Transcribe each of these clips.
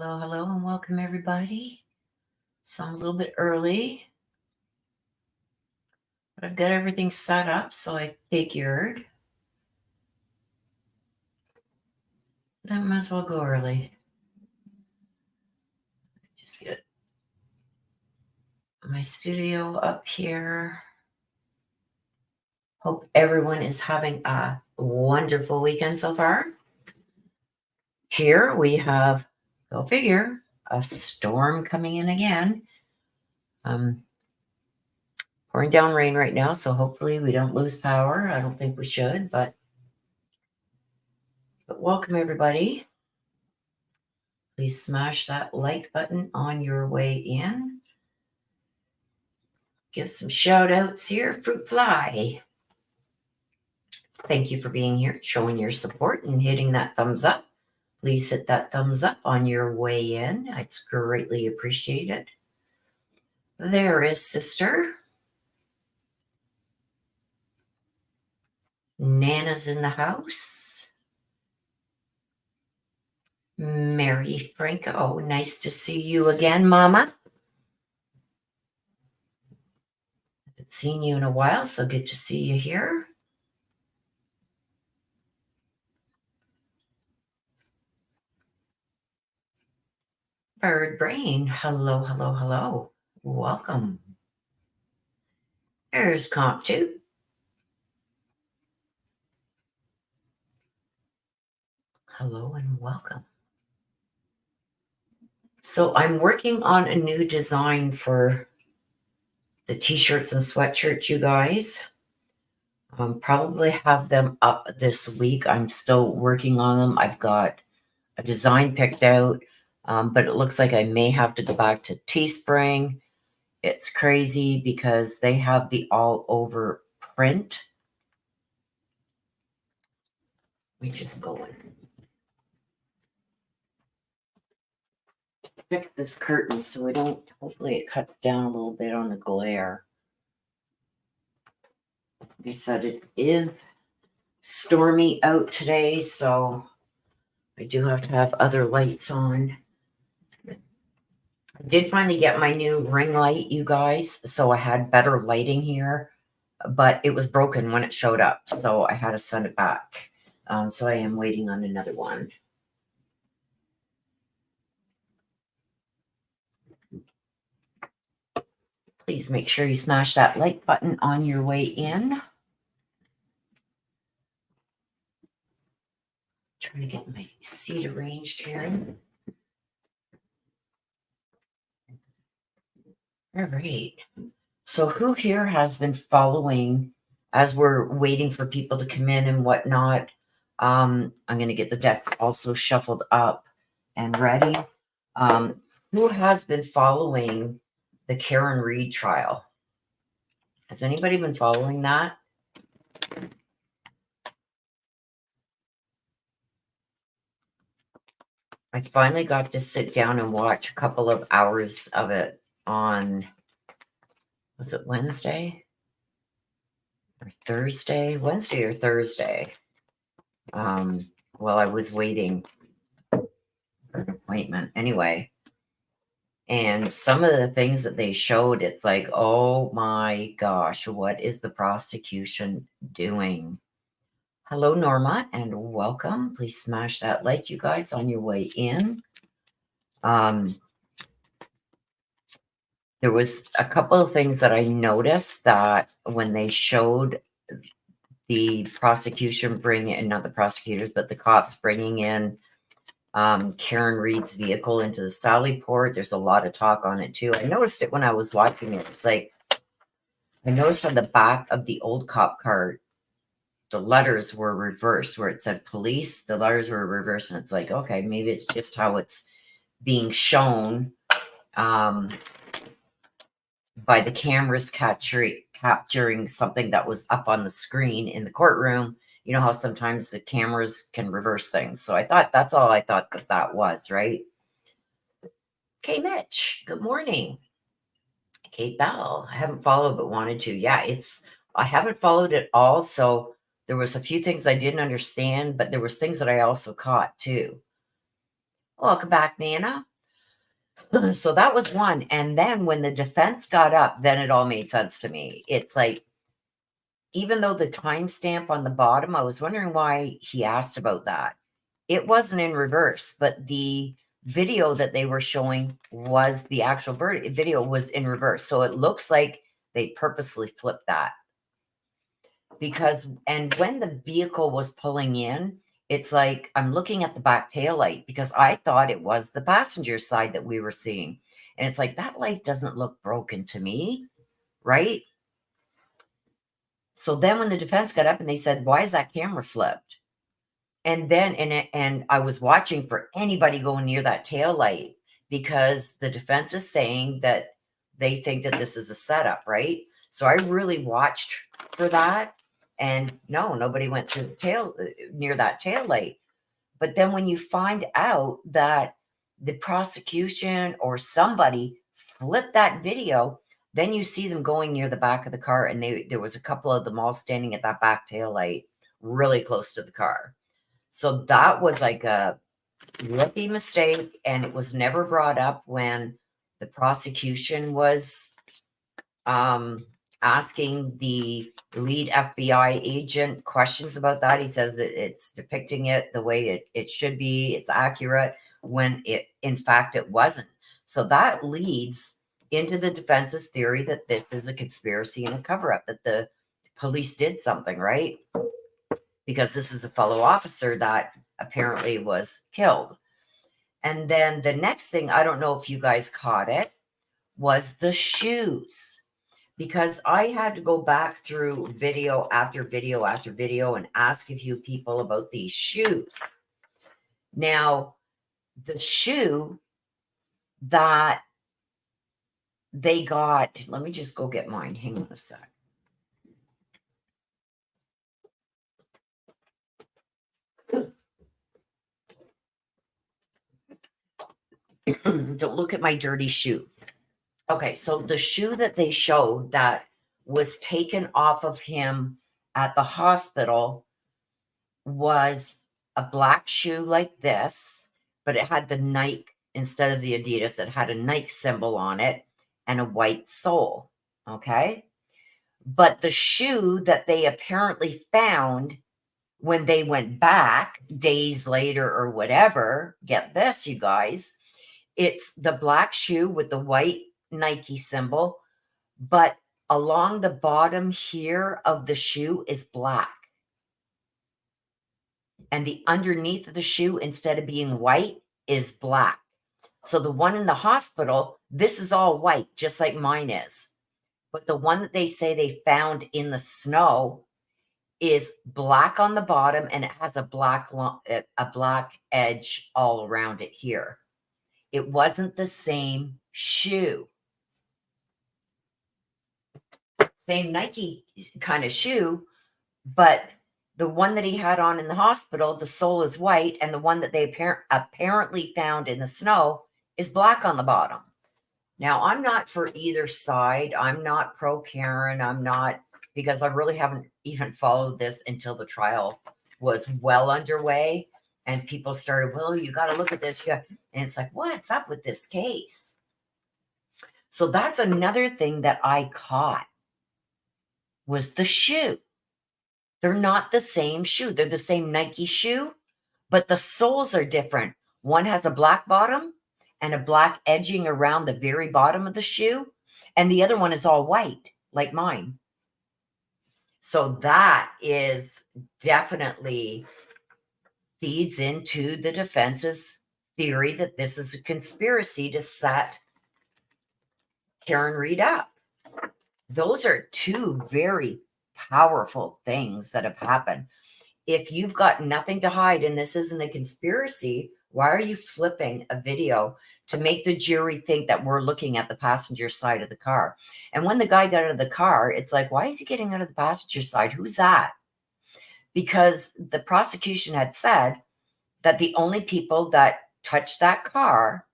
hello, and welcome everybody. So I'm a little bit early, but I've got everything set up, so I figured that I might as well go early. Just get my studio up here. Hope everyone is having a wonderful weekend so far. Here we have, go figure, a storm coming in again. Pouring down rain right now, so hopefully we don't lose power. I don't think we should, but welcome everybody. Please smash that like button on your way in. Give some shout outs here. Fruit Fly, thank you for being here, showing your support and hitting that thumbs up. Please hit that thumbs up on your way in. It's greatly appreciated. There is Sister. Nana's in the house. Mary Franco, nice to see you again, Mama. Haven't seen you in a while, so good to see you here. Bird Brain, hello, hello, hello. Welcome. There's Comp 2. Hello and welcome. So I'm working on a new design for the t-shirts and sweatshirts, you guys. Probably have them up this week. I'm still working on them. I've got a design picked out, but it looks like I may have to go back to Teespring. It's crazy because they have the all over print. Let me just go in. Fix this curtain so we don't, hopefully it cuts down a little bit on the glare. Like I said, it is stormy out today, so I do have to have other lights on. I did finally get my new ring light, you guys, so I had better lighting here, but it was broken when it showed up, so I had to send it back. So I am waiting on another one. Please make sure you smash that like button on your way in. Trying to get my seat arranged here. All right. So who here has been following as we're waiting for people to come in and whatnot? I'm going to get the decks also shuffled up and ready. Who has been following the Karen Reed trial? Has anybody been following that? I finally got to sit down and watch a couple of hours of it on, was it Wednesday or Thursday? Wednesday or Thursday. While I was waiting for an appointment. Anyway, and some of the things that they showed, it's like, oh my gosh, what is the prosecution doing? Hello, Norma, and welcome. Please smash that like, you guys, on your way in. There was a couple of things that I noticed that when they showed the prosecution bringing in, not the prosecutors, but the cops bringing in Karen Reed's vehicle into the Sally Port, there's a lot of talk on it too. I noticed it when I was watching it. It's like, I noticed on the back of the old cop car, the letters were reversed where it said police. The letters were reversed, and it's like, okay, maybe it's just how it's being shown by the cameras capturing something that was up on the screen in the courtroom. You know how sometimes the cameras can reverse things. So I thought that's all I thought that was, right? Okay, Mitch, good morning. Kate Bell, I haven't followed but wanted to. Yeah, I haven't followed it all. So there was a few things I didn't understand, but there was things that I also caught too. Welcome back, Nana. So that was one. And then when the defense got up, then it all made sense to me. It's like, even though the timestamp on the bottom, I was wondering why he asked about that. It wasn't in reverse, but the video that they were showing was the actual video was in reverse. So it looks like they purposely flipped that. Because, and when the vehicle was pulling in, it's like I'm looking at the back tail light because I thought it was the passenger side that we were seeing. And it's like, that light doesn't look broken to me, right? So then when the defense got up and they said, why is that camera flipped? And then, and I was watching for anybody going near that tail light because the defense is saying that they think that this is a setup, right? So I really watched for that. And no, nobody went through the tail near that tail light. But then when you find out that the prosecution or somebody flipped that video, then you see them going near the back of the car. And there was a couple of them all standing at that back tail light really close to the car. So that was like a rookie mistake. And it was never brought up when the prosecution was asking the lead FBI agent questions about that. He says that it's depicting it the way it should be. It's accurate when in fact, it wasn't. So that leads into the defense's theory that this is a conspiracy and a cover-up, that the police did something, right? Because this is a fellow officer that apparently was killed. And then the next thing, I don't know if you guys caught it, was the shoes. Because I had to go back through video after video after video and ask a few people about these shoes. Now, the shoe that they got, let me just go get mine. Hang on a sec. Don't look at my dirty shoe. Okay, so the shoe that they showed that was taken off of him at the hospital was a black shoe like this, but it had the Nike instead of the Adidas. It had a Nike symbol on it and a white sole. Okay. But the shoe that they apparently found when they went back days later or whatever, get this, you guys, it's the black shoe with the white Nike symbol, but along the bottom here of the shoe is black. And the underneath of the shoe, instead of being white, is black. So the one in the hospital, this is all white, just like mine is. But the one that they say they found in the snow is black on the bottom, and it has a black edge all around it here. It wasn't the same shoe. Same Nike kind of shoe, but the one that he had on in the hospital, the sole is white, and the one that they apparently found in the snow is black on the bottom. Now, I'm not for either side. I'm not pro Karen. I'm not, because I really haven't even followed this until the trial was well underway and people started, well, you got to look at this. And it's like, what's up with this case? So that's another thing that I caught was the shoe. They're not the same shoe. They're the same Nike shoe, but the soles are different. One has a black bottom and a black edging around the very bottom of the shoe, and the other one is all white, like mine. So that is definitely feeds into the defense's theory that this is a conspiracy to set Karen Read up. Those are two very powerful things that have happened. If you've got nothing to hide and this isn't a conspiracy, why are you flipping a video to make the jury think that we're looking at the passenger side of the car? And when the guy got out of the car, it's like, why is he getting out of the passenger side? Who's that? Because the prosecution had said that the only people that touched that car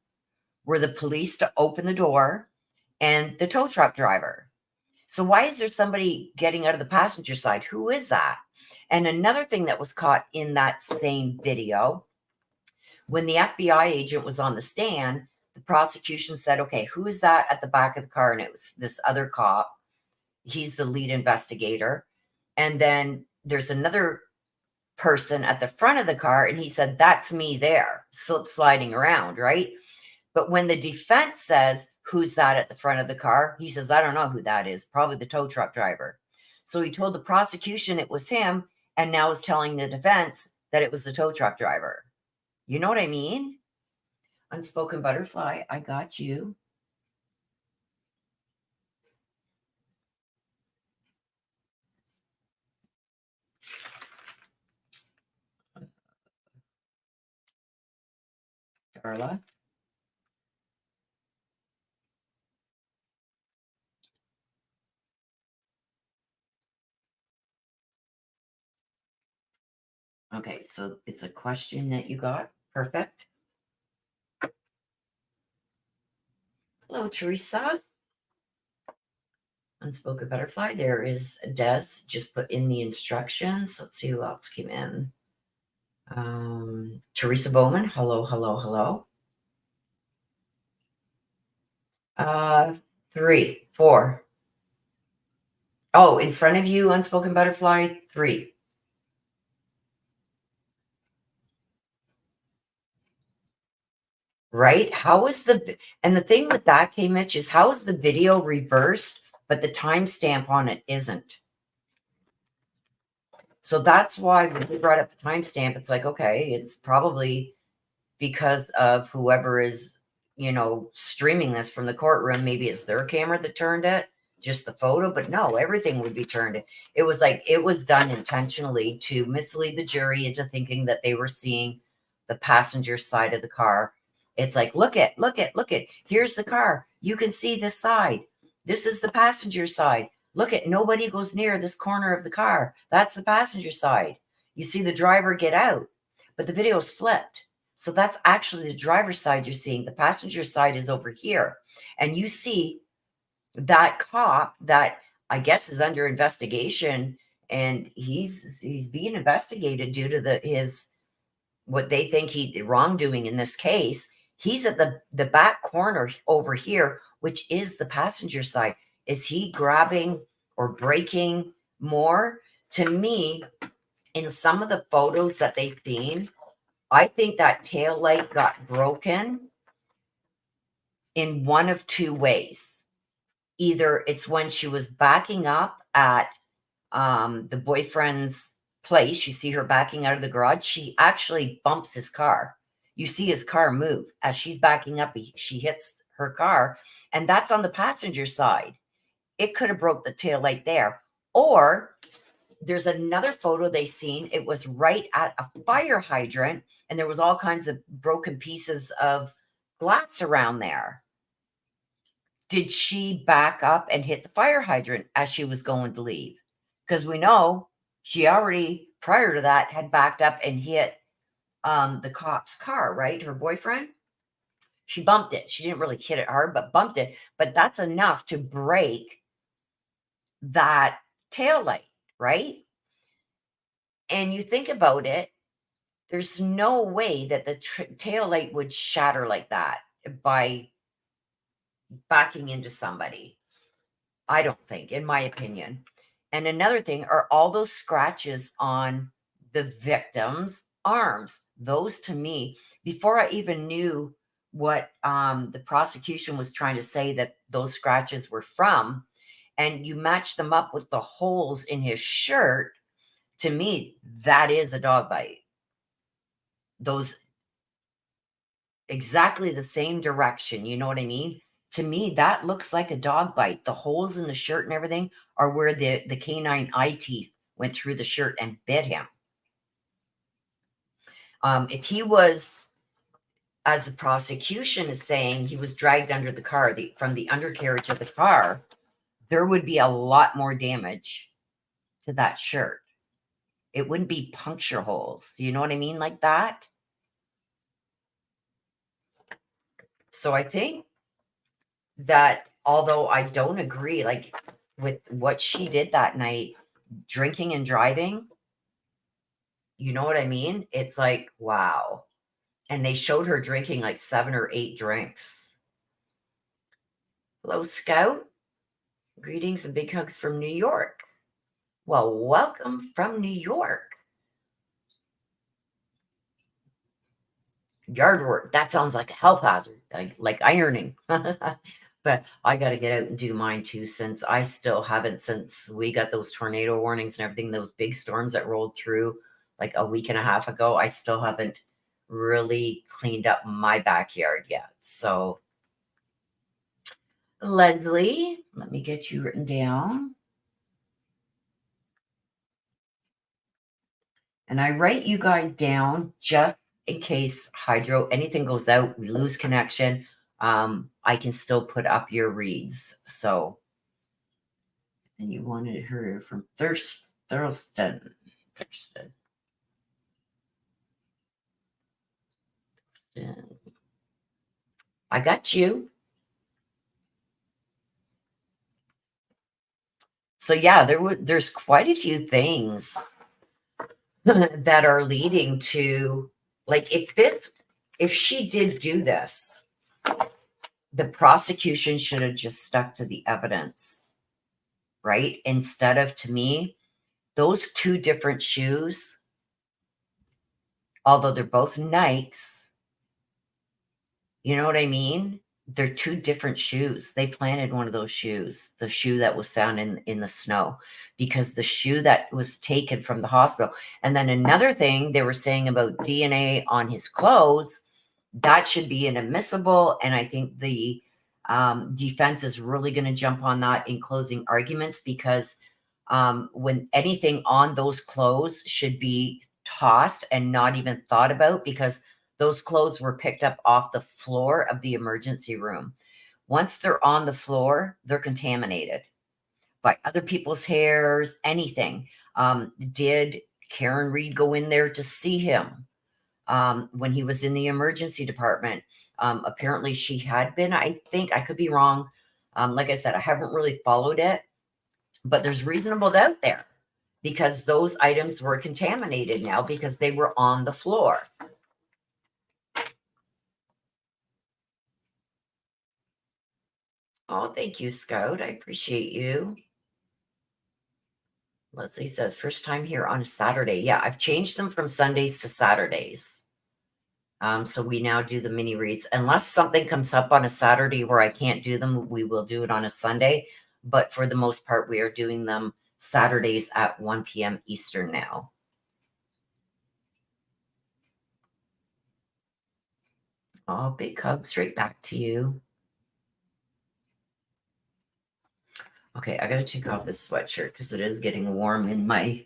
were the police to open the door and the tow truck driver. So why is there somebody getting out of the passenger side? Who is that? And another thing that was caught in that same video, when the FBI agent was on the stand, the prosecution said, okay, who is that at the back of the car? And it was this other cop. He's the lead investigator. And then there's another person at the front of the car, and he said, that's me there, sliding around, right? But when the defense says, who's that at the front of the car? He says, I don't know who that is, probably the tow truck driver. So he told the prosecution it was him, and now is telling the defense that it was the tow truck driver. You know what I mean? Unspoken butterfly, I got you. Darla. Okay, so it's a question that you got. Perfect. Hello, Teresa. Unspoken butterfly. There is Des. Just put in the instructions. Let's see who else came in. Teresa Bowman. Hello, hello, hello. 3, 4. Oh, in front of you, unspoken butterfly, 3. Right? How is and the thing with that, K Mitch, is how is the video reversed, but the timestamp on it isn't? So that's why when we brought up the timestamp, it's like, okay, it's probably because of whoever is, streaming this from the courtroom. Maybe it's their camera that turned it, just the photo, but no, everything would be turned. It was like it was done intentionally to mislead the jury into thinking that they were seeing the passenger side of the car. It's like, look at, here's the car. You can see this side. This is the passenger side. Look at, nobody goes near this corner of the car. That's the passenger side. You see the driver get out, but the video is flipped. So that's actually the driver's side you're seeing. The passenger side is over here. And you see that cop that I guess is under investigation, and he's being investigated due to his what they think he wrongdoing in this case. He's at the back corner over here, which is the passenger side. Is he grabbing or braking more? To me, in some of the photos that they've seen, I think that tail light got broken in one of two ways. Either it's when she was backing up at the boyfriend's place. You see her backing out of the garage. She actually bumps his car. You see his car move as she's backing up. She hits her car, and that's on the passenger side. It could have broke the tail light there. Or there's another photo they seen. It was right at a fire hydrant, and there was all kinds of broken pieces of glass around there. Did she back up and hit the fire hydrant as she was going to leave? Because we know she already, prior to that, had backed up and hit the cop's car, right? Her boyfriend. She bumped it. She didn't really hit it hard, but bumped it. But that's enough to break that tail light, right? And you think about it, there's no way that the tail light would shatter like that by backing into somebody. I don't think, in my opinion. And another thing are all those scratches on the victim's arms. Those, to me, before I even knew what the prosecution was trying to say that those scratches were from, and you match them up with the holes in his shirt, to me, that is a dog bite. Those exactly the same direction. You know what I mean? To me, that looks like a dog bite. The holes in the shirt and everything are where the canine eye teeth went through the shirt and bit him. If he was, as the prosecution is saying, he was dragged under the car, from the undercarriage of the car, there would be a lot more damage to that shirt. It wouldn't be puncture holes. You know what I mean? Like that. So I think that although I don't agree, like with what she did that night, drinking and driving, you know what I mean? It's like, wow. And they showed her drinking like 7 or 8 drinks. Hello, Scout. Greetings and big hugs from New York. Well, welcome from New York. Yard work. That sounds like a health hazard, like ironing. But I got to get out and do mine too, since I still haven't, since we got those tornado warnings and everything, those big storms that rolled through like a week and a half ago. I still haven't really cleaned up my backyard yet. So, Leslie, let me get you written down. And I write you guys down just in case hydro, anything goes out, we lose connection. I can still put up your reads. So, and you wanted her from Thurston. I got you. So yeah, there's quite a few things that are leading to, like, if she did do this, the prosecution should have just stuck to the evidence, right? Instead of, to me, those two different shoes, although they're both Nikes, you know what I mean? They're two different shoes. They planted one of those shoes, the shoe that was found in the snow, because the shoe that was taken from the hospital. And then another thing they were saying about DNA on his clothes, that should be inadmissible. And I think the defense is really going to jump on that in closing arguments, because when anything on those clothes should be tossed and not even thought about, because those clothes were picked up off the floor of the emergency room. Once they're on the floor, they're contaminated by other people's hairs, anything. Did Karen Reed go in there to see him when he was in the emergency department? Apparently she had been, I think. I could be wrong. Like I said, I haven't really followed it, but there's reasonable doubt there, because those items were contaminated now because they were on the floor. Oh, thank you, Scout. I appreciate you. Leslie says, first time here on a Saturday. Yeah, I've changed them from Sundays to Saturdays. So we now do the mini reads. Unless something comes up on a Saturday where I can't do them, we will do it on a Sunday. But for the most part, we are doing them Saturdays at 1 p.m. Eastern now. Oh, big hug straight back to you. Okay, I got to take off this sweatshirt because it is getting warm in my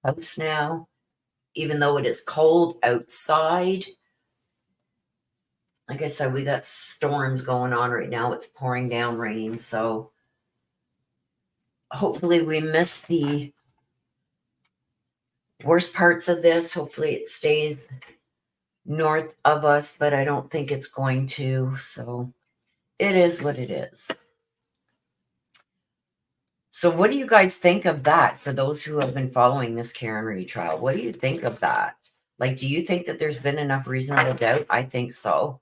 house now. Even though it is cold outside. Like I said, we got storms going on right now. It's pouring down rain. So hopefully we miss the worst parts of this. Hopefully it stays north of us, but I don't think it's going to. So it is what it is. So what do you guys think of that? For those who have been following this Karen Reed trial, what do you think of that? Like, do you think that there's been enough reasonable doubt? I think so.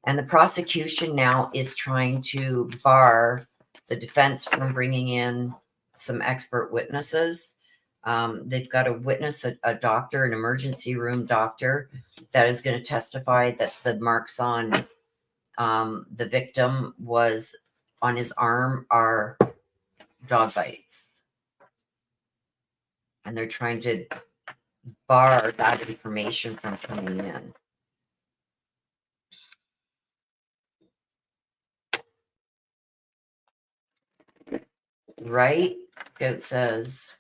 And the prosecution now is trying to bar the defense from bringing in some expert witnesses. They've got a witness, a doctor, an emergency room doctor, that is going to testify that the marks on the victim was on his arm are dog bites. And they're trying to bar that information from coming in. Right? Scout says,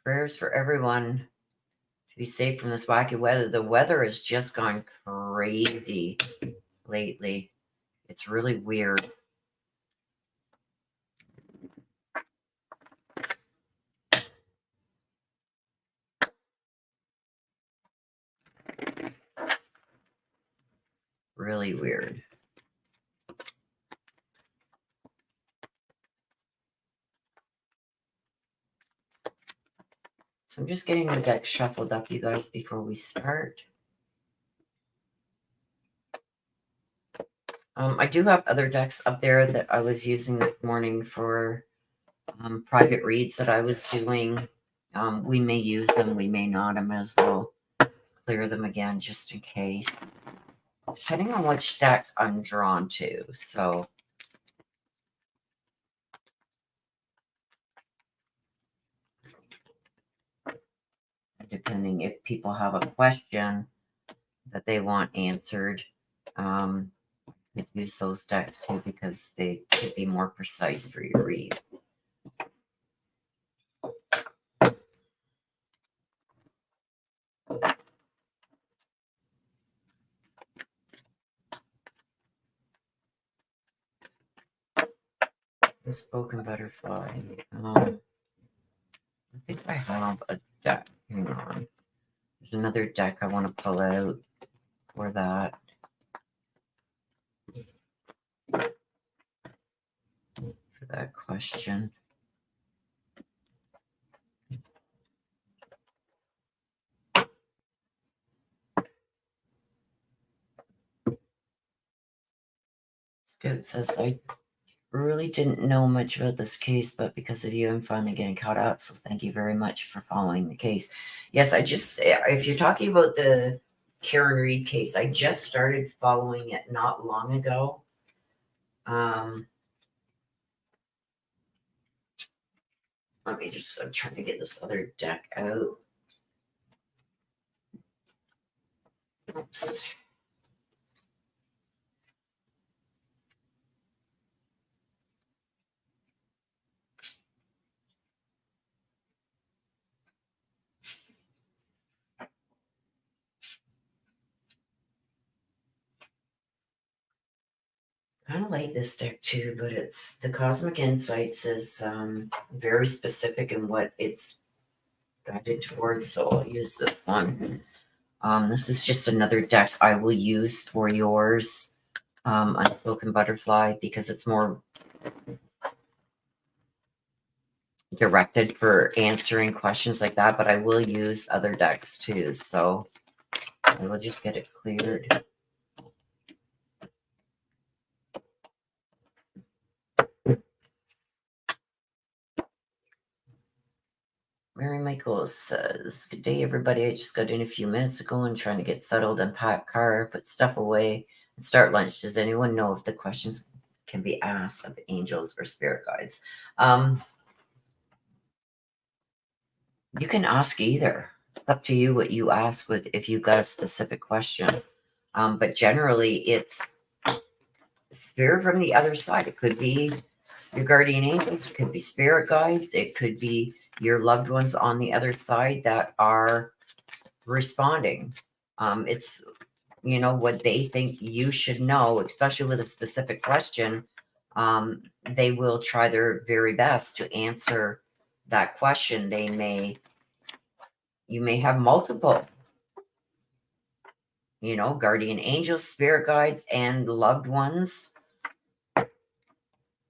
prayers for everyone to be safe from this wacky weather. The weather has just gone crazy lately. It's really weird. Really weird. So I'm just getting the deck shuffled up, you guys, before we start. I do have other decks up there that I was using this morning for private reads that I was doing. We may use them, we may not. I might as well clear them again just in case, depending on which deck I'm drawn to. So depending if people have a question that they want answered, you could use those decks too because they could be more precise for your read. The Spoken Butterfly. I think I have a deck. Hang on. There's another deck I want to pull out for that. For that question. Scout says, I really didn't know much about this case, but because of you, I'm finally getting caught up. So thank you very much for following the case. Yes, if you're talking about the Karen Reed case, I just started following it not long ago. I'm trying to get this other deck out. Oops. Kind of like this deck too, but it's the Cosmic Insights is very specific in what it's guided towards. So I'll use this one. This is just another deck I will use for yours, Unspoken Butterfly, because it's more directed for answering questions like that, but I will use other decks too. So I will just get it cleared. Mary Michaels says, good day, everybody. I just got in a few minutes ago and trying to get settled and pack car, put stuff away, and start lunch. Does anyone know if the questions can be asked of angels or spirit guides? You can ask either. It's up to you what you ask with if you've got a specific question. But generally, it's spirit from the other side. It could be your guardian angels, it could be spirit guides, it could be your loved ones on the other side that are responding. It's, what they think you should know, especially with a specific question. They will try their very best to answer that question. You may have multiple, guardian angels, spirit guides, and loved ones.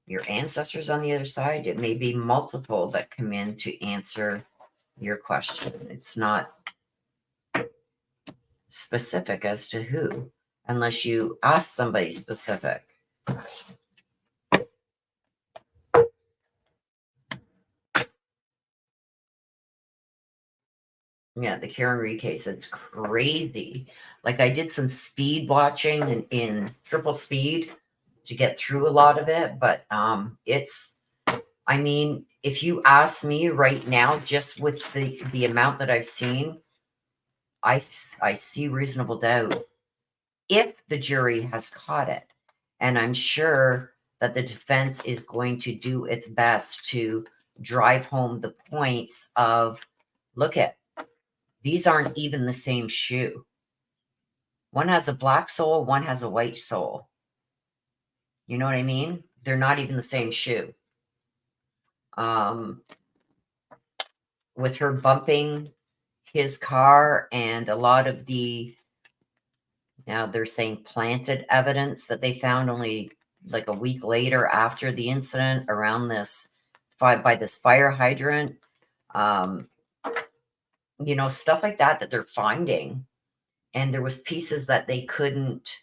Your ancestors on the other side. It may be multiple that come in to answer your question. It's not specific as to who, unless you ask somebody specific. Yeah, the Karen Reed case, it's crazy. Like I did some speed watching in triple speed to get through a lot of it, but if you ask me right now, just with the amount that I've seen, I see reasonable doubt if the jury has caught it. And I'm sure that the defense is going to do its best to drive home the points of, look at, these aren't even the same shoe. One has a black sole, one has a white sole. You know what I mean? They're not even the same shoe. With her bumping his car and a lot of now they're saying planted evidence that they found only like a week later after the incident around by this fire hydrant. Stuff like that they're finding. And there was pieces that they couldn't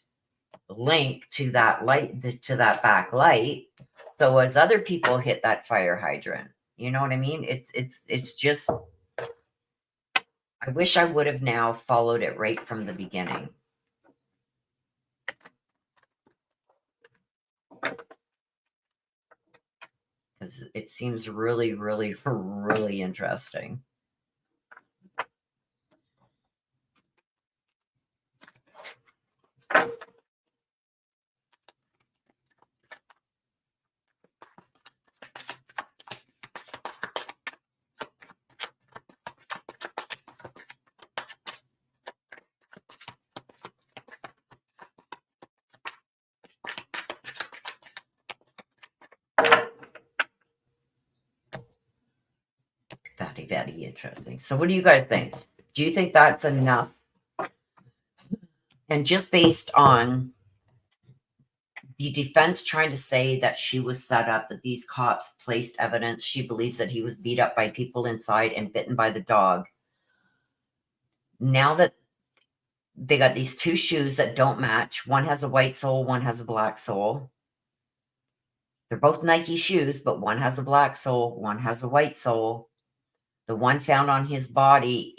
link to that light, to that back light. So as other people hit that fire hydrant, you know what I mean? It's just, I wish I would have now followed it right from the beginning. Because it seems really, really, really interesting. Very, very interesting. So what do you guys think? Do you think that's enough? And just based on the defense trying to say that she was set up, that these cops placed evidence, she believes that he was beat up by people inside and bitten by the dog. Now that they got these two shoes that don't match, one has a white sole, one has a black sole. They're both Nike shoes, but one has a black sole, one has a white sole. The one found on his body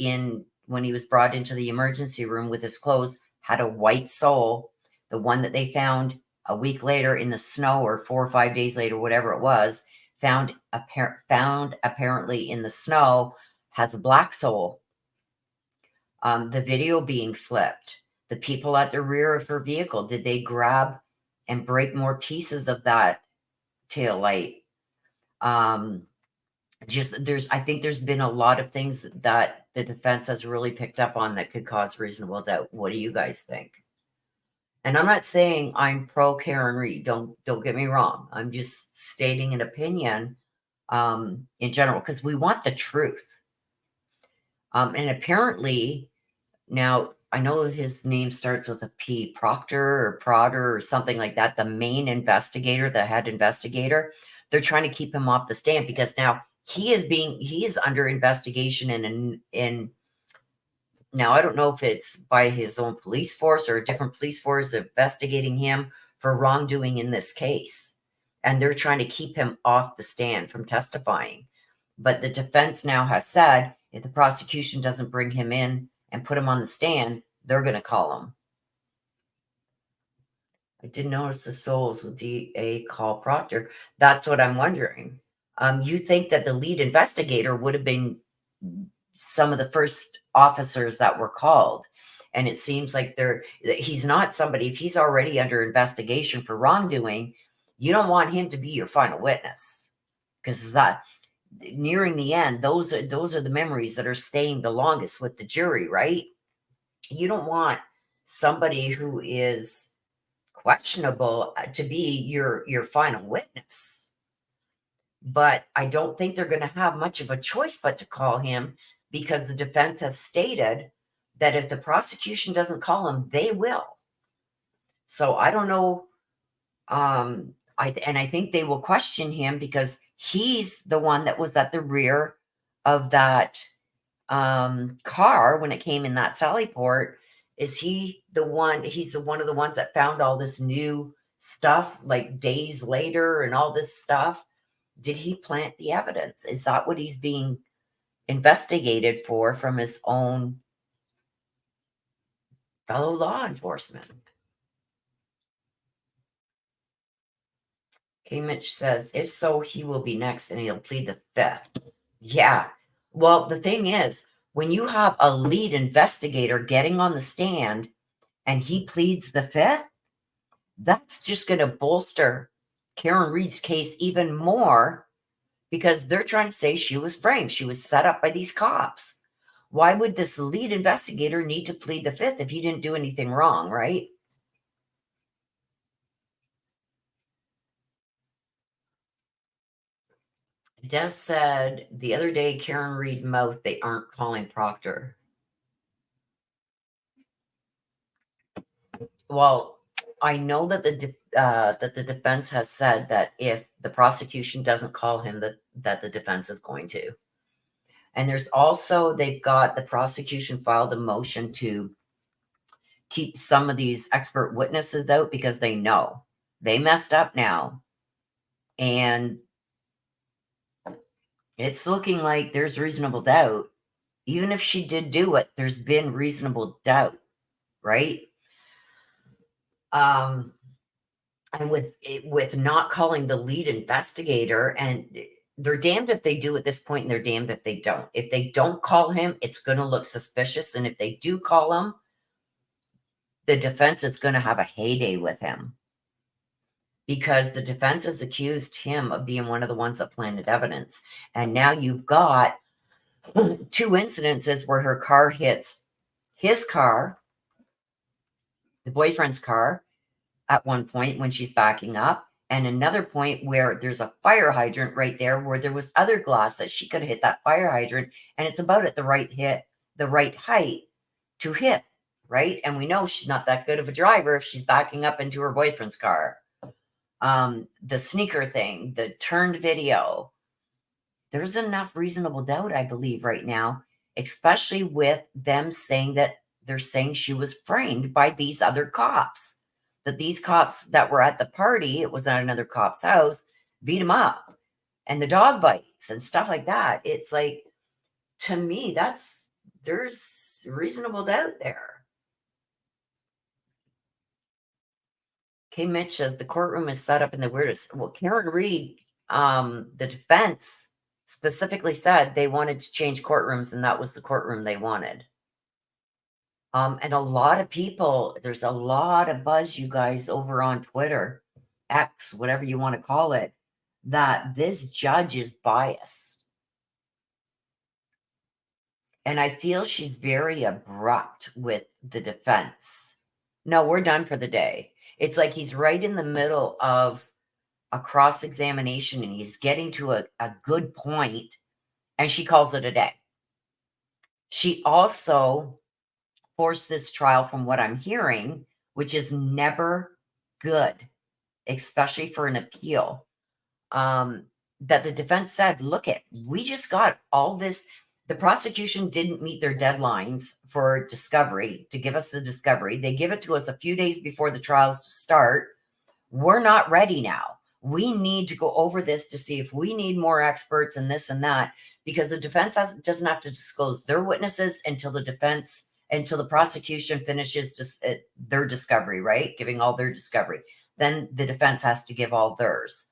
when he was brought into the emergency room with his clothes had a white sole. The one that they found a week later in the snow, or 4 or 5 days later, whatever it was, found apparently in the snow, has a black sole. The video being flipped. The people at the rear of her vehicle, did they grab and break more pieces of that tail light? I think there's been a lot of things that the defense has really picked up on that could cause reasonable doubt. What do you guys think? And I'm not saying I'm pro Karen Read. Don't get me wrong. I'm just stating an opinion in general, because we want the truth. And apparently, now I know his name starts with a P, Proctor or Prodder or something like that. The main investigator, the head investigator, they're trying to keep him off the stand because now he is under investigation in now I don't know if it's by his own police force or a different police force investigating him for wrongdoing in this case. And they're trying to keep him off the stand from testifying. But the defense now has said if the prosecution doesn't bring him in and put him on the stand, they're going to call him. I did notice the souls with DA call Proctor. That's what I'm wondering. You think that the lead investigator would have been some of the first officers that were called. And it seems like he's not somebody, if he's already under investigation for wrongdoing, you don't want him to be your final witness. Because that nearing the end, those are the memories that are staying the longest with the jury, right? You don't want somebody who is questionable to be your final witness. But I don't think they're going to have much of a choice but to call him, because the defense has stated that if the prosecution doesn't call him, they will. So I don't know. I think they will question him because he's the one that was at the rear of that car when it came in that Sally Port. Is he the one? He's the one of the ones that found all this new stuff like days later and all this stuff. Did he plant the evidence? Is that what he's being investigated for from his own fellow law enforcement? Okay, Mitch says, if so, he will be next and he'll plead the fifth. Yeah. Well, the thing is, when you have a lead investigator getting on the stand and he pleads the fifth, that's just going to bolster Karen Read's case even more, because they're trying to say she was framed. She was set up by these cops. Why would this lead investigator need to plead the fifth if he didn't do anything wrong, right? Des said the other day, Karen Read mouth, they aren't calling Proctor. Well, I know that the defense has said that if the prosecution doesn't call him, that the defense is going to. And there's also, they've got the prosecution filed a motion to keep some of these expert witnesses out because they know they messed up now. And it's looking like there's reasonable doubt. Even if she did do it, there's been reasonable doubt, right? And with not calling the lead investigator, and they're damned if they do at this point, and they're damned if they don't. If they don't call him, it's going to look suspicious. And if they do call him, the defense is going to have a heyday with him, because the defense has accused him of being one of the ones that planted evidence. And now you've got 2 incidences where her car hits his car, the boyfriend's car, at one point when she's backing up, and another point where there's a fire hydrant right there where there was other glass that she could have hit that fire hydrant, and it's about at the right height to hit, right? And we know she's not that good of a driver if she's backing up into her boyfriend's car. The sneaker thing, the turned video, there's enough reasonable doubt, I believe, right now, especially with them saying that they're saying she was framed by these other cops, that these cops that were at the party, it was at another cop's house, beat him up, and the dog bites and stuff like that. It's like, to me, there's reasonable doubt there. Okay, Mitch says the courtroom is set up in the weirdest. Well, Karen Reed, the defense specifically said they wanted to change courtrooms, and that was the courtroom they wanted. And a lot of people, there's a lot of buzz, you guys, over on Twitter, X, whatever you want to call it, that this judge is biased. And I feel she's very abrupt with the defense. No, we're done for the day. It's like he's right in the middle of a cross-examination and he's getting to a good point, and she calls it a day. She also forced this trial, from what I'm hearing, which is never good, especially for an appeal. That the defense said, look we just got all this. The prosecution didn't meet their deadlines for discovery, to give us the discovery. They give it to us a few days before the trials to start. We're not ready now. We need to go over this to see if we need more experts and this and that, because the defense doesn't have to disclose their witnesses until the prosecution finishes their discovery, right? Giving all their discovery. Then the defense has to give all theirs.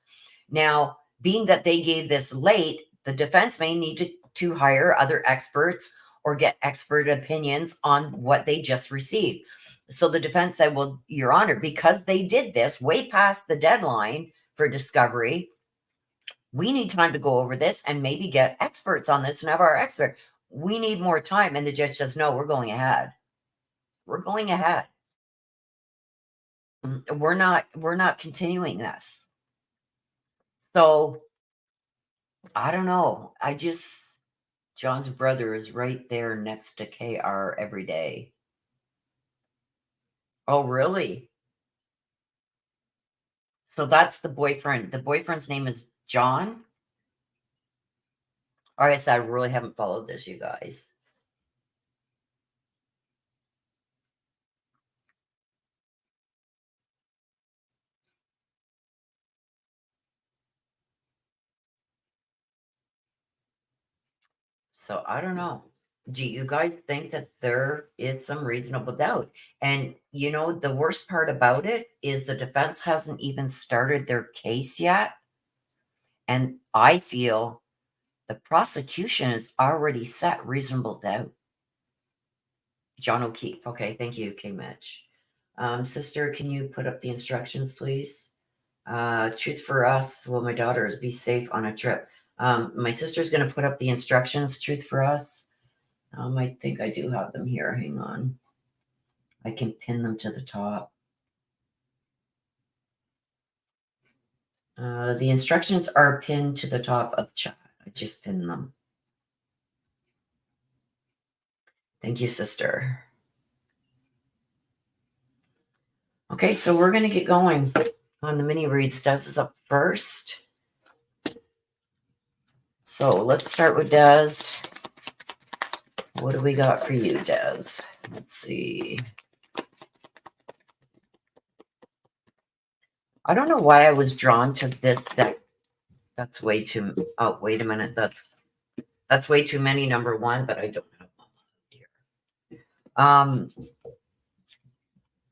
Now, being that they gave this late, the defense may need to hire other experts or get expert opinions on what they just received. So the defense said, well, Your Honor, because they did this way past the deadline for discovery, we need time to go over this and maybe get experts on this and have our expert. We need more time. And the judge says, no, we're going ahead. We're going ahead. We're not continuing this. So I don't know. John's brother is right there next to KR every day. Oh, really? So that's the boyfriend. The boyfriend's name is John. All right, so I really haven't followed this, you guys. So I don't know. Do you guys think that there is some reasonable doubt? And the worst part about it is the defense hasn't even started their case yet. And I feel the prosecution has already set reasonable doubt. John O'Keefe. Okay, thank you, K. Mitch. Sister, can you put up the instructions, please? Truth for us. Well, my daughters, be safe on a trip. My sister's going to put up the instructions, Truth for us. I think I do have them here. Hang on. I can pin them to the top. The instructions are pinned to the top of chat. I just pinned them. Thank you, sister. Okay, so we're going to get going on the mini reads. Des is up first. So let's start with Des. What do we got for you, Des? Let's see. I don't know why I was drawn to this deck. That's way too, oh, wait a minute. That's way too many, number one, but I don't have Mama here.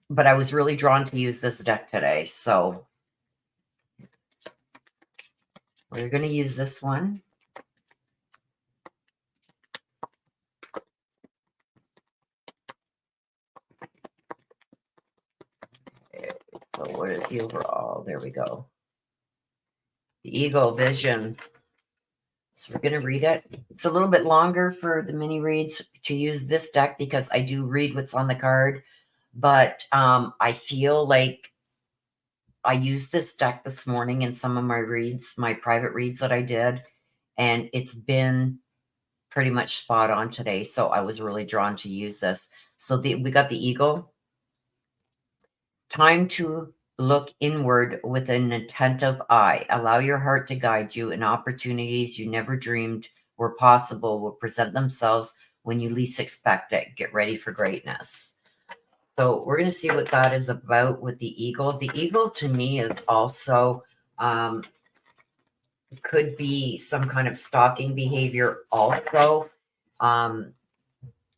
But I was really drawn to use this deck today. So we're going to use this one. So what is the overall? There we go. The Eagle Vision. So we're going to read it. It's a little bit longer for the mini reads to use this deck because I do read what's on the card. But I feel like I used this deck this morning in some of my reads, my private reads that I did. And it's been pretty much spot on today. So I was really drawn to use this. So we got the Eagle. Time to look inward with an attentive eye. Allow your heart to guide you, and opportunities you never dreamed were possible will present themselves when you least expect it. Get ready for greatness. So we're going to see what that is about with the Eagle. The Eagle to me is also could be some kind of stalking behavior also.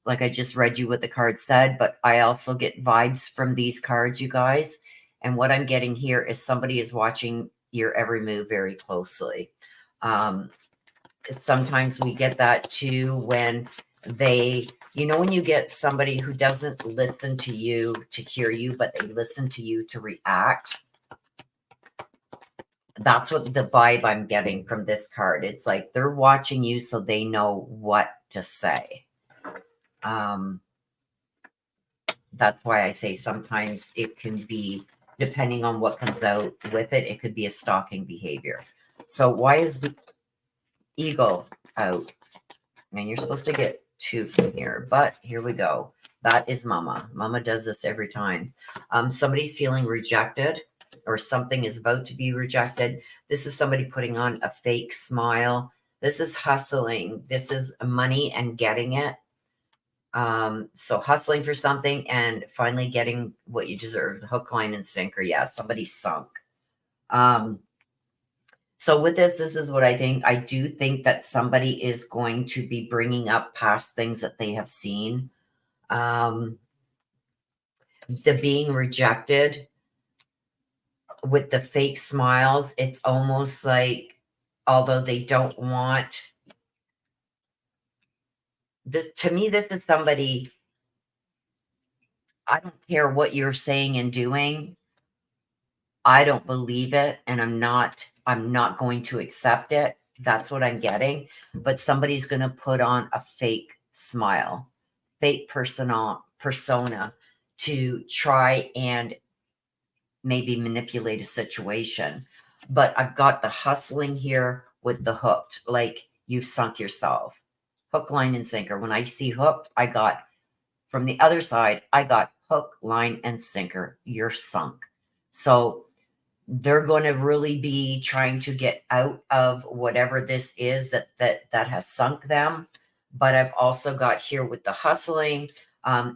Like I just read you what the card said, but I also get vibes from these cards, you guys. And what I'm getting here is somebody is watching your every move very closely. Sometimes we get that too when they, when you get somebody who doesn't listen to you to hear you, but they listen to you to react. That's what the vibe I'm getting from this card. It's like they're watching you so they know what to say. That's why I say sometimes it can be, depending on what comes out with it, it could be a stalking behavior. So why is the Eagle out? I mean, you're supposed to get two from here, but here we go. That is Mama. Mama does this every time. Somebody's feeling rejected or something is about to be rejected. This is somebody putting on a fake smile. This is hustling. This is money and getting it. So hustling for something and finally getting what you deserve, the hook, line, and sinker. Yeah, somebody sunk. So with this is what I think. I do think that somebody is going to be bringing up past things that they have seen. The being rejected with the fake smiles, it's almost like, although they don't want this, to me, this is somebody, I don't care what you're saying and doing. I don't believe it, and I'm not going to accept it. That's what I'm getting. But somebody's going to put on a fake smile, fake persona to try and maybe manipulate a situation. But I've got the hustling here with the hooked, like you've sunk yourself. Hook, line, and sinker. When I see hooked, I got, from the other side, I got hook, line, and sinker. You're sunk. So they're going to really be trying to get out of whatever this is that has sunk them. But I've also got here with the hustling,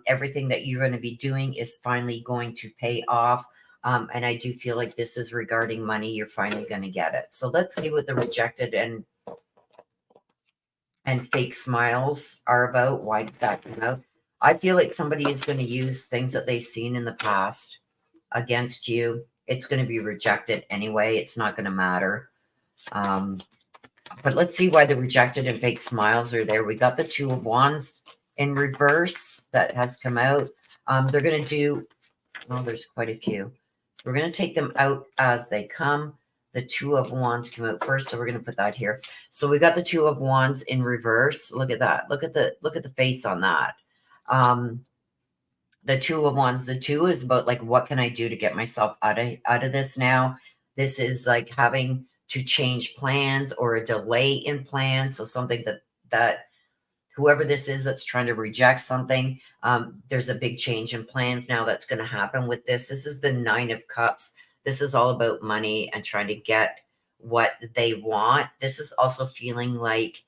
everything that you're going to be doing is finally going to pay off. And I do feel like this is regarding money. You're finally going to get it. So let's see what the rejected and fake smiles are about. Why did that come out? I feel like somebody is going to use things that they've seen in the past against you. It's going to be rejected anyway. It's not going to matter. But let's see why the rejected and fake smiles are there. We got the Two of Wands in reverse that has come out. They're going to do, well, there's quite a few. So we're going to take them out as they come. The Two of Wands come out first, so we're going to put that here. So we got the Two of Wands in reverse. Look at that. Look at the face on that. The Two of Wands. The two is about like, what can I do to get myself out of this now? This is like having to change plans or a delay in plans. So something that whoever this is that's trying to reject something, there's a big change in plans now that's going to happen with this. This is the Nine of Cups. This is all about money and trying to get what they want. This is also feeling like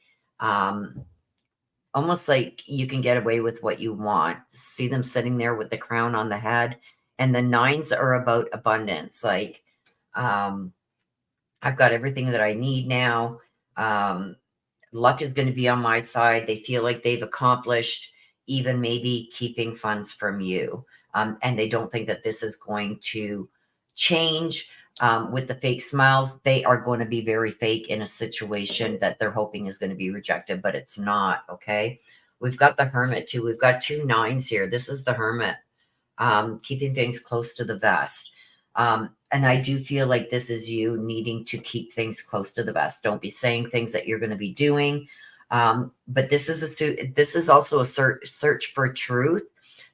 almost like you can get away with what you want. See them sitting there with the crown on the head. And the nines are about abundance. Like I've got everything that I need now. Luck is going to be on my side. They feel like they've accomplished even maybe keeping funds from you. And they don't think that this is going to change. With the fake smiles, they are going to be very fake in a situation that they're hoping is going to be rejected, but it's not. Okay. We've got the Hermit too. We've got 2 9s here. This is the Hermit, keeping things close to the vest. And I do feel like this is you needing to keep things close to the vest. Don't be saying things that you're going to be doing. But this is also a search for truth.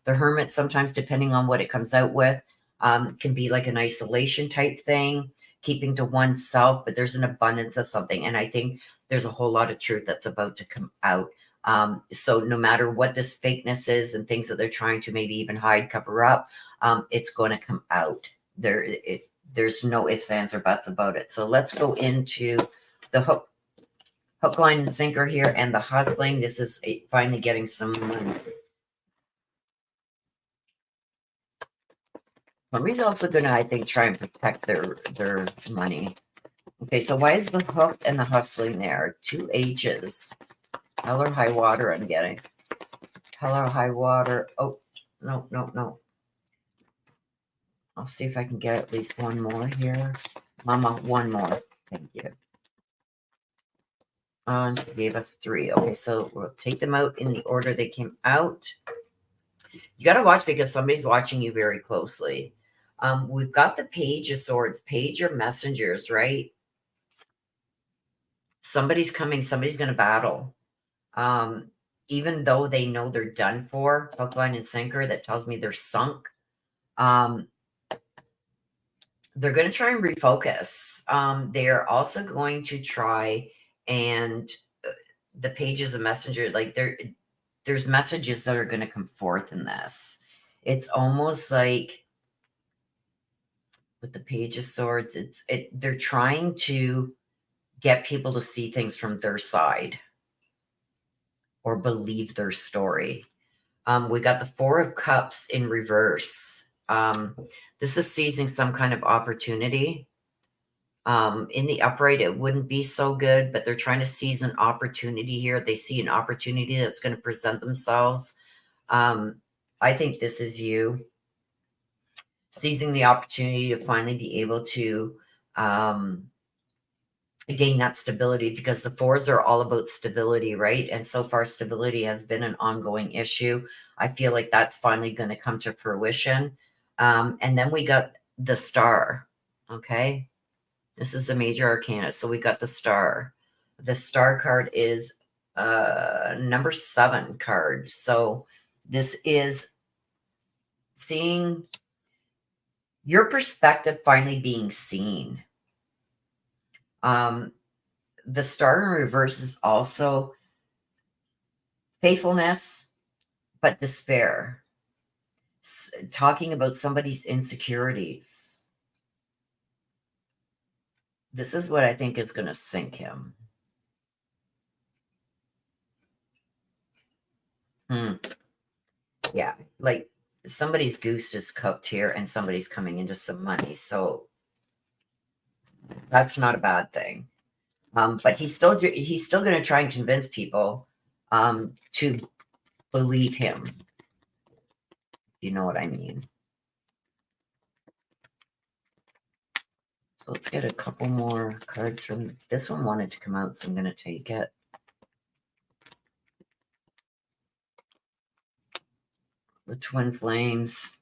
The Hermit, sometimes depending on what it comes out with, can be like an isolation type thing, keeping to oneself, but there's an abundance of something. And I think there's a whole lot of truth that's about to come out. So no matter what this fakeness is and things that they're trying to maybe even hide, cover up, it's going to come out. There's no ifs, ands, or buts about it. So let's go into the hook, line, and sinker here, and the hustling. This is finally getting some money. Somebody's also going to, I think, try and protect their money. Okay, so why is the hook and the hustling there? 2 H's. Hell or high water, I'm getting. Hell or high water. Oh, no. I'll see if I can get at least one more here. Mama, one more. Thank you. She gave us 3. Okay, so we'll take them out in the order they came out. You got to watch because somebody's watching you very closely. We've got the Page of Swords, page or messengers, right? Somebody's coming. Somebody's going to battle. Even though they know they're done for, hook, line, and sinker, that tells me they're sunk. They're going to try and refocus. They're also going to try and the pages of messenger, like there's messages that are going to come forth in this. It's almost like with the Page of Swords, they're trying to get people to see things from their side or believe their story. We got the 4 of Cups in reverse. This is seizing some kind of opportunity. In the upright, it wouldn't be so good, but they're trying to seize an opportunity here. They see an opportunity that's going to present themselves. I think this is you seizing the opportunity to finally be able to gain that stability, because the 4s are all about stability, right? And so far, stability has been an ongoing issue. I feel like that's finally going to come to fruition. And then we got the Star, okay? This is a major arcana. So we got the Star. The Star card is number 7 card. So this is seeing your perspective finally being seen. The Star in reverse is also faithfulness, but despair. Talking about somebody's insecurities. This is what I think is going to sink him. Yeah, like somebody's goose is cooked here and somebody's coming into some money. So that's not a bad thing. But he's still going to try and convince people to believe him. You know what I mean? So let's get a couple more cards from this one. Wanted to come out, so I'm going to take it. The Twin Flames.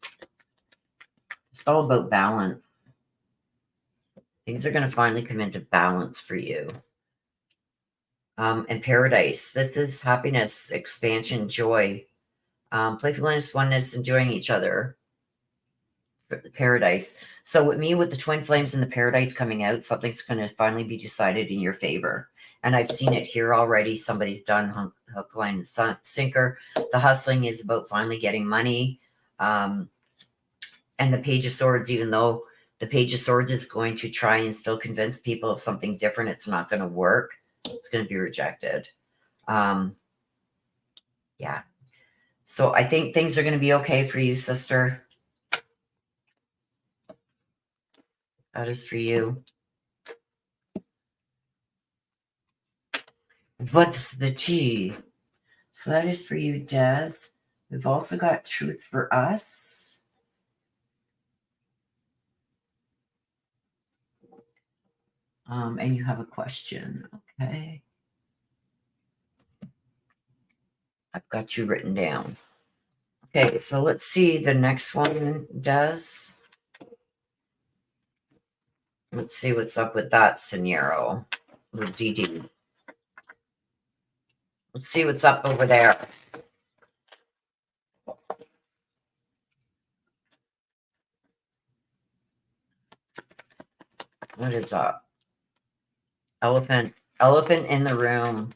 It's all about balance. Things are going to finally come into balance for you. And Paradise. This is happiness, expansion, joy, playfulness, oneness, enjoying each other. Paradise. So with me, with the Twin Flames and the Paradise coming out, something's going to finally be decided in your favor. And I've seen it here already. Somebody's done hook, line, and sinker. The hustling is about finally getting money. And the Page of Swords, even though the Page of Swords is going to try and still convince people of something different, it's not going to work. It's going to be rejected. Yeah. So I think things are going to be okay for you, sister. That is for you. What's the tea? So that is for you, Des. We've also got truth for us. And you have a question. Okay. I've got you written down. Okay, so let's see the next one, Des. Let's see what's up with that scenario with Dee. Let's see what's up over there. What is up? Elephant in the room.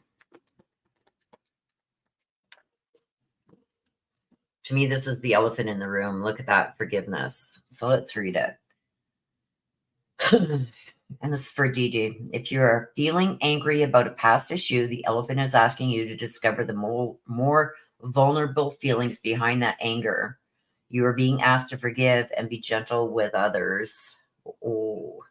To me, this is the elephant in the room. Look at that forgiveness. So let's read it. And this is for Dee. If you're feeling angry about a past issue, the elephant is asking you to discover the more vulnerable feelings behind that anger. You are being asked to forgive and be gentle with others. Oh,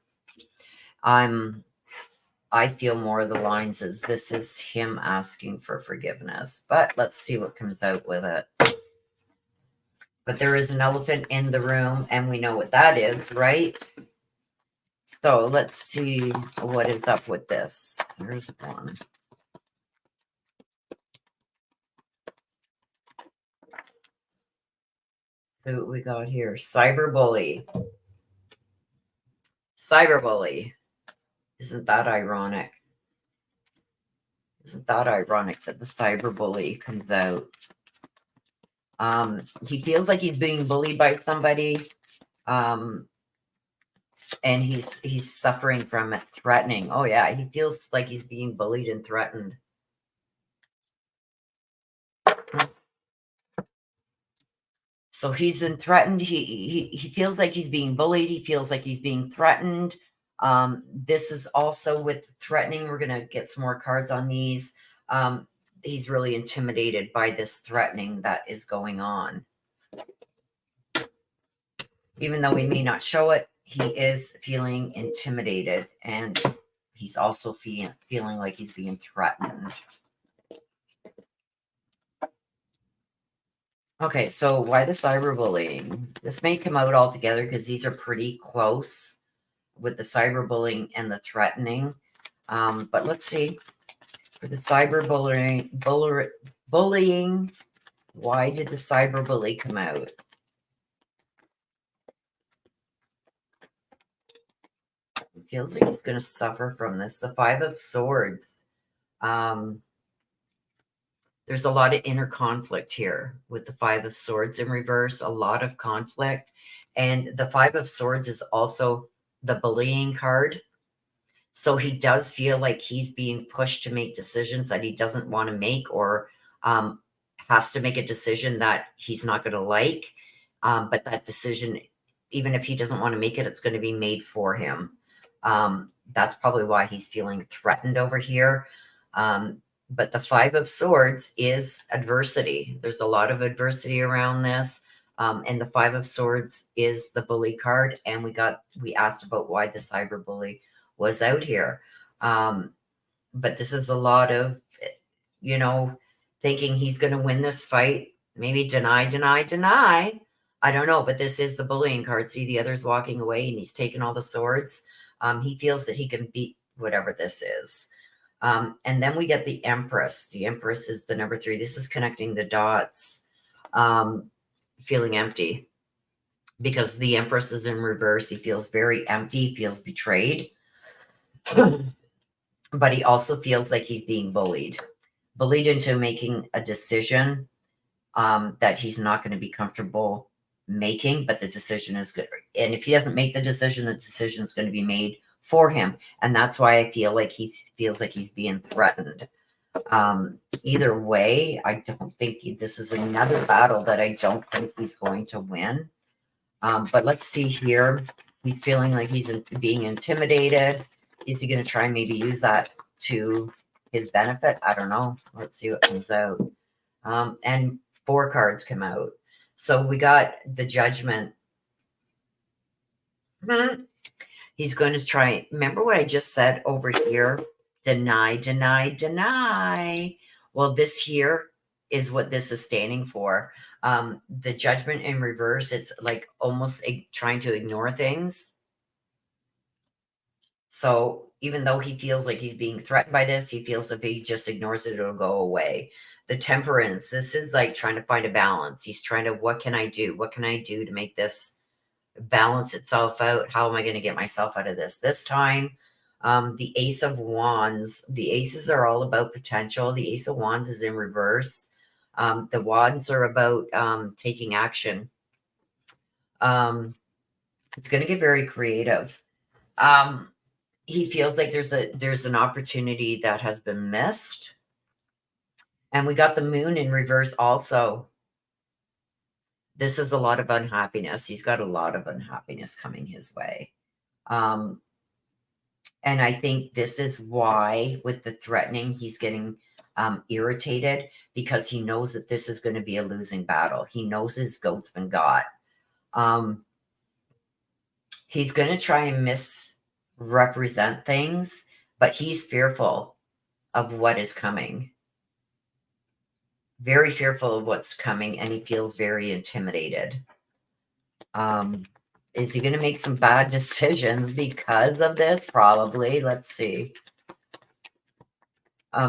I feel more of the lines as this is him asking for forgiveness, but let's see what comes out with it. But there is an elephant in the room, and we know what that is, right? So let's see what is up with this. Here's one. So what we got here, cyberbully. Cyberbully. Isn't that ironic? Isn't that ironic that the cyberbully comes out? He feels like he's being bullied by somebody. And he's suffering from it, threatening. Oh yeah, he feels like he's being bullied and threatened. So he's in threatened. He feels like he's being bullied. He feels like he's being threatened. This is also with threatening. We're gonna get some more cards on these. He's really intimidated by this threatening that is going on. Even though we may not show it, he is feeling intimidated, and he's also feeling like he's being threatened. Okay, so why the cyberbullying? This may come out all together because these are pretty close with the cyberbullying and the threatening. But let's see. For the cyberbullying, bullying, why did the cyberbully come out? It feels like he's going to suffer from this. The Five of Swords. There's a lot of inner conflict here with the Five of Swords in reverse, a lot of conflict. And the Five of Swords is also the bullying card. So he does feel like he's being pushed to make decisions that he doesn't want to make, or has to make a decision that he's not going to like. But that decision, even if he doesn't want to make it, it's going to be made for him. That's probably why he's feeling threatened over here. But the Five of Swords is adversity. There's a lot of adversity around this. And the Five of Swords is the bully card. And we asked about why the cyberbully was out here. But this is a lot of, thinking he's going to win this fight. Maybe deny. I don't know, but this is the bullying card. See the others walking away and he's taking all the swords. He feels that he can beat whatever this is. And then we get the Empress. The Empress is the number 3. This is connecting the dots. Feeling empty. Because the Empress is in reverse. He feels very empty, feels betrayed. But he also feels like he's being bullied. Bullied into making a decision that he's not going to be comfortable making, but the decision is good. And if he doesn't make the decision is going to be made for him. And that's why I feel like he feels like he's being threatened. Either way, I don't think this is another battle that I don't think he's going to win. But let's see here. He's feeling like he's being intimidated. Is he going to try and maybe use that to his benefit? I don't know. Let's see what comes out. And 4 cards come out. So we got the Judgment. He's going to try. Remember what I just said over here? Deny, deny, deny. Well, this here is what this is standing for. The judgment in reverse, it's like almost trying to ignore things. So even though he feels like he's being threatened by this, he feels if he just ignores it, it'll go away. The temperance, this is like trying to find a balance. He's trying to, what can I do? What can I do to make this balance itself out? How am I going to get myself out of this? This time, the Ace of Wands, the aces are all about potential. The Ace of Wands is in reverse. The wands are about taking action. It's going to get very creative. He feels like there's an opportunity that has been missed. And we got the moon in reverse also. This is a lot of unhappiness. He's got a lot of unhappiness coming his way. And I think this is why with the threatening, he's getting irritated, because he knows that this is going to be a losing battle. He knows his goat's been got. He's going to try and misrepresent things, but he's fearful of what is coming. Very fearful of what's coming, and he feels very intimidated. Is he going to make some bad decisions because of this? Probably. Let's see.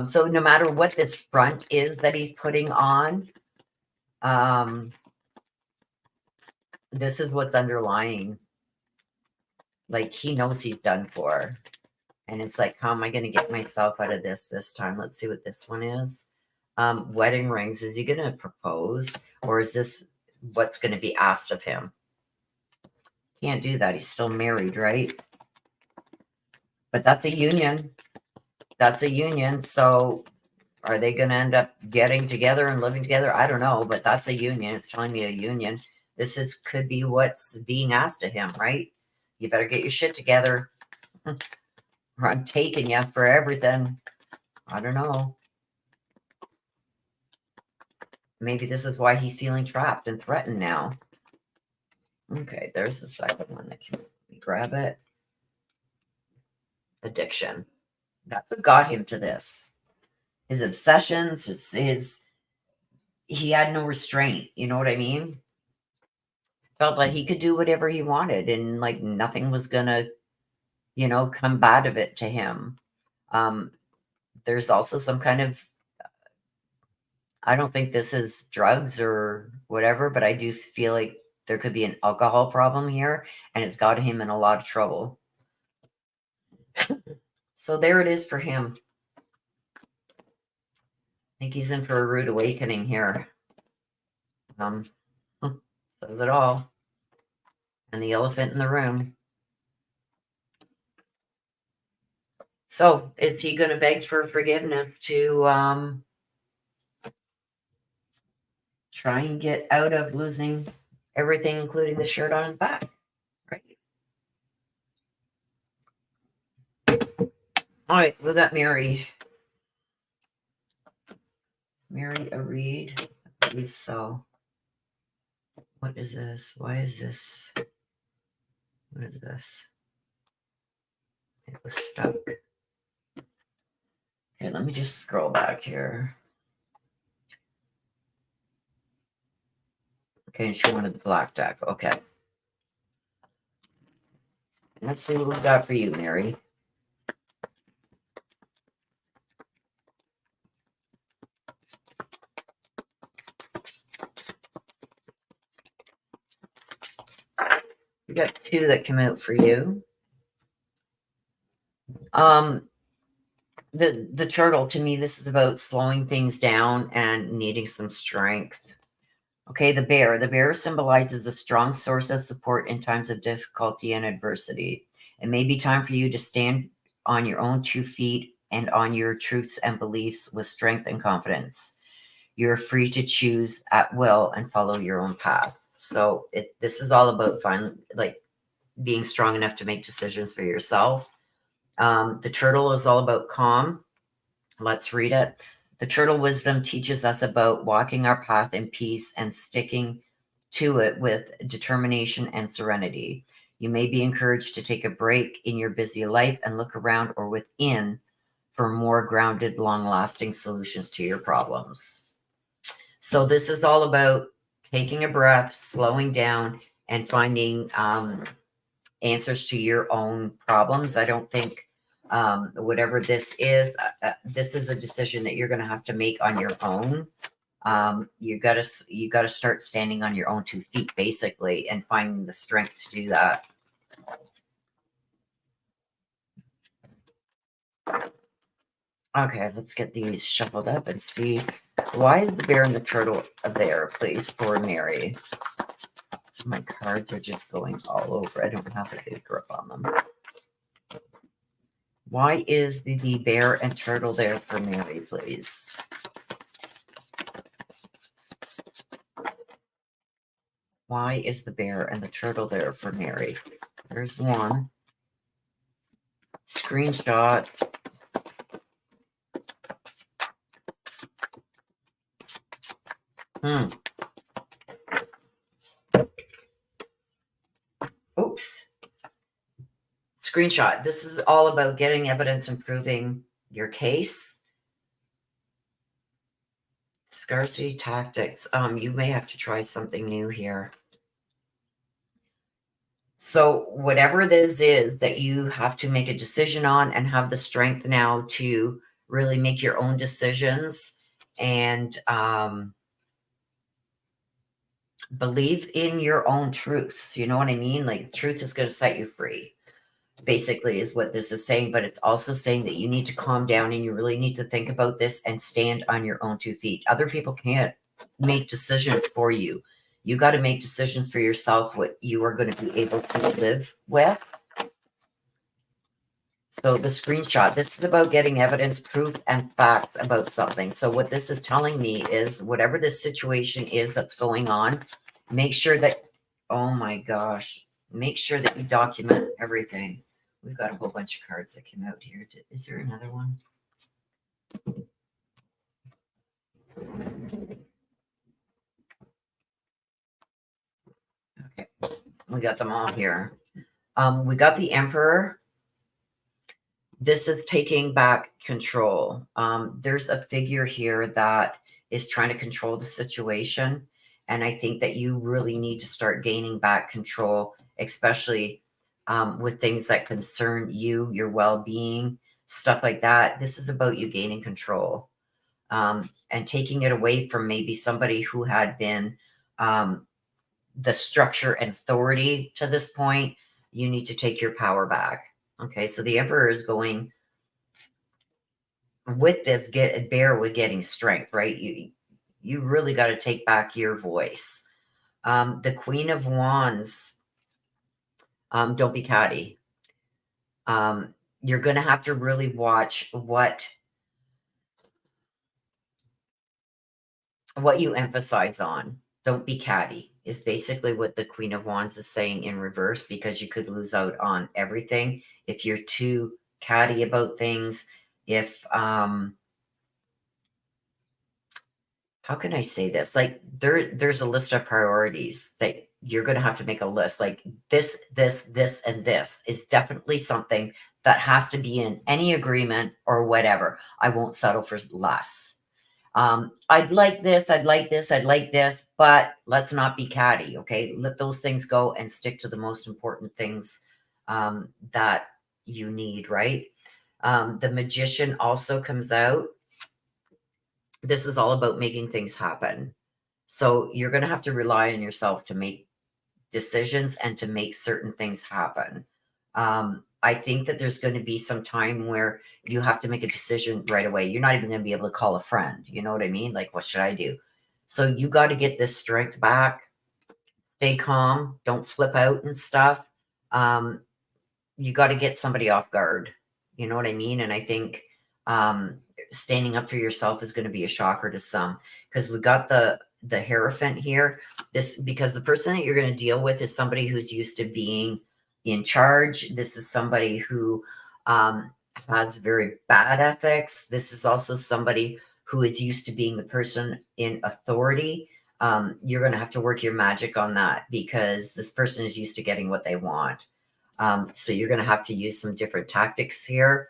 So no matter what this front is that he's putting on, this is what's underlying. Like, he knows he's done for. And it's like, how am I going to get myself out of this time? Let's see what this one is. Wedding rings. Is he going to propose? Or is this what's going to be asked of him? Can't do that. He's still married, right? But that's a union. That's a union. So are they going to end up getting together and living together? I don't know. But that's a union. It's telling me a union. This could be what's being asked of him, right? You better get your shit together. Or I'm taking you for everything. I don't know. Maybe this is why he's feeling trapped and threatened now. Okay, there's the second one. That can grab it. Addiction. That's what got him to this. His obsessions, he had no restraint. You know what I mean? Felt like he could do whatever he wanted, and like nothing was gonna, come bad of it to him. There's also some kind of, I don't think this is drugs or whatever, but I do feel like there could be an alcohol problem here, and it's got him in a lot of trouble. So there it is for him. I think he's in for a rude awakening here. Says it all. And the elephant in the room. So is he going to beg for forgiveness to try and get out of losing everything, including the shirt on his back? Right. All right, we got Mary. Is Mary a read? I believe so. What is this? Why is this? What is this? It was stuck. Okay, let me just scroll back here. Okay, and she wanted the black deck. Okay. Let's see what we got for you, Mary. We got two that come out for you. The turtle, to me, this is about slowing things down and needing some strength. Okay, the bear. The bear symbolizes a strong source of support in times of difficulty and adversity. It may be time for you to stand on your own 2 feet and on your truths and beliefs with strength and confidence. You're free to choose at will and follow your own path. So this is all about being strong enough to make decisions for yourself. The turtle is all about calm. Let's read it. The turtle wisdom teaches us about walking our path in peace and sticking to it with determination and serenity. You may be encouraged to take a break in your busy life and look around or within for more grounded, long-lasting solutions to your problems. So this is all about taking a breath, slowing down, and finding answers to your own problems. I don't think whatever this is a decision that you're going to have to make on your own. You gotta start standing on your own 2 feet, basically, and finding the strength to do that. Okay, let's get these shuffled up and see. Why is the bear and the turtle there, please, for Mary? My cards are just going all over. I don't have a big grip on them. Why is the bear and turtle there for Mary, please? Why is the bear and the turtle there for Mary? There's one. Screenshot. Oops. Screenshot. This is all about getting evidence and proving your case. Scarcity tactics. You may have to try something new here. So whatever this is that you have to make a decision on and have the strength now to really make your own decisions and believe in your own truths. You know what I mean? Like, truth is going to set you free, basically, is what this is saying. But it's also saying that you need to calm down and you really need to think about this and stand on your own 2 feet. Other people can't make decisions for you. You got to make decisions for yourself, what you are going to be able to live with. So the screenshot, this is about getting evidence, proof, and facts about something. So what this is telling me is whatever this situation is that's going on, make sure that, oh my gosh, make sure that you document everything. We've got a whole bunch of cards that came out here. Is there another one? Okay, we got them all here. We got the Emperor. This is taking back control. There's a figure here that is trying to control the situation. And I think that you really need to start gaining back control, especially with things that concern you, your well-being, stuff like that. This is about you gaining control and taking it away from maybe somebody who had been the structure and authority to this point. You need to take your power back. Okay, so the Emperor is going with this bear with getting strength, right? You really got to take back your voice. The Queen of Wands, don't be catty. You're going to have to really watch what you emphasize on. Don't be catty is basically what the Queen of Wands is saying in reverse, because you could lose out on everything if you're too catty about things. If how can I say this? Like there's a list of priorities that you're going to have to make a list. Like this, and this is definitely something that has to be in any agreement or whatever. I won't settle for less. I'd like this, I'd like this, I'd like this, but let's not be catty, okay? Let those things go and stick to the most important things that you need, right? The Magician also comes out. This is all about making things happen. So you're going to have to rely on yourself to make decisions and to make certain things happen. I think that there's going to be some time where you have to make a decision right away. You're not even going to be able to call a friend. You know what I mean? Like, what should I do? So you got to get this strength back. Stay calm. Don't flip out and stuff. You got to get somebody off guard. You know what I mean? And I think standing up for yourself is going to be a shocker to some, because we got the Hierophant here. Because the person that you're going to deal with is somebody who's used to being in charge. This is somebody who has very bad ethics. This is also somebody who is used to being the person in authority. You're going to have to work your magic on that, because this person is used to getting what they want. So you're going to have to use some different tactics here.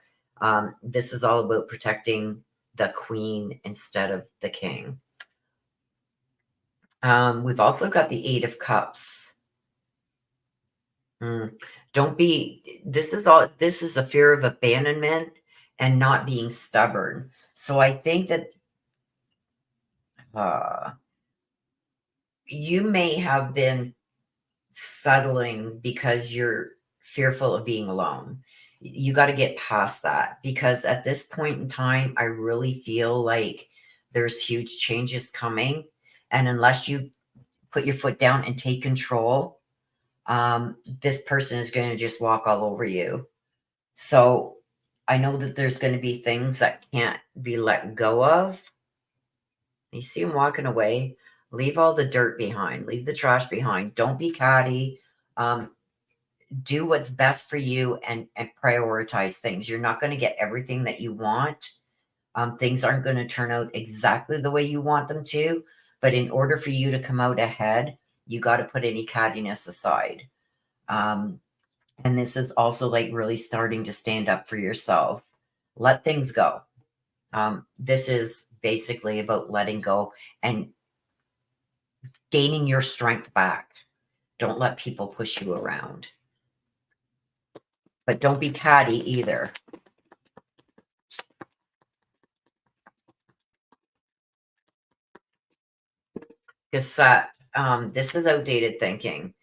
This is all about protecting the queen instead of the king. We've also got the Eight of Cups. Don't be, this is a fear of abandonment and not being stubborn. So I think that you may have been settling because you're fearful of being alone. You got to get past that, because at this point in time, I really feel like there's huge changes coming. And unless you put your foot down and take control, this person is going to just walk all over you. So I know that there's going to be things that can't be let go of. You see him walking away. Leave all the dirt behind. Leave the trash behind. Don't be catty. Do what's best for you and prioritize things. You're not going to get everything that you want. Things aren't going to turn out exactly the way you want them to. But in order for you to come out ahead, you got to put any cattiness aside. And this is also like really starting to stand up for yourself. Let things go. This is basically about letting go and gaining your strength back. Don't let people push you around. But don't be catty either. Cassette. This is outdated thinking.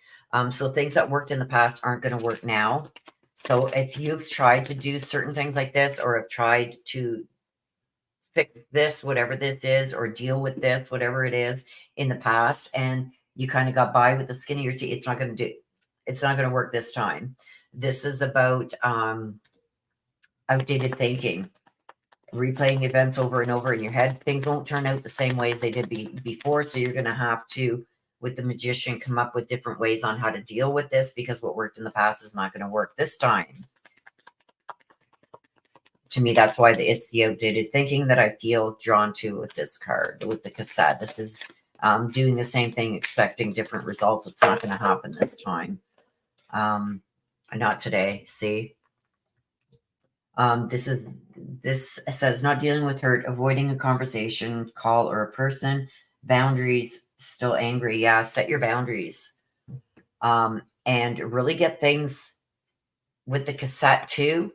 So things that worked in the past aren't going to work now. So if you've tried to do certain things like this, or have tried to fix this, whatever this is, or deal with this, whatever it is in the past, and you kind of got by with the skin of your teeth, it's not going to work this time. This is about outdated thinking, replaying events over and over in your head. Things won't turn out the same way as they did before. So you're going to have to, with the magician, come up with different ways on how to deal with this, because what worked in the past is not going to work this time. To me, that's why it's the outdated thinking that I feel drawn to with this card, with the cassette. This is doing the same thing, expecting different results. It's not going to happen this time. Not today. See? This says not dealing with hurt, avoiding a conversation, call, or a person. Boundaries, still angry. Yeah, set your boundaries. And really get things with the cassette too,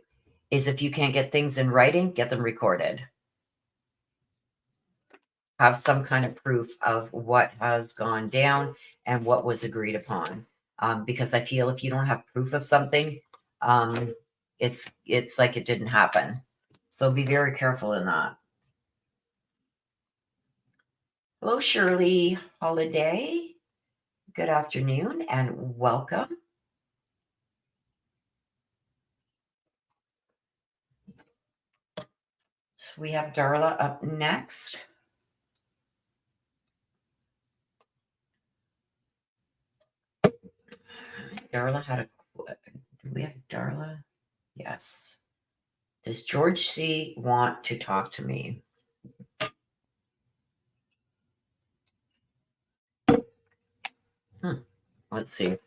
is if you can't get things in writing, get them recorded. Have some kind of proof of what has gone down and what was agreed upon. Because I feel if you don't have proof of something, it's like it didn't happen. So be very careful in that. Hello, Shirley Holiday. Good afternoon and welcome. So we have Darla up next. Darla had a... Do we have Darla? Yes. Does George C. want to talk to me? Let's see.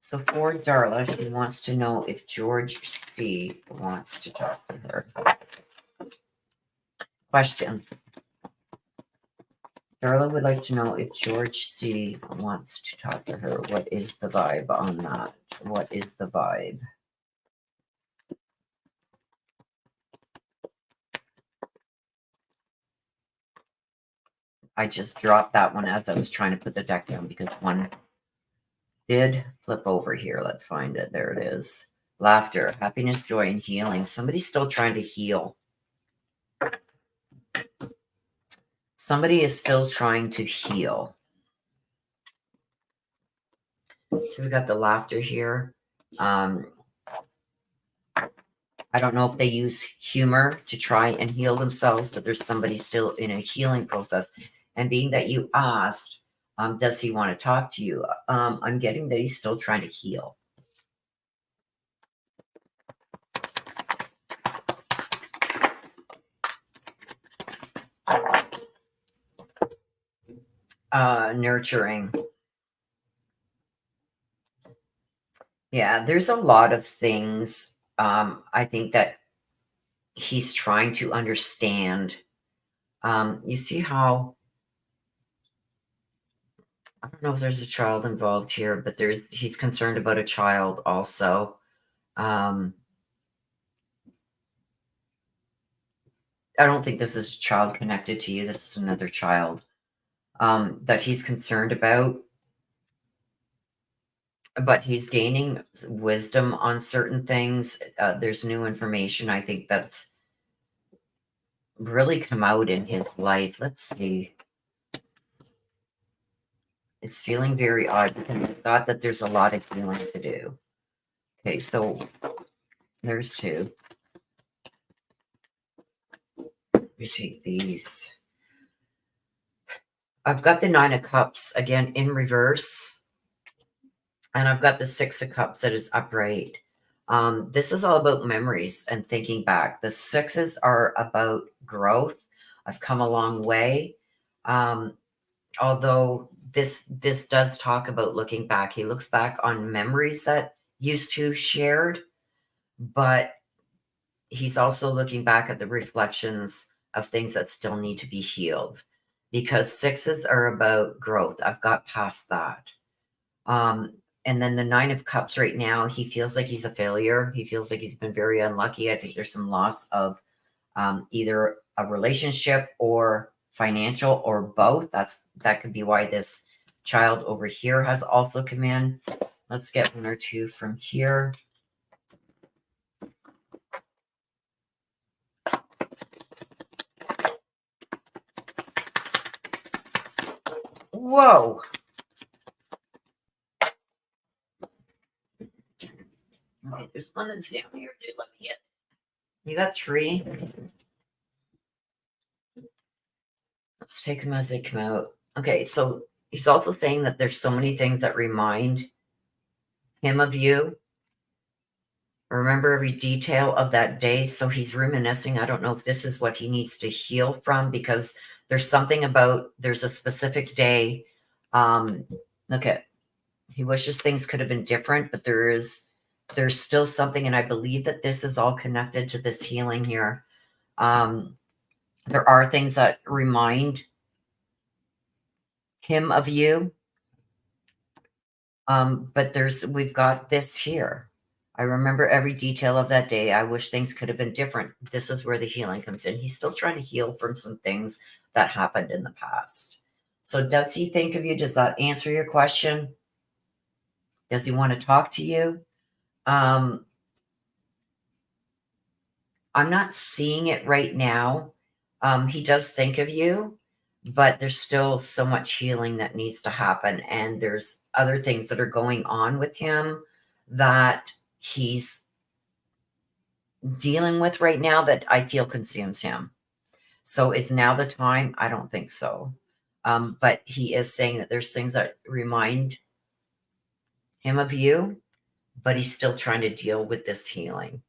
So for Darla, she wants to know if George C. wants to talk to her. Question. Darla would like to know if George C. wants to talk to her. What is the vibe on that? What is the vibe? I just dropped that one as I was trying to put the deck down, because one did flip over here. Let's find it. There it is. Laughter, happiness, joy, and healing. Somebody's still trying to heal. Somebody is still trying to heal. So we got the laughter here. I don't know if they use humor to try and heal themselves, but there's somebody still in a healing process. And being that you asked, does he want to talk to you? I'm getting that he's still trying to heal. Nurturing. Yeah, there's a lot of things. I think that he's trying to understand. You see how, I don't know if there's a child involved here, but he's concerned about a child also. Um, I don't think this is a child connected to you. This is another child that he's concerned about, but he's gaining wisdom on certain things. There's new information. I think that's really come out in his life. Let's see. It's feeling very odd because I thought that there's a lot of healing to do. Okay, so there's two. We take these. I've got the Nine of Cups again in reverse, and I've got the Six of Cups that is upright. This is all about memories and thinking back. The sixes are about growth. I've come a long way. Although this does talk about looking back. He looks back on memories that used to shared, but he's also looking back at the reflections of things that still need to be healed, because sixes are about growth. I've got past that. And then the Nine of Cups right now, he feels like he's a failure. He feels like he's been very unlucky. I think there's some loss of either a relationship or financial or both. That could be why this child over here has also come in. Let's get one or two from here. Whoa. Oh, there's one that's down here, dude. Let me get. You got three. Let's take them as they come out. Okay, so he's also saying that there's so many things that remind him of you. Remember every detail of that day. So he's reminiscing. I don't know if this is what he needs to heal from, because there's something about, there's a specific day. Look at, he wishes things could have been different, but there's still something. And I believe that this is all connected to this healing here. There are things that remind him of you. But we've got this here. I remember every detail of that day. I wish things could have been different. This is where the healing comes in. He's still trying to heal from some things that happened in the past. So does he think of you? Does that answer your question? Does he want to talk to you? I'm not seeing it right now. He does think of you, but there's still so much healing that needs to happen. And there's other things that are going on with him that he's dealing with right now that I feel consumes him. So is now the time? I don't think so. But he is saying that there's things that remind him of you, but he's still trying to deal with this healing.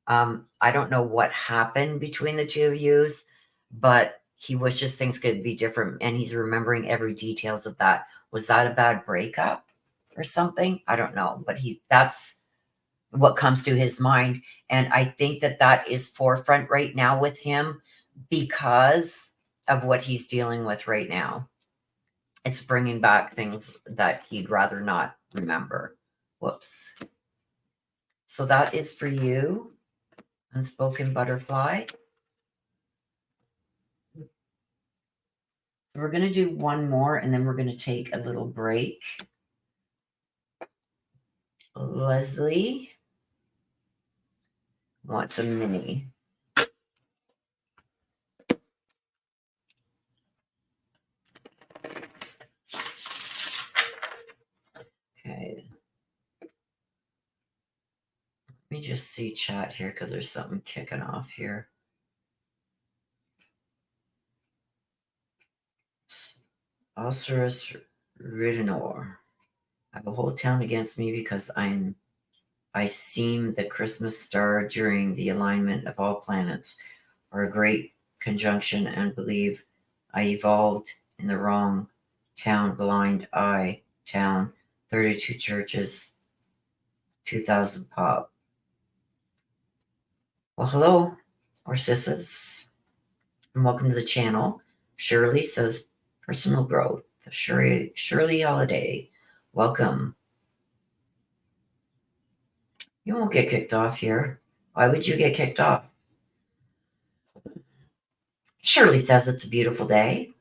I don't know what happened between the two of yous, but he wishes things could be different, and he's remembering every details of that. Was that a bad breakup or something? I don't know, but that's what comes to his mind. And I think that that is forefront right now with him because of what he's dealing with right now. It's bringing back things that he'd rather not remember. Whoops. So that is for you, Unspoken Butterfly. So we're going to do one more, and then we're going to take a little break. Leslie wants a mini. Okay. Let me just see chat here because there's something kicking off here. Osiris Ridinor. I have a whole town against me because I seem the Christmas star during the alignment of all planets, or a great conjunction, and believe I evolved in the wrong town, blind eye town, 32 churches. 2,000 pop. Well, hello, or sisses, and welcome to the channel. Shirley says personal growth. Shirley Holiday, welcome. You won't get kicked off here. Why would you get kicked off? Shirley says it's a beautiful day.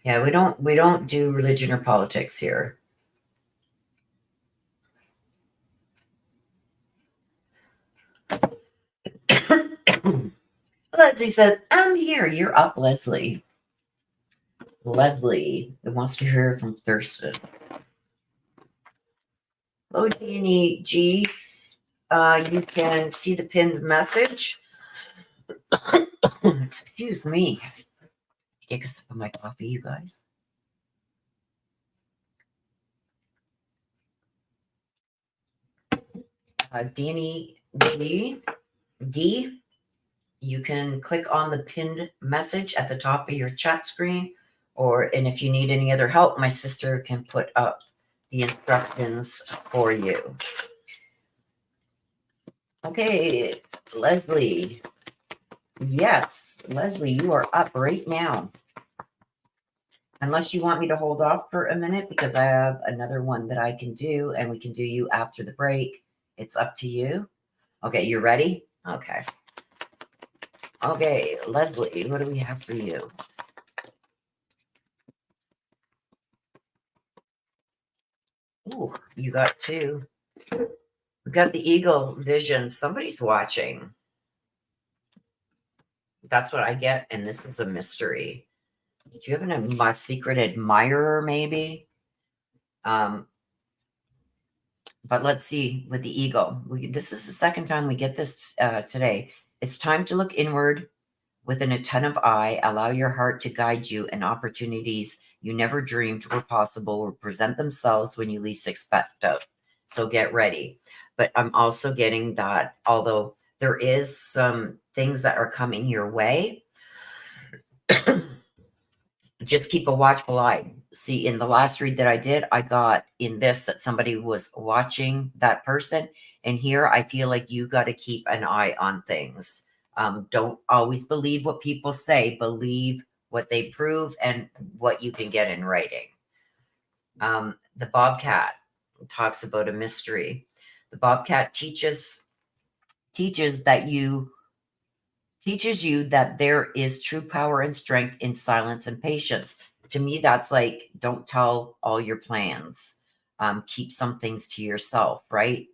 Yeah, we don't do religion or politics here. Leslie says, I'm here. You're up, Leslie. Leslie wants to hear from Thurston. Hello, Jeannie G. You can see the pinned message. Excuse me. Take a sip of my coffee, you guys. Danny D, you can click on the pinned message at the top of your chat screen, and if you need any other help, my sister can put up the instructions for you. Okay, Leslie. Yes, Leslie, you are up right now. Unless you want me to hold off for a minute because I have another one that I can do and we can do you after the break. It's up to you. Okay, you ready? Okay. Okay, Leslie, what do we have for you? Ooh, you got two. We got the eagle vision. Somebody's watching. That's what I get, and this is a mystery. Do you have a secret admirer, maybe? But let's see with the eagle. This is the second time we get this today. It's time to look inward with an attentive eye. Allow your heart to guide you, and opportunities you never dreamed were possible will present themselves when you least expect them. So get ready. But I'm also getting that although there is some things that are coming your way, just keep a watchful eye. See, in the last read that I did, I got in this that somebody was watching that person. And here I feel like you got to keep an eye on things. Don't always believe what people say. Believe what they prove and what you can get in writing. The bobcat talks about a mystery. The bobcat teaches you that there is true power and strength in silence and patience. To me, that's like, don't tell all your plans. Keep some things to yourself, right?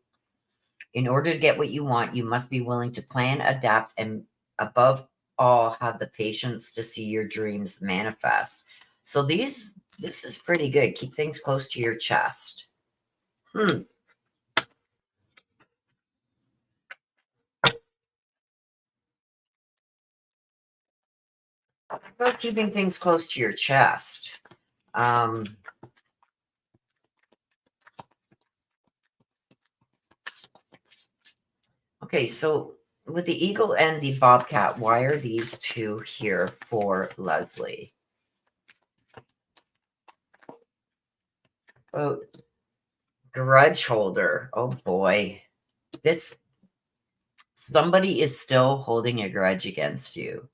In order to get what you want, you must be willing to plan, adapt, and above all, have the patience to see your dreams manifest. So this is pretty good. Keep things close to your chest. About keeping things close to your chest. Okay, so with the eagle and the bobcat, why are these two here for Leslie? Oh, grudge holder. Oh boy. Somebody is still holding a grudge against you.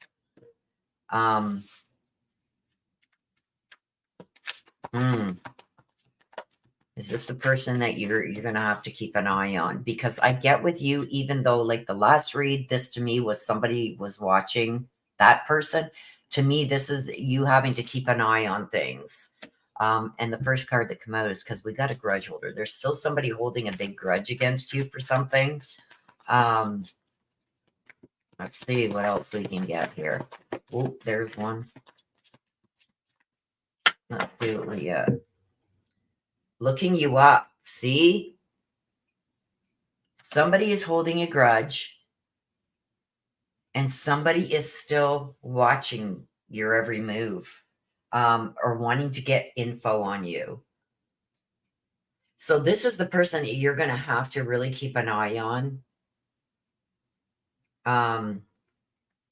Is this the person that you're gonna have to keep an eye on? Because I get with you, even though like the last read, this to me was somebody was watching that person. To me, this is you having to keep an eye on things. And the first card that come out is because we got a grudge holder. There's still somebody holding a big grudge against you for something. Let's see what else we can get here. Oh, there's one. Let's see what we got. Looking you up. See? Somebody is holding a grudge and somebody is still watching your every move, or wanting to get info on you. So this is the person that you're going to have to really keep an eye on.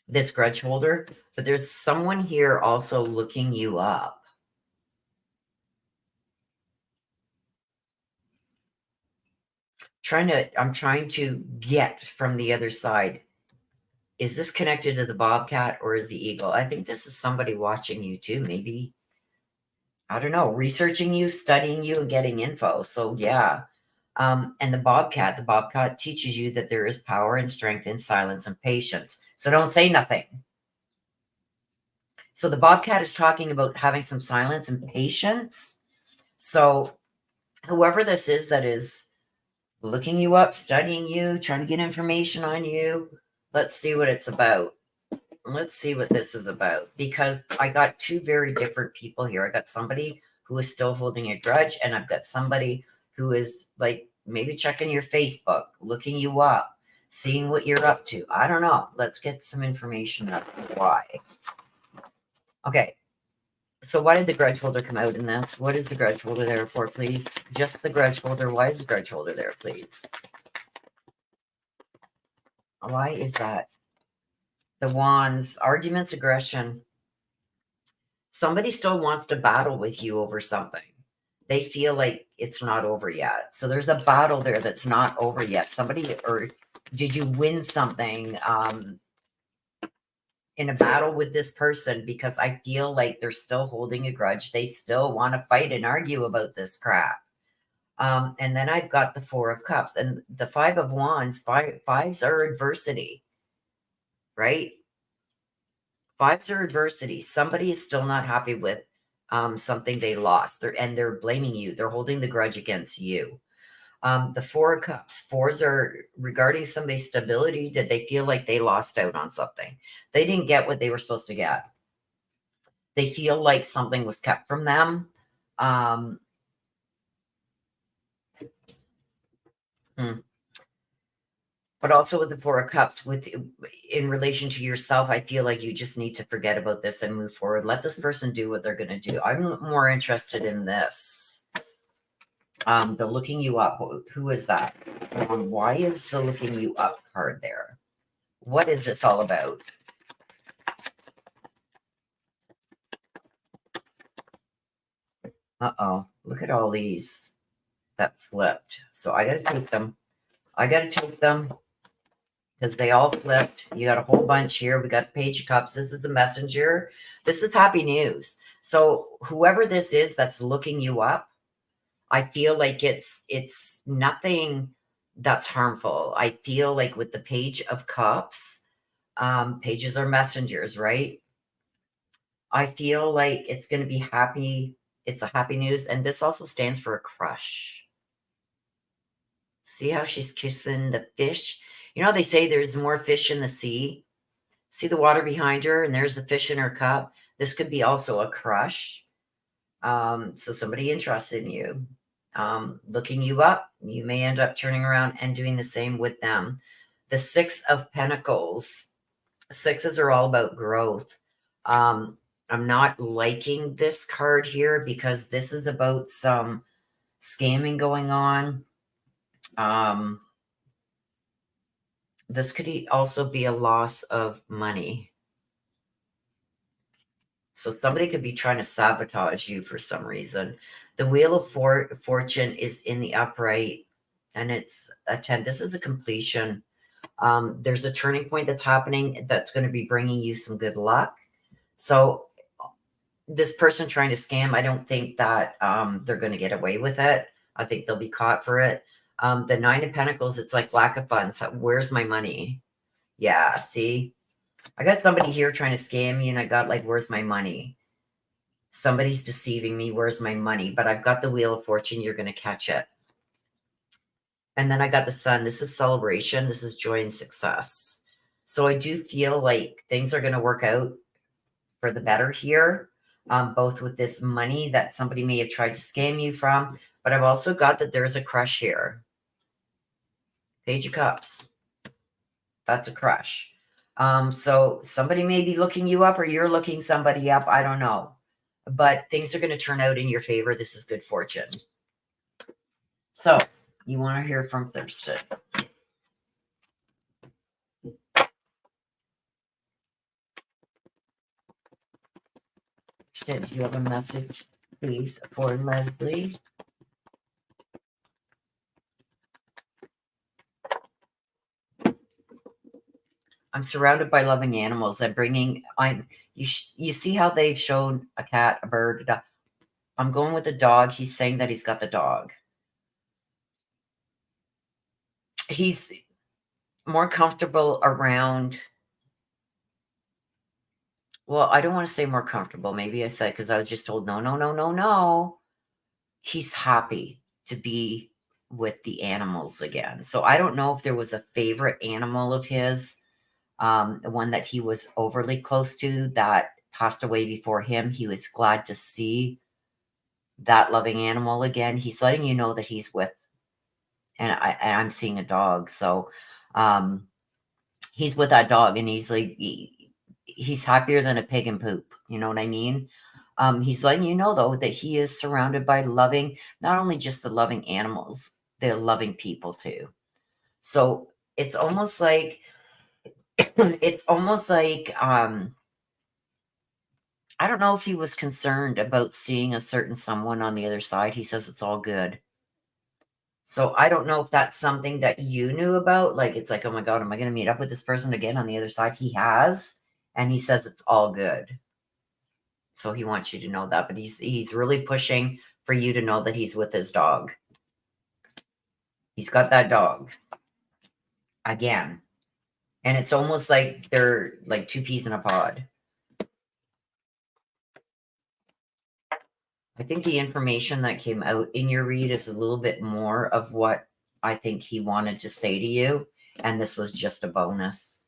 this grudge holder, but there's someone here also looking you up. I'm trying to get from the other side. Is this connected to the bobcat or is the eagle? I think this is somebody watching you too, maybe. I don't know, researching you, studying you, and getting info. So yeah. And the bobcat teaches you that there is power and strength in silence and patience. So don't say nothing. So the bobcat is talking about having some silence and patience. So whoever this is that is looking you up, studying you, trying to get information on you, let's see what it's about. Let's see what this is about, because I got two very different people here. I got somebody who is still holding a grudge, and I've got somebody who is like maybe checking your Facebook, looking you up, seeing what you're up to. I don't know. Let's get some information on why. Okay. So why did the grudge holder come out in this? What is the grudge holder there for, please? Just the grudge holder. Why is the grudge holder there, please? Why is that? The wands, arguments, aggression. Somebody still wants to battle with you over something. They feel like it's not over yet. So there's a battle there that's not over yet. Somebody, or did you win something in a battle with this person? Because I feel like they're still holding a grudge. They still want to fight and argue about this crap. And then I've got the Four of Cups and the Five of Wands. Fives are adversity, right? Fives are adversity. Somebody is still not happy with something they lost. They're blaming you. They're holding the grudge against you. The Four of Cups. Fours are regarding somebody's stability, that they feel like they lost out on something. They didn't get what they were supposed to get. They feel like something was kept from them. But also with the Four of Cups, in relation to yourself, I feel like you just need to forget about this and move forward. Let this person do what they're going to do. I'm more interested in this. The looking you up. Who is that? Why is the looking you up card there? What is this all about? Uh-oh. Look at all these that flipped. So I got to take them. I got to take them because they all flipped. You got a whole bunch here. We got the Page of Cups. This is the messenger. This is happy news. So whoever this is that's looking you up, I feel like it's nothing that's harmful. I feel like with the Page of Cups, pages are messengers, right? I feel like it's going to be happy. It's a happy news. And this also stands for a crush. See how she's kissing the fish? You know, they say there's more fish in the sea. See the water behind her, and there's the fish in her cup. This could be also a crush. So somebody interested in you, looking you up. You may end up turning around and doing the same with them. The Six of Pentacles. Sixes are all about growth. I'm not liking this card here because this is about some scamming going on. This could also be a loss of money. So somebody could be trying to sabotage you for some reason. The Wheel of Fortune is in the upright, and it's a 10. This is the completion. There's a turning point that's happening that's going to be bringing you some good luck. So this person trying to scam, I don't think that they're going to get away with it. I think they'll be caught for it. The Nine of Pentacles, it's like lack of funds. Where's my money? Yeah, see? I got somebody here trying to scam me, and I got like, where's my money? Somebody's deceiving me. Where's my money? But I've got the Wheel of Fortune. You're going to catch it. And then I got the Sun. This is celebration. This is joy and success. So I do feel like things are going to work out for the better here, both with this money that somebody may have tried to scam you from. But I've also got that there's a crush here. Page of Cups. That's a crush. So somebody may be looking you up, or you're looking somebody up. I don't know. But things are going to turn out in your favor. This is good fortune. So you want to hear from Thurston. Chit, do you have a message, please, for Leslie? I'm surrounded by loving animals. You see how they've shown a cat, a bird, a dog. I'm going with the dog. He's saying that he's got the dog. He's more comfortable around. Well, I don't want to say more comfortable. Maybe I said, because I was just told, no, no, no, no, no. He's happy to be with the animals again. So I don't know if there was a favorite animal of his, the one that he was overly close to that passed away before him. He was glad to see that loving animal again. He's letting you know that he's with, and I'm seeing a dog. So he's with that dog, and he's like, he's happier than a pig in poop. You know what I mean? He's letting you know, though, that he is surrounded by loving, not only just the loving animals, the loving people too. So it's almost like, I don't know if he was concerned about seeing a certain someone on the other side. He says it's all good. So I don't know if that's something that you knew about. Like, it's like, oh my God, am I going to meet up with this person again on the other side? He has, and he says it's all good. So he wants you to know that, but he's really pushing for you to know that he's with his dog. He's got that dog again. And it's almost like they're like two peas in a pod. I think the information that came out in your read is a little bit more of what I think he wanted to say to you. And this was just a bonus.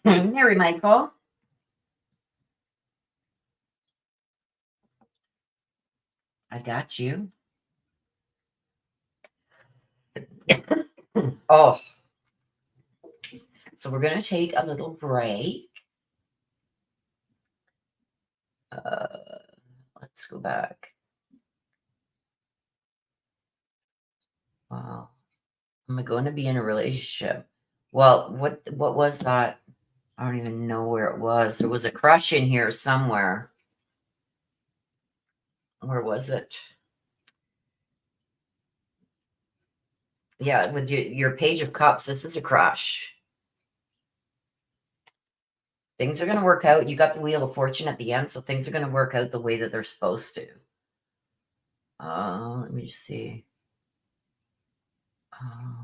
Mary Michael. I got you. Oh, so we're going to take a little break. Let's go back. Wow. Am I going to be in a relationship? Well, what was that? I don't even know where it was. There was a crush in here somewhere. Where was it? Yeah, with your Page of Cups, this is a crush. Things are going to work out. You got the Wheel of Fortune at the end, so things are going to work out the way that they're supposed to. Let me just see.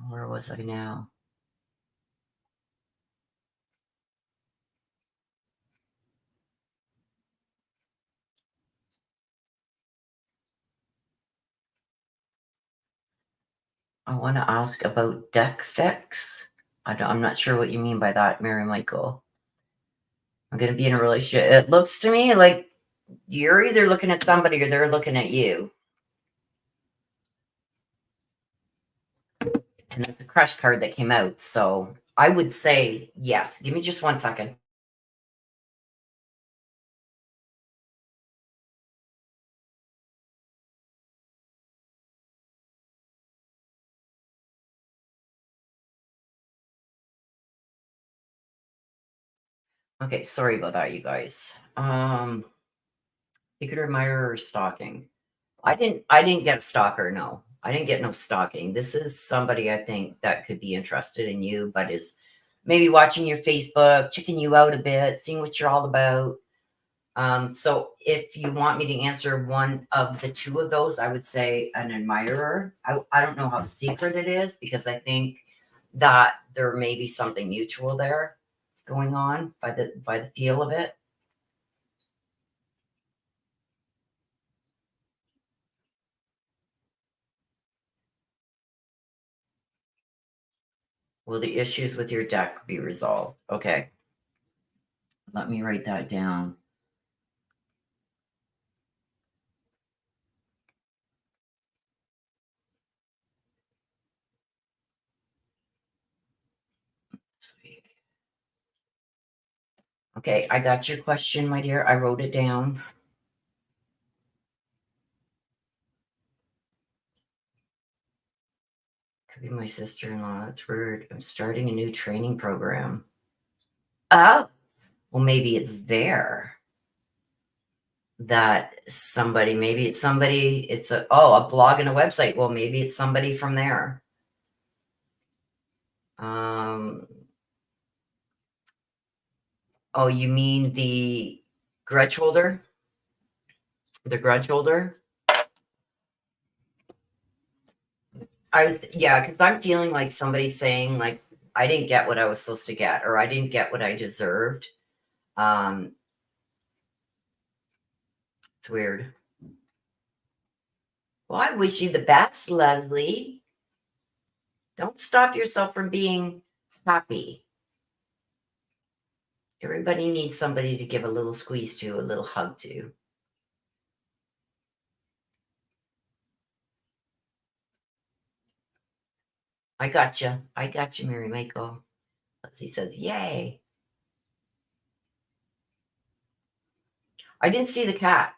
Where was I now? I want to ask about deck fix. I'm not sure what you mean by that, Mary Michael. I'm going to be in a relationship. It looks to me like you're either looking at somebody or they're looking at you. And that's the crush card that came out. So I would say yes. Give me just 1 second. Okay, sorry about that, you guys. Secret admirer or stalking. I didn't get stalker, no. I didn't get no stalking. This is somebody I think that could be interested in you, but is maybe watching your Facebook, checking you out a bit, seeing what you're all about. So if you want me to answer one of the two of those, I would say an admirer. I don't know how secret it is because I think that there may be something mutual there going on by the feel of it. Will the issues with your deck be resolved? Okay. Let me write that down. Okay, I got your question, my dear. I wrote it down. Could be my sister-in-law. That's weird. I'm starting a new training program. Oh, well, maybe it's there that somebody, maybe it's somebody, it's a blog and a website. Well, maybe it's somebody from there. Um, oh, you mean the grudge holder? The grudge holder? Yeah, because I'm feeling like somebody's saying, like, I didn't get what I was supposed to get, or I didn't get what I deserved. It's weird. Well, I wish you the best, Leslie. Don't stop yourself from being happy. Everybody needs somebody to give a little squeeze to, a little hug to. I got you. I got you, Mary Michael. Leslie says, yay. I didn't see the cat.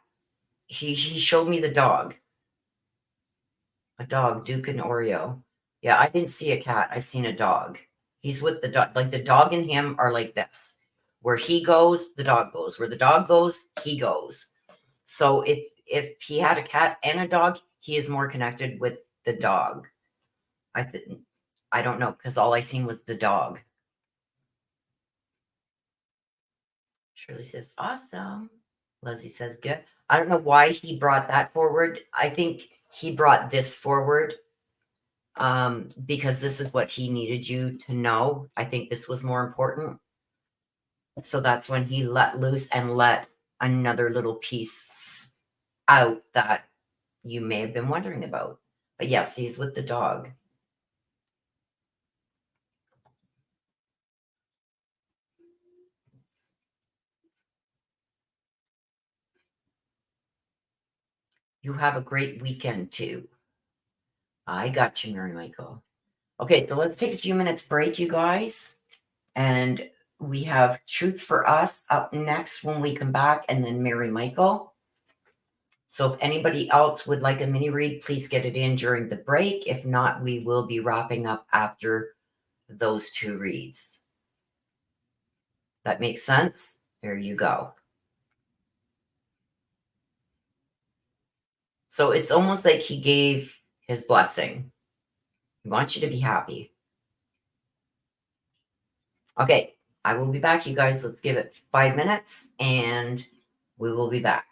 He showed me the dog. A dog, Duke and Oreo. Yeah, I didn't see a cat. I seen a dog. He's with the dog. Like the dog and him are like this. Where he goes, the dog goes. Where the dog goes, he goes. So if he had a cat and a dog, he is more connected with the dog. I don't know because all I seen was the dog. Shirley says, awesome. Leslie says, good. I don't know why he brought that forward. I think he brought this forward because this is what he needed you to know. I think this was more important. So that's when he let loose and let another little piece out that you may have been wondering about. But yes, he's with the dog. You have a great weekend too. I got you, Mary Michael. Okay, so let's take a few minutes break, you guys. And we have Truth for Us up next when we come back, and then Mary Michael. So if anybody else would like a mini read, please get it in during the break. If not, we will be wrapping up after those two reads. That makes sense? There you go. So it's almost like he gave his blessing. He wants you to be happy. Okay, I will be back, you guys. Let's give it 5 minutes and we will be back.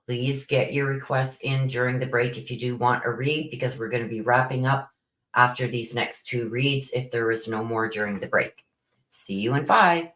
Please get your requests in during the break if you do want a read, because we're going to be wrapping up after these next two reads if there is no more during the break. See you in 5.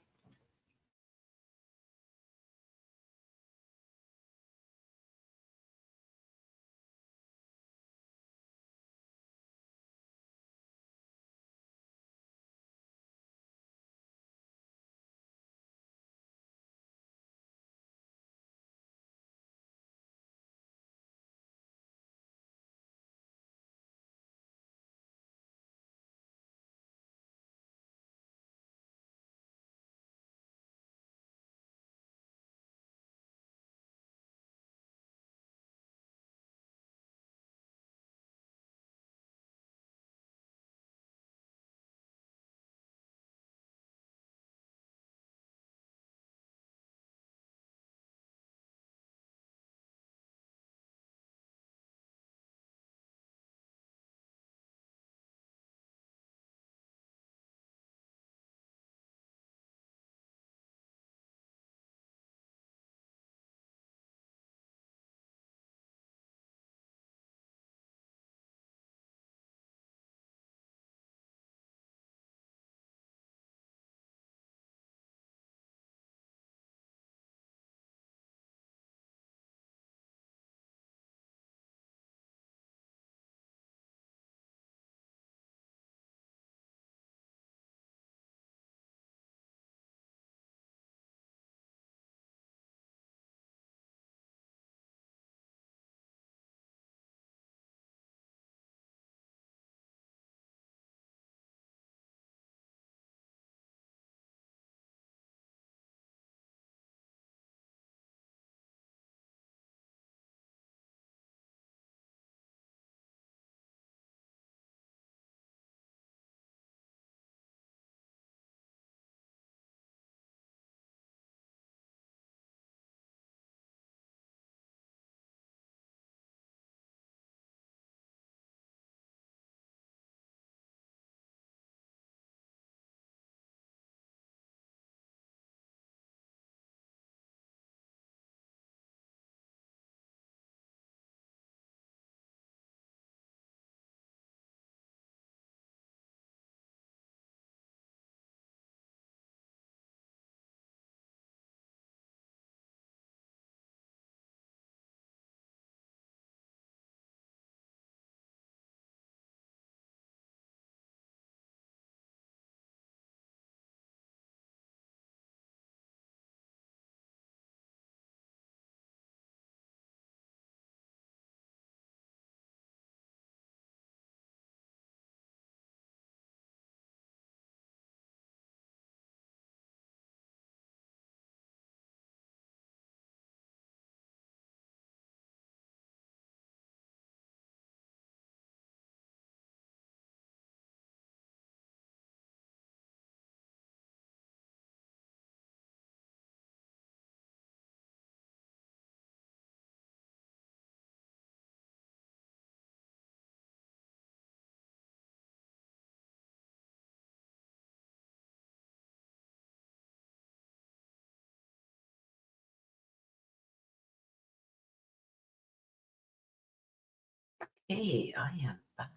Hey, I am back.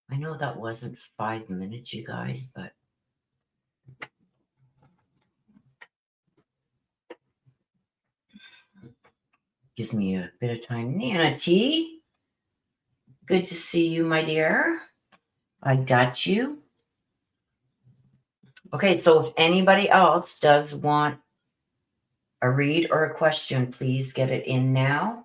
I know that wasn't 5 minutes, you guys, but gives me a bit of time. Nana T, good to see you, my dear. I got you. Okay, so if anybody else does want a read or a question, please get it in now.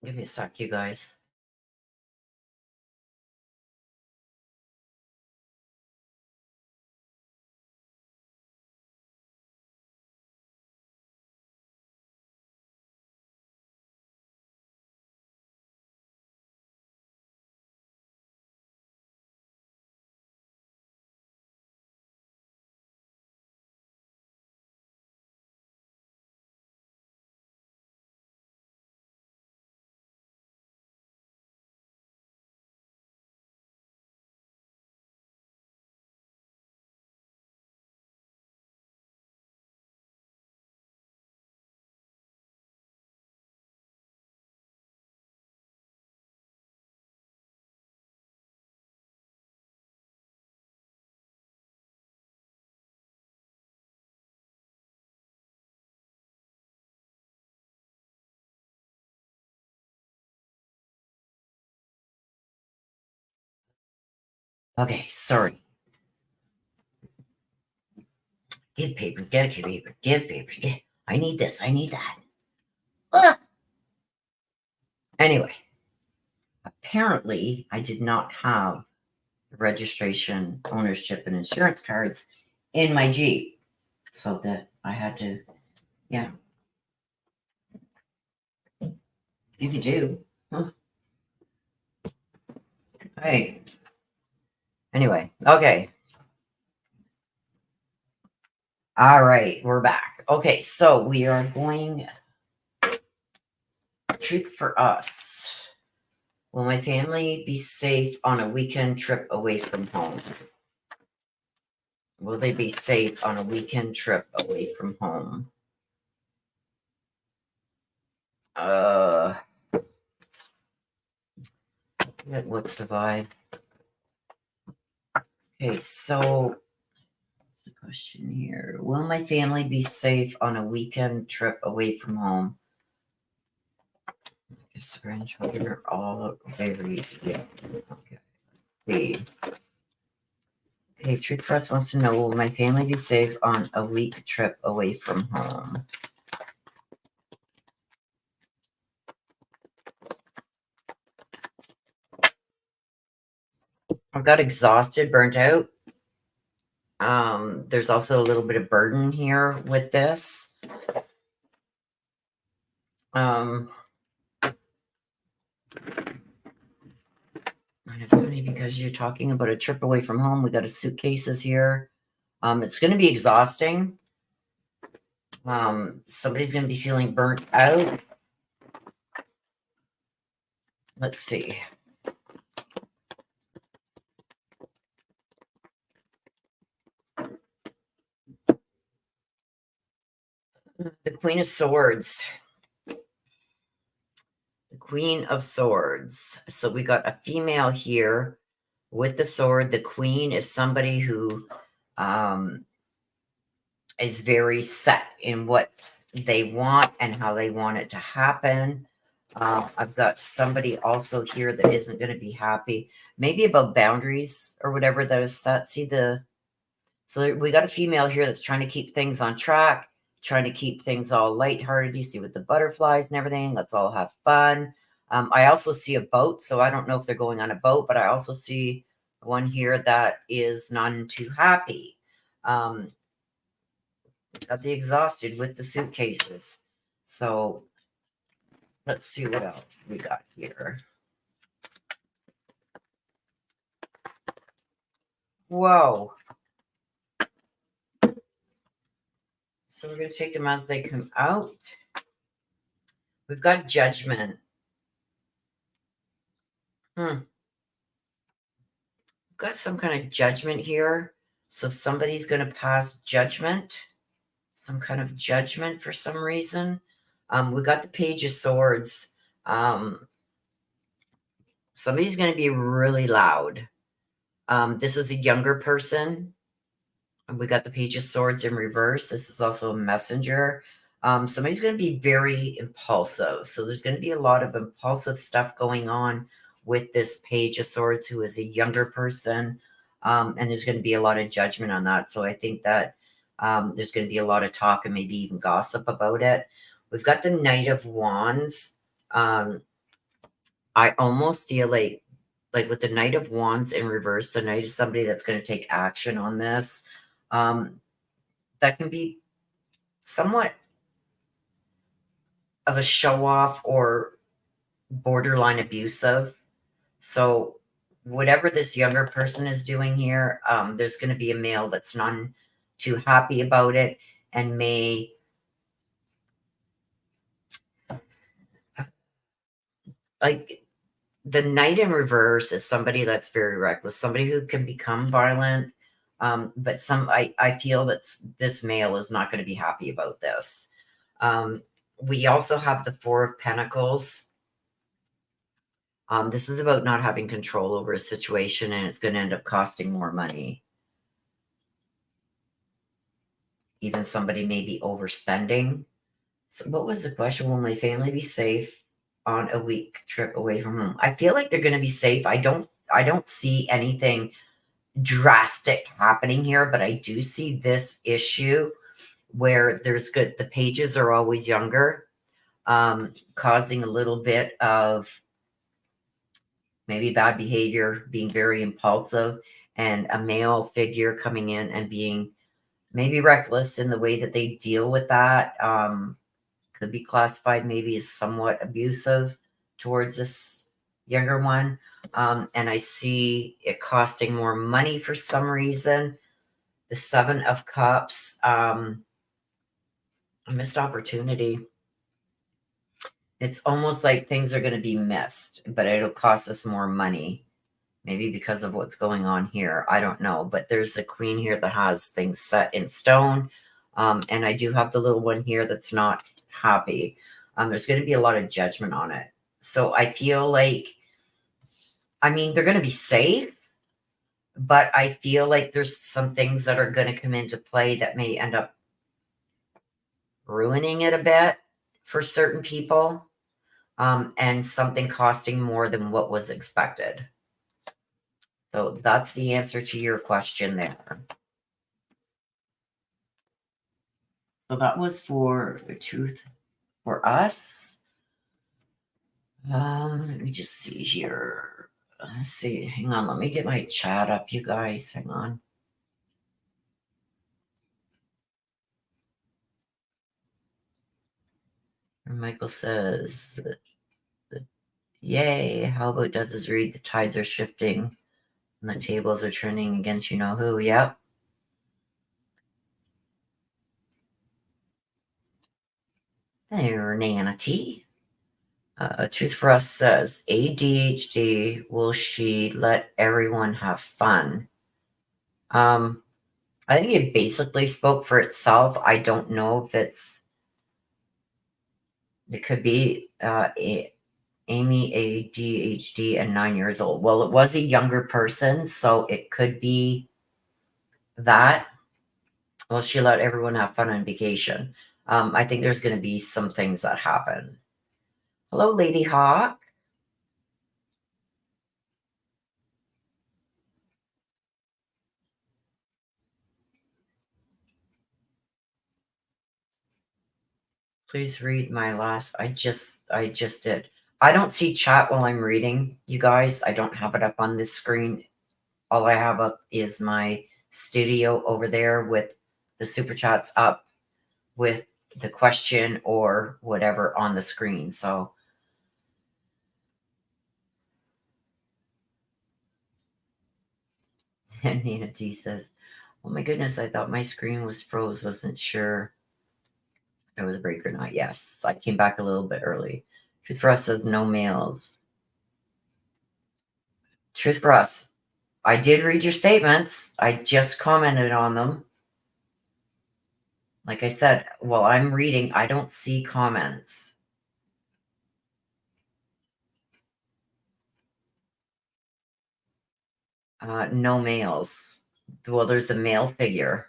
Give me a sec, you guys. Okay, sorry. Give papers, get a paper, give papers, get. I need this, I need that. Ah! Anyway, apparently I did not have registration, ownership, and insurance cards in my Jeep. So that I had to, yeah. If you do. Huh. Hey. Anyway, okay. All right, we're back. Okay, so we are going truth for us. Will my family be safe on a weekend trip away from home? Will they be safe on a weekend trip away from home? What's the vibe? Okay, so what's the question here? Will my family be safe on a weekend trip away from home? I guess the grandchildren are all very young. Okay. See. Okay, Truth for Us wants to know, will my family be safe on a week trip away from home? I got exhausted, burnt out. There's also a little bit of burden here with this. And it's funny because you're talking about a trip away from home. We got a suitcases here. It's going to be exhausting. Somebody's going to be feeling burnt out. Let's see. The Queen of Swords. The Queen of Swords. So we got a female here with the sword. The Queen is somebody who is very set in what they want and how they want it to happen. I've got somebody also here that isn't going to be happy, maybe about boundaries or whatever that is set. See so we got a female here that's trying to keep things on track, trying to keep things all lighthearted. You see with the butterflies and everything. Let's all have fun. I also see a boat, so I don't know if they're going on a boat, but I also see one here that is none too happy. Got the exhausted with the suitcases. So let's see what else we got here. Whoa. So we're going to take them as they come out. We've got judgment. We've got some kind of judgment here. So somebody's going to pass judgment, some kind of judgment for some reason. We got the Page of Swords. Somebody's going to be really loud. This is a younger person. We got the Page of Swords in reverse. This is also a messenger. Somebody's going to be very impulsive. So there's going to be a lot of impulsive stuff going on with this Page of Swords, who is a younger person. And there's going to be a lot of judgment on that. So I think that there's going to be a lot of talk and maybe even gossip about it. We've got the Knight of Wands. I almost feel like with the Knight of Wands in reverse, the Knight is somebody that's going to take action on this. That can be somewhat of a show off or borderline abusive. So whatever this younger person is doing here, there's going to be a male that's none too happy about it and may like the Knight in reverse is somebody that's very reckless, somebody who can become violent. But I feel that this male is not going to be happy about this. We also have the Four of Pentacles. This is about not having control over a situation, and it's going to end up costing more money. Even somebody may be overspending. So what was the question? Will my family be safe on a week trip away from home? I feel like they're going to be safe. I don't see anything drastic happening here, but I do see this issue where the pages are always younger, causing a little bit of maybe bad behavior, being very impulsive, and a male figure coming in and being maybe reckless in the way that they deal with that. Could be classified maybe as somewhat abusive towards this younger one. And I see it costing more money for some reason. The Seven of Cups, a missed opportunity. It's almost like things are going to be missed, but it'll cost us more money. Maybe because of what's going on here. I don't know. But there's a queen here that has things set in stone. And I do have the little one here that's not happy. There's going to be a lot of judgment on it. So I feel like, they're going to be safe, but I feel like there's some things that are going to come into play that may end up ruining it a bit for certain people, and something costing more than what was expected. So that's the answer to your question there. So that was for the truth for us. Let me just see here. Let's see. Hang on. Let me get my chat up, you guys. Hang on. And Michael says, yay. How about does his read? The tides are shifting and the tables are turning against you know who. Yep. There, Nanity. Truth for Us says, ADHD, will she let everyone have fun? I think it basically spoke for itself. I don't know if it could be Amy ADHD and 9 years old. Well, it was a younger person, so it could be that. Well, she let everyone have fun on vacation. I think there's going to be some things that happen. Hello, Lady Hawk. Please read my last. I just did. I don't see chat while I'm reading, you guys. I don't have it up on this screen. All I have up is my studio over there with the super chats up with the question or whatever on the screen. So Nina G says, oh my goodness, I thought my screen was froze. Wasn't sure if it was a break or not. Yes, I came back a little bit early. Truth for Us says no mails. Truth for Us, I did read your statements. I just commented on them. Like I said, while I'm reading, I don't see comments. No males. Well, there's a male figure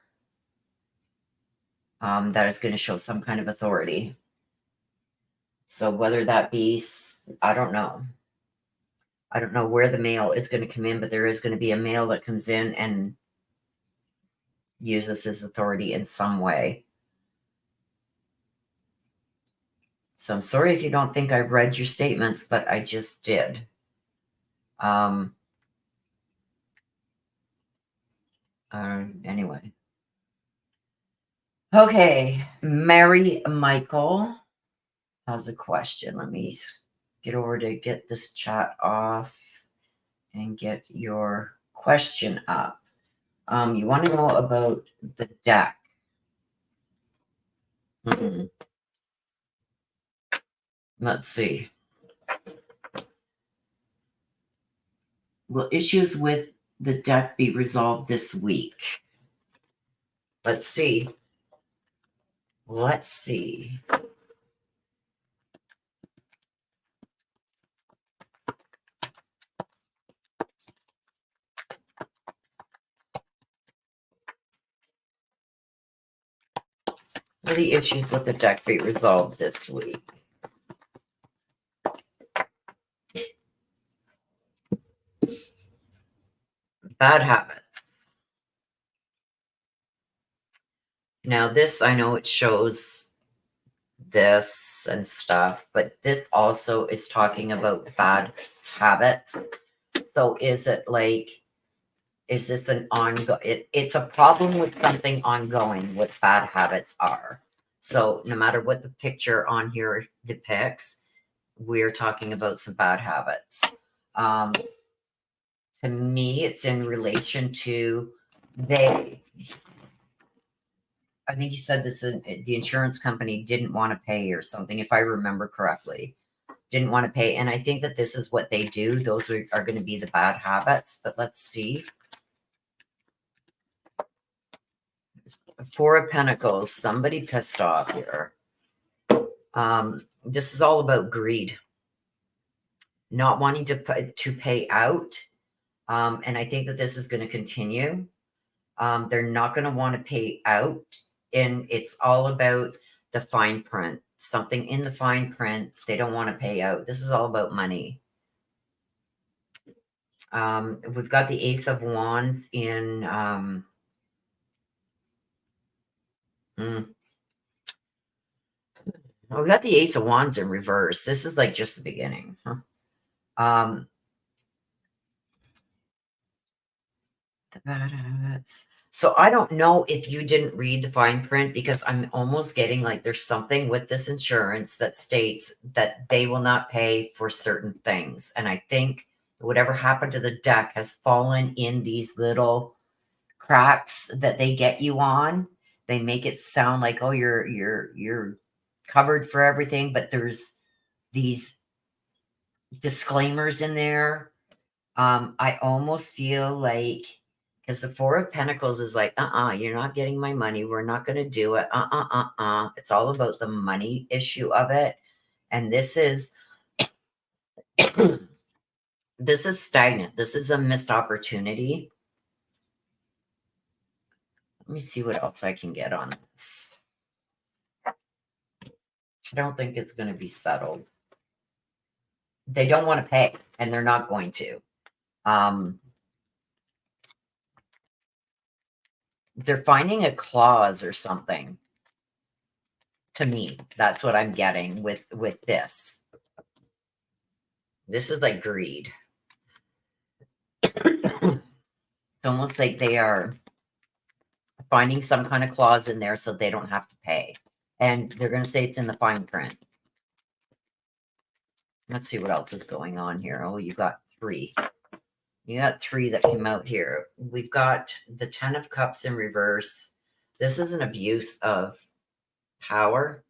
that is going to show some kind of authority. So whether that be, I don't know. I don't know where the male is going to come in, but there is going to be a male that comes in and uses his authority in some way. So I'm sorry if you don't think I've read your statements, but I just did. Anyway. Okay, Mary Michael has a question. Let me get over to get this chat off and get your question up. You want to know about the deck. Let's see. Will issues with the deck be resolved this week? Let's see. Let's see. Will the issues with the deck be resolved this week? Bad habits. Now, this, I know it shows this and stuff, but this also is talking about bad habits. So is it like, is this an ongoing, it's a problem with something ongoing, what bad habits are. So no matter what the picture on here depicts, we're talking about some bad habits. To me, it's in relation to I think you said this, the insurance company didn't want to pay or something, if I remember correctly. Didn't want to pay. And I think that this is what they do. Those are going to be the bad habits. But let's see. Four of Pentacles. Somebody pissed off here. This is all about greed. Not wanting to pay out. And I think that this is going to continue. They're not going to want to pay out. And it's all about the fine print. Something in the fine print. They don't want to pay out. This is all about money. We've got the Ace of Wands in... we got the Ace of Wands in reverse. This is like just the beginning. Huh? The bad habits. So I don't know if you didn't read the fine print, because I'm almost getting like there's something with this insurance that states that they will not pay for certain things. And I think whatever happened to the deck has fallen in these little cracks that they get you on. They make it sound like, oh, you're covered for everything, but there's these disclaimers in there. I almost feel like, because the Four of Pentacles is like, you're not getting my money. We're not going to do it. It's all about the money issue of it. And this is, this is stagnant. This is a missed opportunity. Let me see what else I can get on this. I don't think it's going to be settled. they don't want to pay, and they're not going to. They're finding a clause or something. To me, that's what I'm getting with this. This is like greed. It's almost like they are finding some kind of clause in there so they don't have to pay. And they're going to say it's in the fine print. Let's see what else is going on here. Oh, you got 3. You got 3 that came out here. We've got the 10 of Cups in reverse. This is an abuse of power.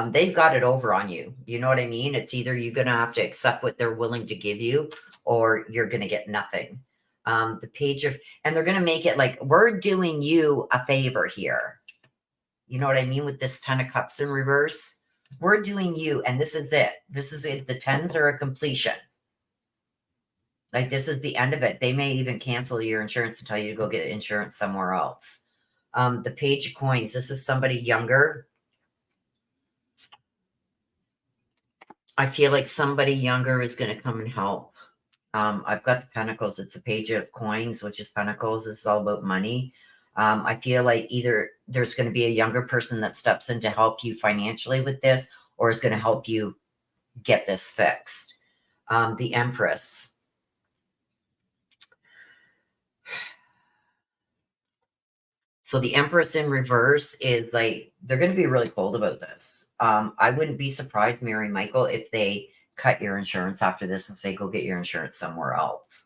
They've got it over on you. You know what I mean? It's either you're going to have to accept what they're willing to give you, or you're going to get nothing. The page of, and they're going to make it like, we're doing you a favor here. You know what I mean? With this 10 of Cups in reverse, we're doing you, and this is it. This is it. The 10s are a completion. Like, this is the end of it. They may even cancel your insurance and tell you to go get insurance somewhere else. The Page of Coins, this is somebody younger. I feel like somebody younger is going to come and help. I've got the Pentacles. It's a Page of Coins, which is Pentacles. This is all about money. I feel like either there's going to be a younger person that steps in to help you financially with this, or is going to help you get this fixed. The Empress. So the Empress in reverse is like, they're going to be really cold about this. I wouldn't be surprised, Mary and Michael, if they cut your insurance after this and say, go get your insurance somewhere else.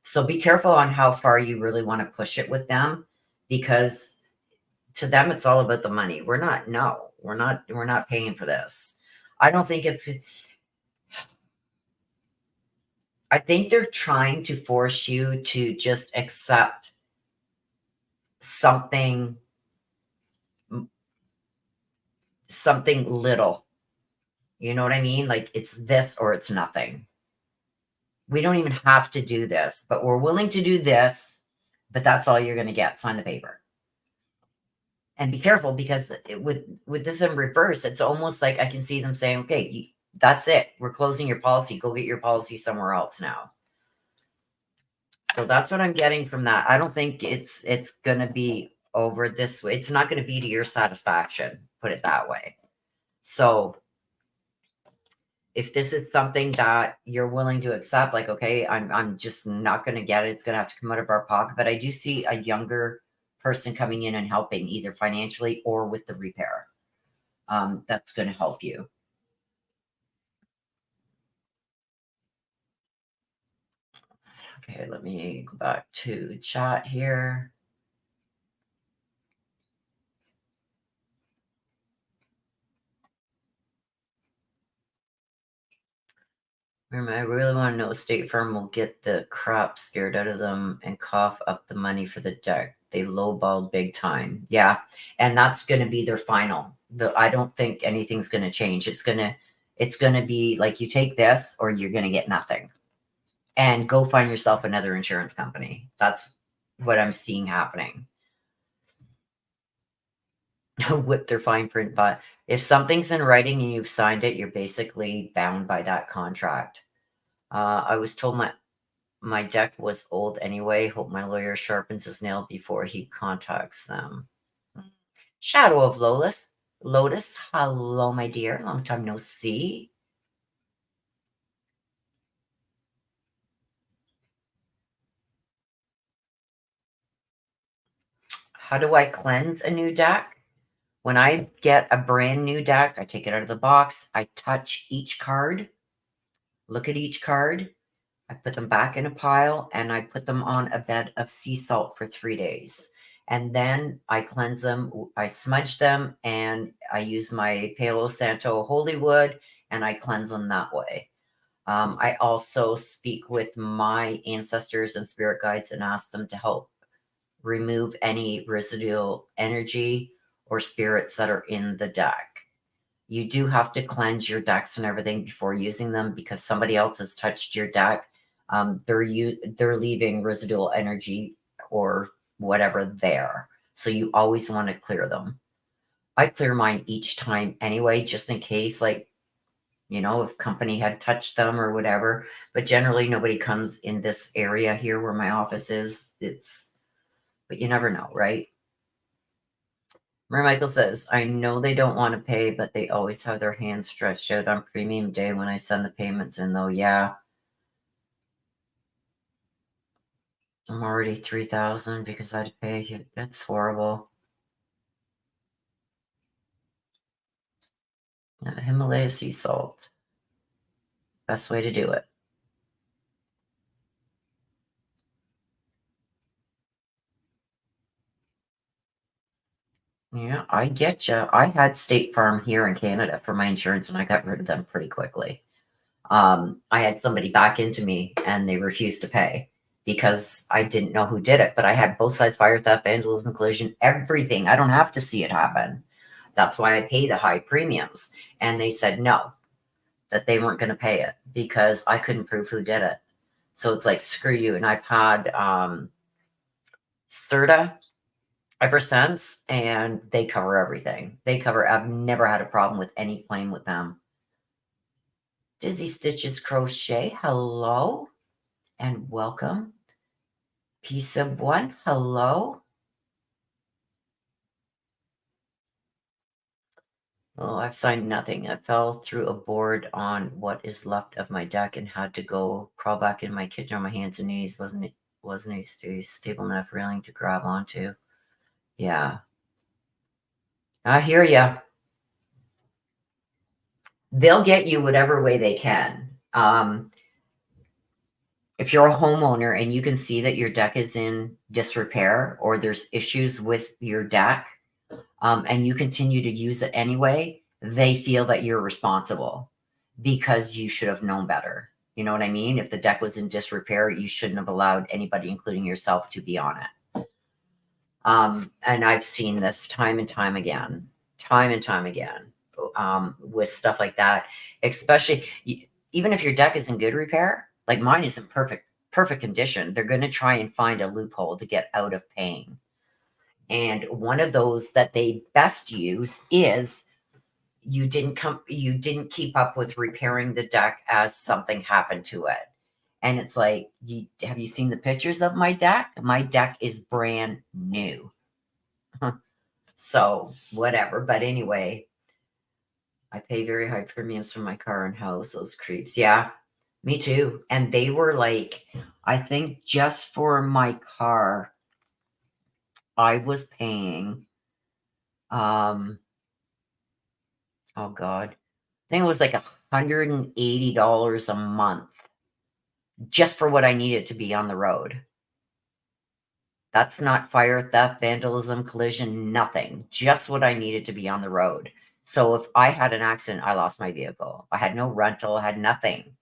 So be careful on how far you really want to push it with them, because to them, it's all about the money. We're not paying for this. I don't think it's, I think they're trying to force you to just accept something little. You know what I mean? Like, it's this or it's nothing. We don't even have to do this, but we're willing to do this, but that's all you're going to get. Sign the paper. And be careful, because with this in reverse, it's almost like I can see them saying, okay, that's it. We're closing your policy. Go get your policy somewhere else now. So that's what I'm getting from that. I don't think it's going to be over this way. It's not going to be to your satisfaction, put it that way. So if this is something that you're willing to accept, like, okay, I'm just not going to get it. It's going to have to come out of our pocket. But I do see a younger person coming in and helping, either financially or with the repair. That's going to help you. Okay, let me go back to chat here. I really want to know, State Farm will get the crap scared out of them and cough up the money for the deck. They lowballed big time. Yeah, and that's going to be their final. I don't think anything's going to change. It's going to be like, you take this or you're going to get nothing. And go find yourself another insurance company. That's what I'm seeing happening. Whip their fine print, but if something's in writing and you've signed it, you're basically bound by that contract. I was told my deck was old anyway. Hope my lawyer sharpens his nail before he contacts them. Shadow of Lotus. Lotus, hello, my dear. Long time no see. How do I cleanse a new deck? When I get a brand new deck, I take it out of the box. I touch each card, look at each card. I put them back in a pile, and I put them on a bed of sea salt for 3 days. And then I cleanse them. I smudge them, and I use my Palo Santo Holy Wood, and I cleanse them that way. I also speak with my ancestors and spirit guides and ask them to help remove any residual energy or spirits that are in the deck. You do have to cleanse your decks and everything before using them, because somebody else has touched your deck. They're leaving residual energy or whatever there. So you always want to clear them. I clear mine each time anyway, just in case. Like, if company had touched them or whatever. But generally, nobody comes in this area here where my office is. But you never know, right? Mary Michael says, I know they don't want to pay, but they always have their hands stretched out on premium day when I send the payments in, though. Yeah. I'm already 3,000 because I had to pay. That's horrible. Himalaya sea salt. Best way to do it. Yeah, I get you. I had State Farm here in Canada for my insurance, and I got rid of them pretty quickly. I had somebody back into me, and they refused to pay because I didn't know who did it. But I had both sides: fire, theft, vandalism, collision, everything. I don't have to see it happen. That's why I pay the high premiums. And they said no, that they weren't going to pay it because I couldn't prove who did it. So it's like, screw you. And I've had CERTA ever since, and they cover everything. I've never had a problem with any claim with them. Dizzy Stitches Crochet, hello and welcome. Piece of One, hello. Oh, I've signed nothing. I fell through a board on what is left of my deck and had to go crawl back in my kitchen on my hands and knees. Wasn't a stable enough railing to grab onto. Yeah. I hear ya. They'll get you whatever way they can. If you're a homeowner and you can see that your deck is in disrepair or there's issues with your deck, and you continue to use it anyway, they feel that you're responsible because you should have known better. You know what I mean? If the deck was in disrepair, you shouldn't have allowed anybody, including yourself, to be on it. And I've seen this time and time again, with stuff like that, especially even if your deck is in good repair, like mine is in perfect condition. They're going to try and find a loophole to get out of paying. And one of those that they best use is you didn't keep up with repairing the deck as something happened to it. And it's like, have you seen the pictures of my deck? My deck is brand new. So whatever. But anyway, I pay very high premiums for my car and house. Those creeps. Yeah, me too. And they were like, I think just for my car, I was paying, oh God, I think it was like $180 a month just for what I needed to be on the road. That's not fire, theft, vandalism, collision, nothing. Just what I needed to be on the road. So if I had an accident, I lost my vehicle. I had no rental, I had nothing.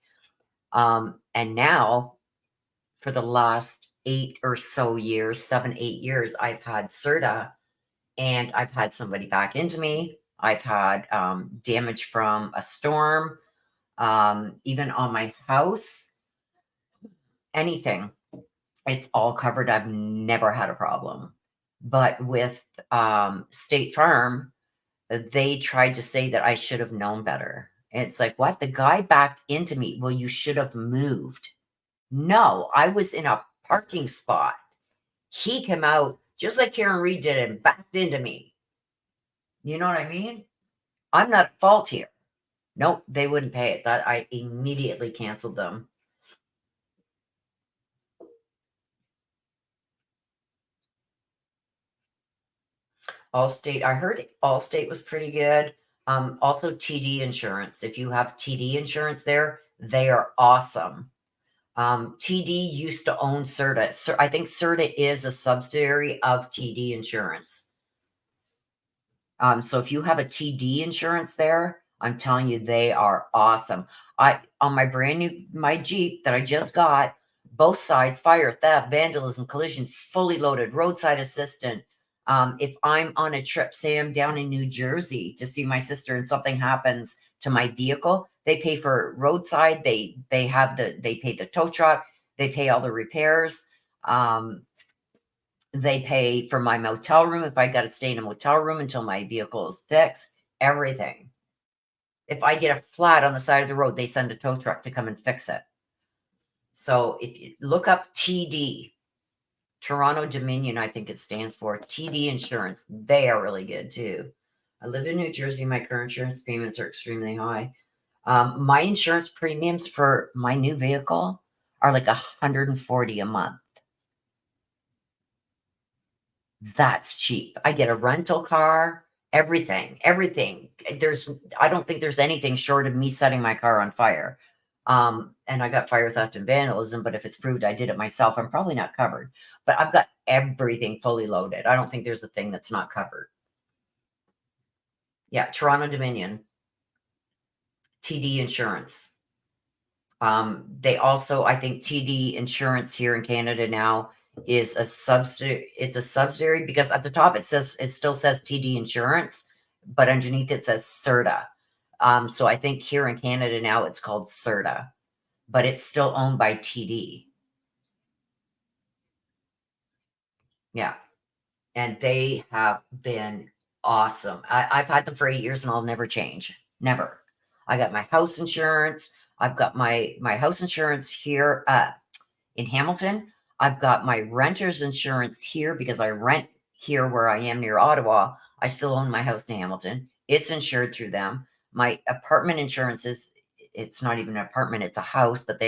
And now for the last 8 or so years, 7, 8 years, I've had CERTA and I've had somebody back into me. I've had damage from a storm, even on my house, anything. It's all covered. I've never had a problem. But with State Farm, they tried to say that I should have known better. It's like, what? The guy backed into me. Well, you should have moved. No, I was in a parking spot. He came out just like Karen Reed did and backed into me. You know what I mean? I'm not at fault here. Nope, they wouldn't pay it. That I immediately canceled them. Allstate, I heard Allstate was pretty good. Also TD insurance. If you have TD insurance there, they are awesome. TD used to own CERTA. I think CERTA is a subsidiary of TD insurance. So if you have a TD insurance there, I'm telling you, they are awesome. On my Jeep that I just got, both sides, fire, theft, vandalism, collision, fully loaded, roadside assistant. If I'm on a trip, say I'm down in New Jersey to see my sister and something happens to my vehicle, they pay for roadside. They pay the tow truck. They pay all the repairs. They pay for my motel room if I got to stay in a motel room until my vehicle is fixed. Everything. If I get a flat on the side of the road, they send a tow truck to come and fix it. So if you look up TD, Toronto Dominion, I think it stands for TD Insurance. They are really good too. I live in New Jersey. My car insurance payments are extremely high. My insurance premiums for my new vehicle are like $140 a month. That's cheap. I get a rental car, everything. I don't think there's anything short of me setting my car on fire. And I got fire theft and vandalism, but if it's proved I did it myself, I'm probably not covered. But I've got everything fully loaded. I don't think there's a thing that's not covered. Yeah, Toronto Dominion, TD Insurance. They also, I think TD Insurance here in Canada now is a subsidiary. It's a subsidiary because at the top it still says TD Insurance, but underneath it says CERTA. So I think here in Canada now it's called CERTA, but it's still owned by TD. Yeah. And they have been awesome. I've had them for 8 years and I'll never change. Never. I got my house insurance. I've got my house insurance here in Hamilton. I've got my renter's insurance here because I rent here where I am near Ottawa. I still own my house in Hamilton. It's insured through them. My apartment insurance it's not even an apartment, it's a house, but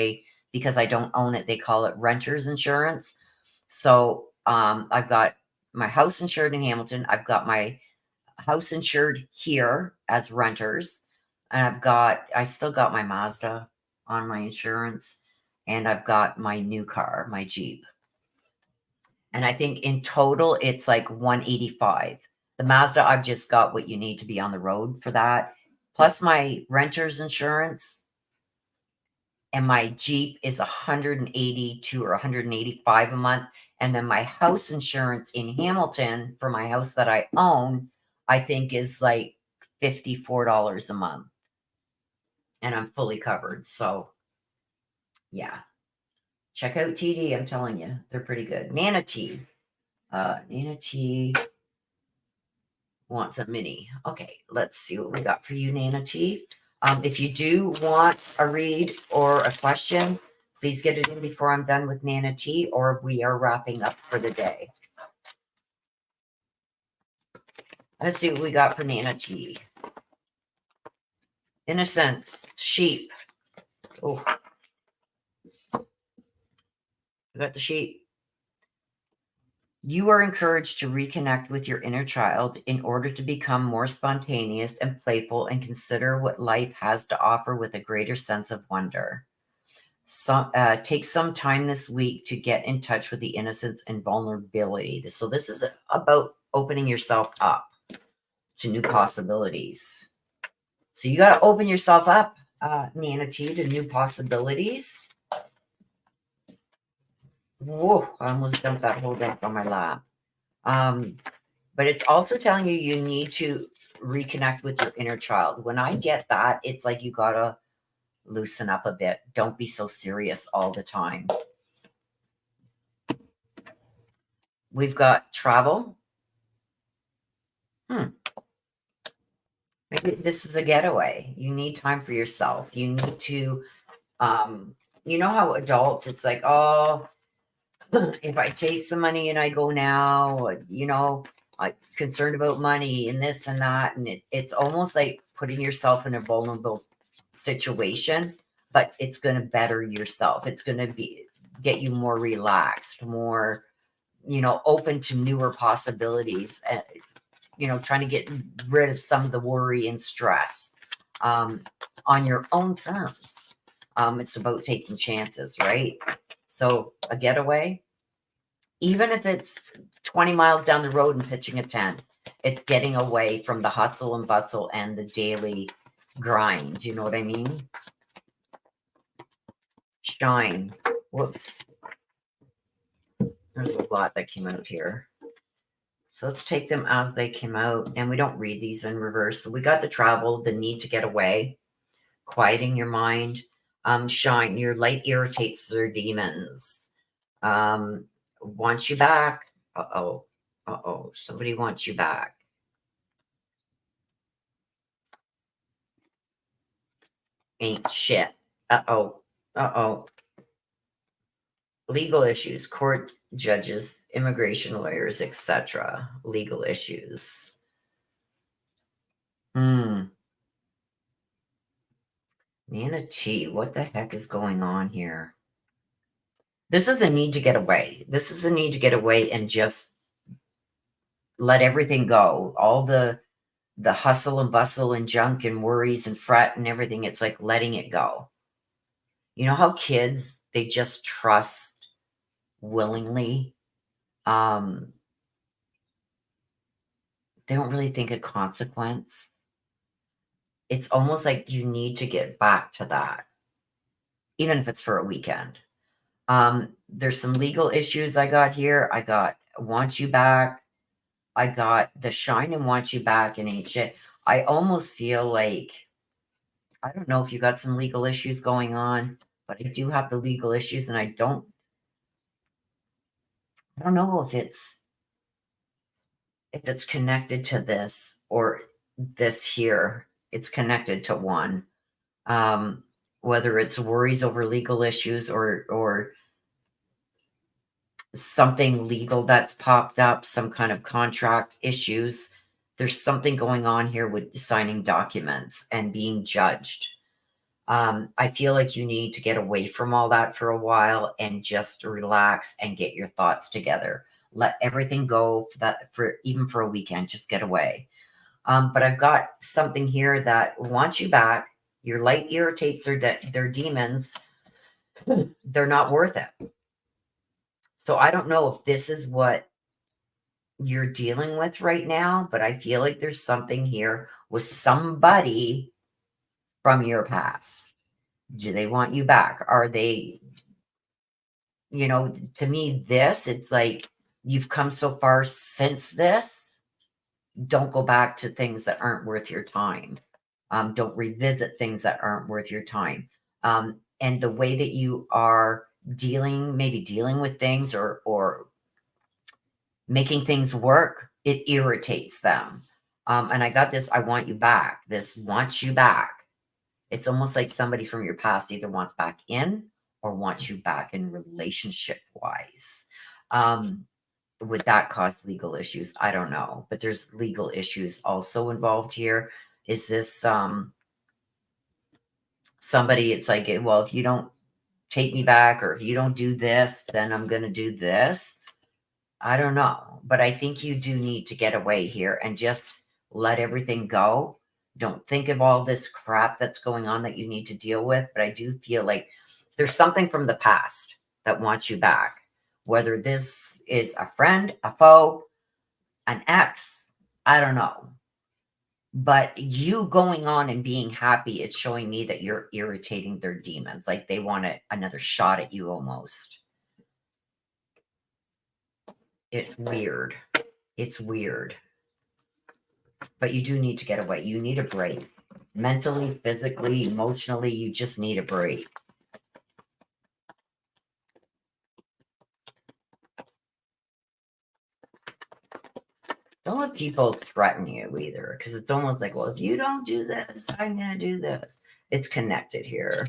because I don't own it, they call it renter's insurance. So I've got my house insured in Hamilton. I've got my house insured here as renters. And I still got my Mazda on my insurance. And I've got my new car, my Jeep. And I think in total, it's like $185. The Mazda, I've just got what you need to be on the road for that. Plus my renter's insurance. And my Jeep is $182 or $185 a month. And then my house insurance in Hamilton for my house that I own, I think is like $54 a month. And I'm fully covered. So yeah. Check out TD. I'm telling you, they're pretty good. Nana T. Nana T wants a mini. Okay, let's see what we got for you, Nana T. If you do want a read or a question, please get it in before I'm done with Nana T, or we are wrapping up for the day. Let's see what we got for Nana T. Innocence, sheep. Oh, we got the sheep. You are encouraged to reconnect with your inner child in order to become more spontaneous and playful and consider what life has to offer with a greater sense of wonder. Take some time this week to get in touch with the innocence and vulnerability. So this is about opening yourself up to new possibilities. So you got to open yourself up, Nana T, to new possibilities. Whoa, I almost dumped that whole deck on my lap. But it's also telling you need to reconnect with your inner child. When I get that, it's like you got to loosen up a bit. Don't be so serious all the time. We've got travel. Maybe this is a getaway. You need time for yourself. You need to, you know how adults, it's like, oh, if I take some money and I go now, I'm concerned about money and this and that. And it's almost like putting yourself in a vulnerable situation, but it's going to better yourself. It's going to get you more relaxed, more, open to newer possibilities. Trying to get rid of some of the worry and stress on your own terms. It's about taking chances, right? So a getaway, even if it's 20 miles down the road and pitching a tent, it's getting away from the hustle and bustle and the daily grind. You know what I mean? Shine. Whoops. There's a lot that came out here. So let's take them as they came out. And we don't read these in reverse. So we got the travel, the need to get away, quieting your mind. Shine. Your light irritates their demons. Wants you back. Uh-oh. Uh-oh. Somebody wants you back. ain't shit. Uh-oh. Uh-oh. Legal issues, court judges, immigration lawyers, etc. Legal issues. Manatee, what the heck is going on here? This is the need to get away. This is the need to get away and just let everything go. All the hustle and bustle and junk and worries and fret and everything. It's like letting it go. You know how kids, they just trust willingly. They don't really think of consequence. It's almost like you need to get back to that, even if it's for a weekend. There's some legal issues I got here. I got want you back. I got the shine and want you back and ain't shit. I almost feel like, I don't know if you got some legal issues going on, but I do have the legal issues, and I don't know if it's connected to this or this here. It's connected to one. Whether it's worries over legal issues or something legal that's popped up, some kind of contract issues. There's something going on here with signing documents and being judged. I feel like you need to get away from all that for a while and just relax and get your thoughts together. Let everything go for even for a weekend. Just get away. But I've got something here that wants you back. Your light irritates their demons. They're not worth it. So I don't know if this is what you're dealing with right now, but I feel like there's something here with somebody from your past. Do they want you back? Are they, to me, it's like you've come so far since this. Don't go back to things that aren't worth your time. Don't revisit things that aren't worth your time. And the way that you are maybe dealing with things or making things work, it irritates them. And I got this, I want you back. This wants you back. It's almost like somebody from your past either wants back in or wants you back in relationship wise. Would that cause legal issues? I don't know, but there's legal issues also involved here. Is this somebody, it's like, well, if you don't take me back or if you don't do this, then I'm going to do this. I don't know, but I think you do need to get away here and just let everything go. Don't think of all this crap that's going on that you need to deal with. But I do feel like there's something from the past that wants you back, whether this is a friend, a foe, an ex, I don't know. But you going on and being happy, it's showing me that you're irritating their demons. Like they want another shot at you almost. It's weird. It's weird. But you do need to get away. You need a break. Mentally, physically, emotionally, you just need a break. Don't let people threaten you either, because it's almost like, well, if you don't do this, I'm going to do this. It's connected here.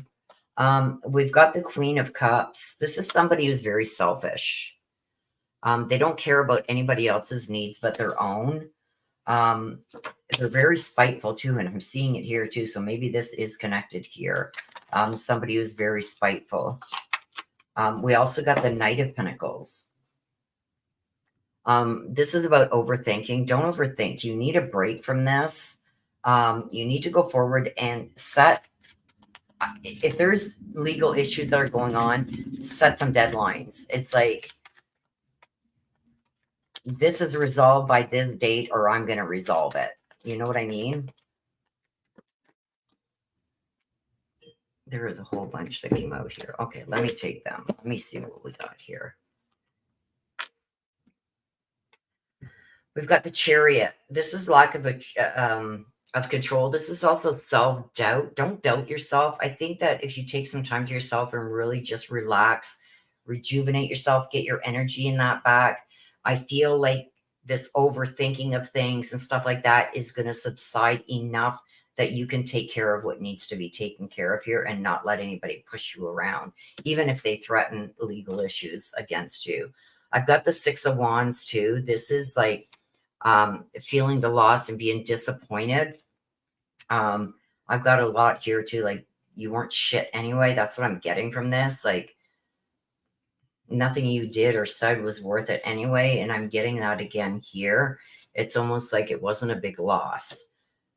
We've got the Queen of Cups. This is somebody who's very selfish. They don't care about anybody else's needs but their own. They're very spiteful too, and I'm seeing it here too. So maybe this is connected here. Somebody who's very spiteful. We also got the Knight of Pentacles. This is about overthinking. Don't overthink. You need a break from this. You need to go forward and set, if there's legal issues that are going on, set some deadlines. It's like, this is resolved by this date or I'm going to resolve it. You know what I mean? There is a whole bunch that came out here. Okay, let me take them. Let me see what we got here. We've got the Chariot. This is lack of control. This is also self-doubt. Don't doubt yourself. I think that if you take some time to yourself and really just relax, rejuvenate yourself, get your energy in that back, I feel like this overthinking of things and stuff like that is going to subside enough that you can take care of what needs to be taken care of here and not let anybody push you around, even if they threaten legal issues against you. I've got the Six of Wands too. This is like feeling the loss and being disappointed. I've got a lot here too, like you weren't shit anyway. That's what I'm getting from this. Like nothing you did or said was worth it anyway. And I'm getting that again here. It's almost like it wasn't a big loss.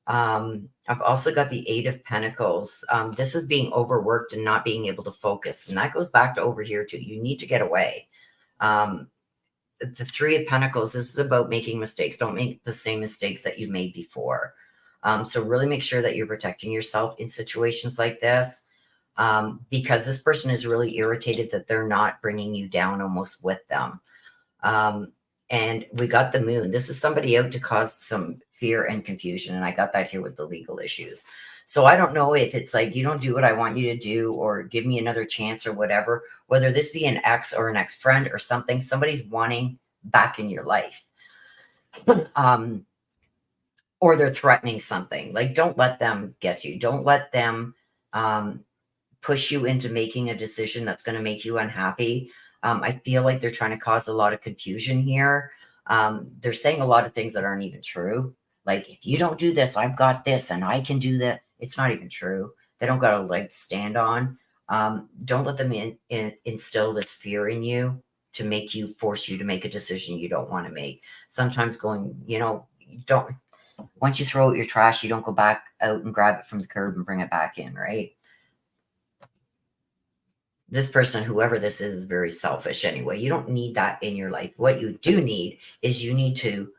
I've also got the Eight of Pentacles. This is being overworked and not being able to focus. And that goes back to over here too. You need to get away. The Three of Pentacles, this is about making mistakes. Don't make the same mistakes that you made before. So really make sure that you're protecting yourself in situations like this, because this person is really irritated that they're not bringing you down almost with them. And we got the Moon. This is somebody out to cause some fear and confusion. And I got that here with the legal issues. So I don't know if it's like, you don't do what I want you to do or give me another chance or whatever, whether this be an ex or an ex-friend or something, somebody's wanting back in your life. Or they're threatening something. Like, don't let them get you. Don't let them push you into making a decision that's going to make you unhappy. I feel like they're trying to cause a lot of confusion here. They're saying a lot of things that aren't even true. Like, if you don't do this, I've got this and I can do that. It's not even true. They don't got a leg to stand on. Don't let them instill this fear in you to make you, force you to make a decision you don't want to make. Sometimes going, don't, once you throw out your trash, you don't go back out and grab it from the curb and bring it back in, right? This person, whoever this is very selfish anyway. You don't need that in your life. What you do need is you need to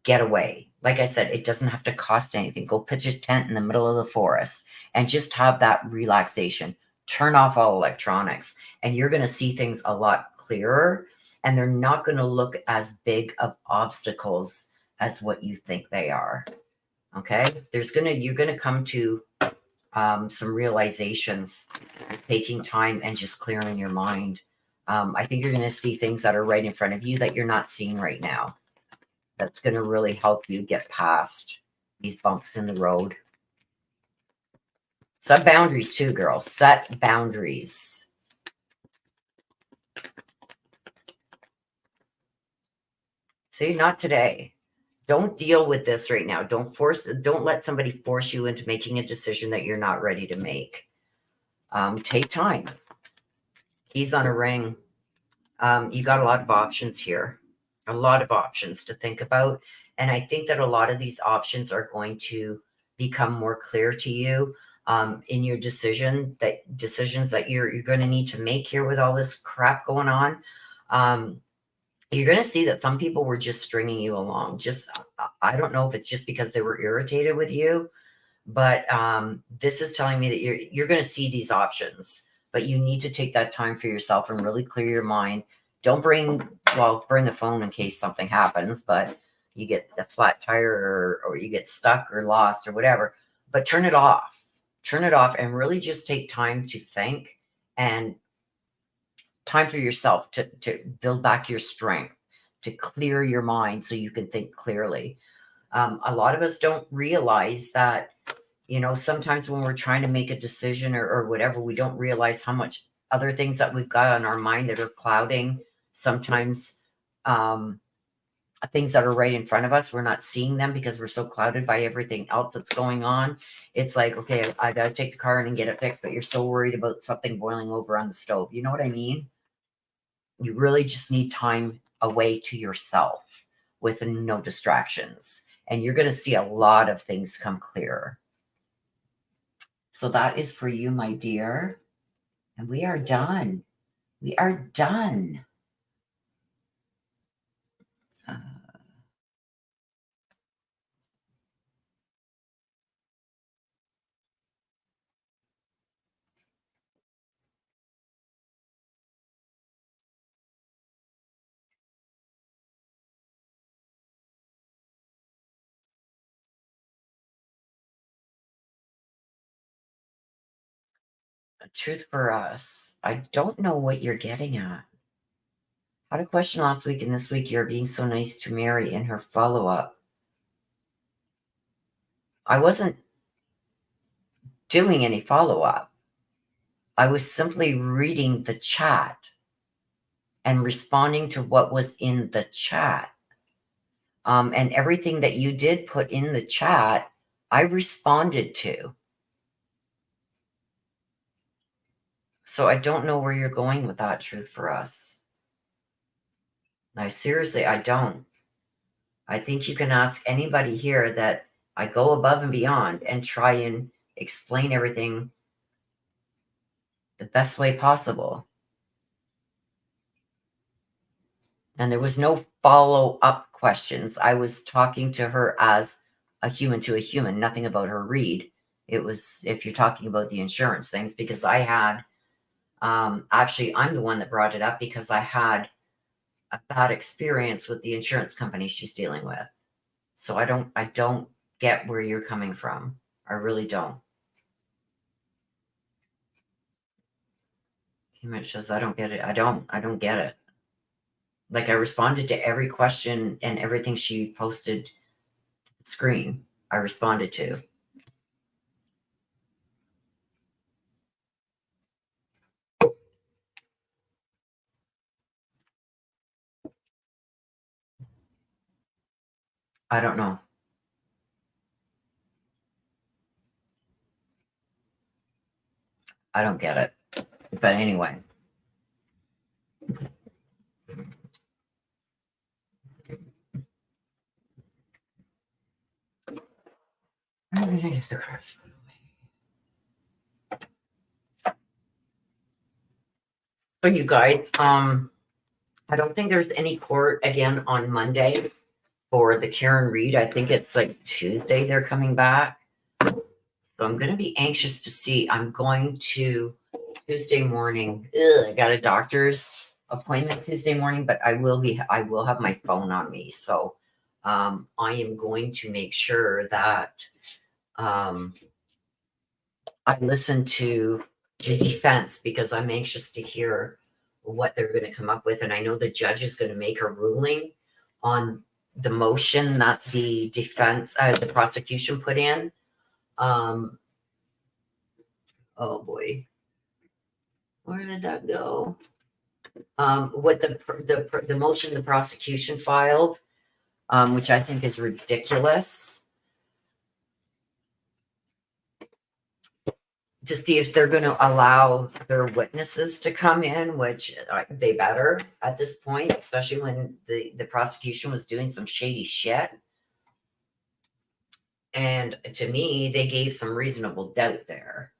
get away. Like I said, it doesn't have to cost anything. Go pitch a tent in the middle of the forest and just have that relaxation. Turn off all electronics and you're going to see things a lot clearer, and they're not going to look as big of obstacles as what you think they are. Okay? You're going to come to some realizations, taking time and just clearing your mind. I think you're going to see things that are right in front of you that you're not seeing right now. That's going to really help you get past these bumps in the road. Set boundaries too, girls. Set boundaries. See, not today. Don't deal with this right now. Don't let somebody force you into making a decision that you're not ready to make. Take time. Keys on a ring. You got a lot of options here. A lot of options to think about. And I think that a lot of these options are going to become more clear to you in your decisions that you're going to need to make here with all this crap going on. You're going to see that some people were just stringing you along. I don't know if it's just because they were irritated with you, but this is telling me that you're going to see these options, but you need to take that time for yourself and really clear your mind. Don't bring the phone in case something happens, but you get a flat tire or you get stuck or lost or whatever, but turn it off. Turn it off and really just take time to think and time for yourself to build back your strength, to clear your mind so you can think clearly. A lot of us don't realize that, sometimes when we're trying to make a decision or whatever, we don't realize how much other things that we've got on our mind that are clouding. Sometimes things that are right in front of us, we're not seeing them because we're so clouded by everything else that's going on. It's like, okay, I got to take the car in and get it fixed, but you're so worried about something boiling over on the stove. You know what I mean? You really just need time away to yourself with no distractions. And you're going to see a lot of things come clearer. So that is for you, my dear. And we are done. We are done. Truth for us. I don't know what you're getting at. Had a question last week and this week you're being so nice to Mary in her follow-up. I wasn't doing any follow-up. I was simply reading the chat and responding to what was in the chat. And everything that you did put in the chat, I responded to. So I don't know where you're going with that, Truth for Us. Seriously, I don't. I think you can ask anybody here that I go above and beyond and try and explain everything the best way possible. And there was no follow-up questions. I was talking to her as a human to a human, nothing about her read. It was, if you're talking about the insurance things, because I had, actually, I'm the one that brought it up because I had a bad experience with the insurance company she's dealing with. So I don't get where you're coming from. I really don't. He says, I don't get it. I don't get it. Like, I responded to every question and everything she posted screen. I responded to. I don't know. I don't get it. But anyway. So you guys, I don't think there's any court again on Monday for the Karen Reed. I think it's like Tuesday they're coming back. So I'm going to be anxious to see. I'm going to Tuesday morning. I got a doctor's appointment Tuesday morning, but I will have my phone on me. So I am going to make sure that I listen to the defense because I'm anxious to hear what they're going to come up with. And I know the judge is going to make a ruling on the motion that the defense, the prosecution put in. Oh boy, where did that go? What the motion the prosecution filed, which I think is ridiculous, to see if they're going to allow their witnesses to come in, which they better at this point, especially when the prosecution was doing some shady shit. And to me, they gave some reasonable doubt there.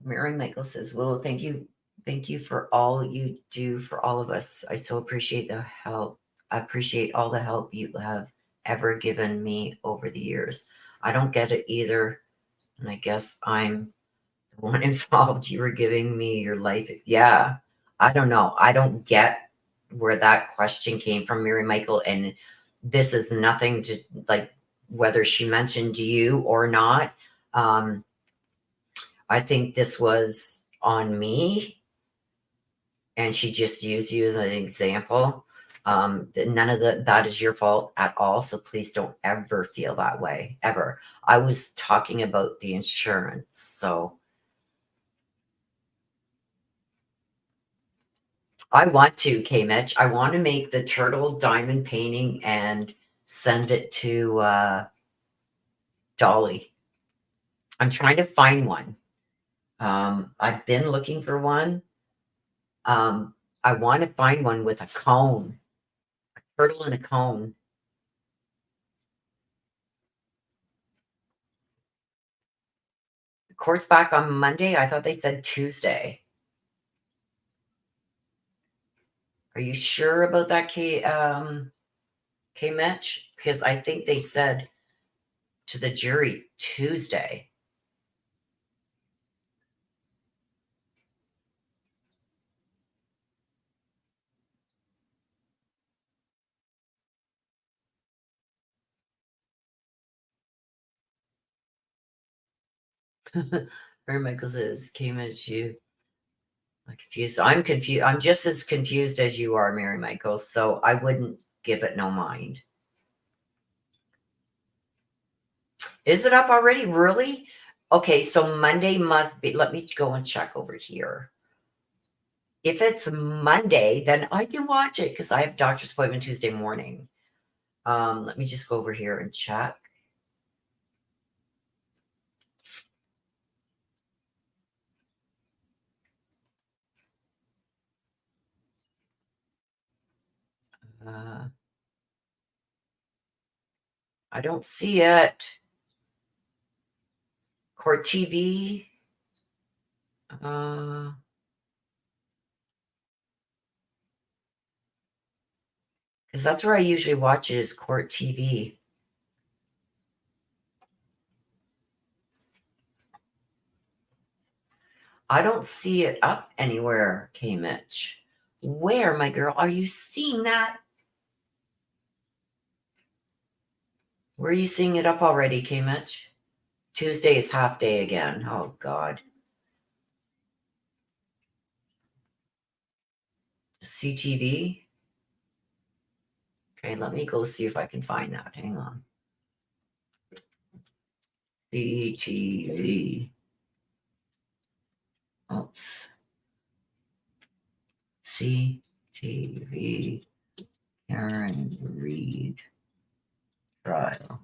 Mary Michael says, "Well, thank you. Thank you for all you do for all of us. I so appreciate the help. I appreciate all the help you have ever given me over the years. I don't get it either. And I guess I'm the one involved. You were giving me your life." Yeah. I don't know. I don't get where that question came from, Mary Michael. And this is nothing to like whether she mentioned you or not. I think this was on me, and she just used you as an example. None of that is your fault at all. So please don't ever feel that way, ever. I was talking about the insurance. So I want to, K Mitch. I want to make the turtle diamond painting and send it to Dolly. I'm trying to find one. I've been looking for one. I want to find one with a cone, a turtle and a cone. The court's back on Monday. I thought they said Tuesday. Are you sure about that, K Mitch? Because I think they said to the jury Tuesday. Mary Michael says, K Mitch, you I'm confused. I'm confused. I'm just as confused as you are, Mary Michael. So I wouldn't give it no mind. Is it up already? Really? Okay, so Monday must be. Let me go and check over here. If it's Monday, then I can watch it because I have doctor's appointment Tuesday morning. Let me just go over here and check. Uh, I don't see it. Court TV. Because that's where I usually watch it is Court TV. I don't see it up anywhere, K Mitch. Where, my girl, are you seeing that? Where are you seeing it up already, K Mitch? Tuesday is half day again. Oh, God. CTV? Okay, let me go see if I can find that. Hang on. CTV. Oops. CTV. Karen Reed trial.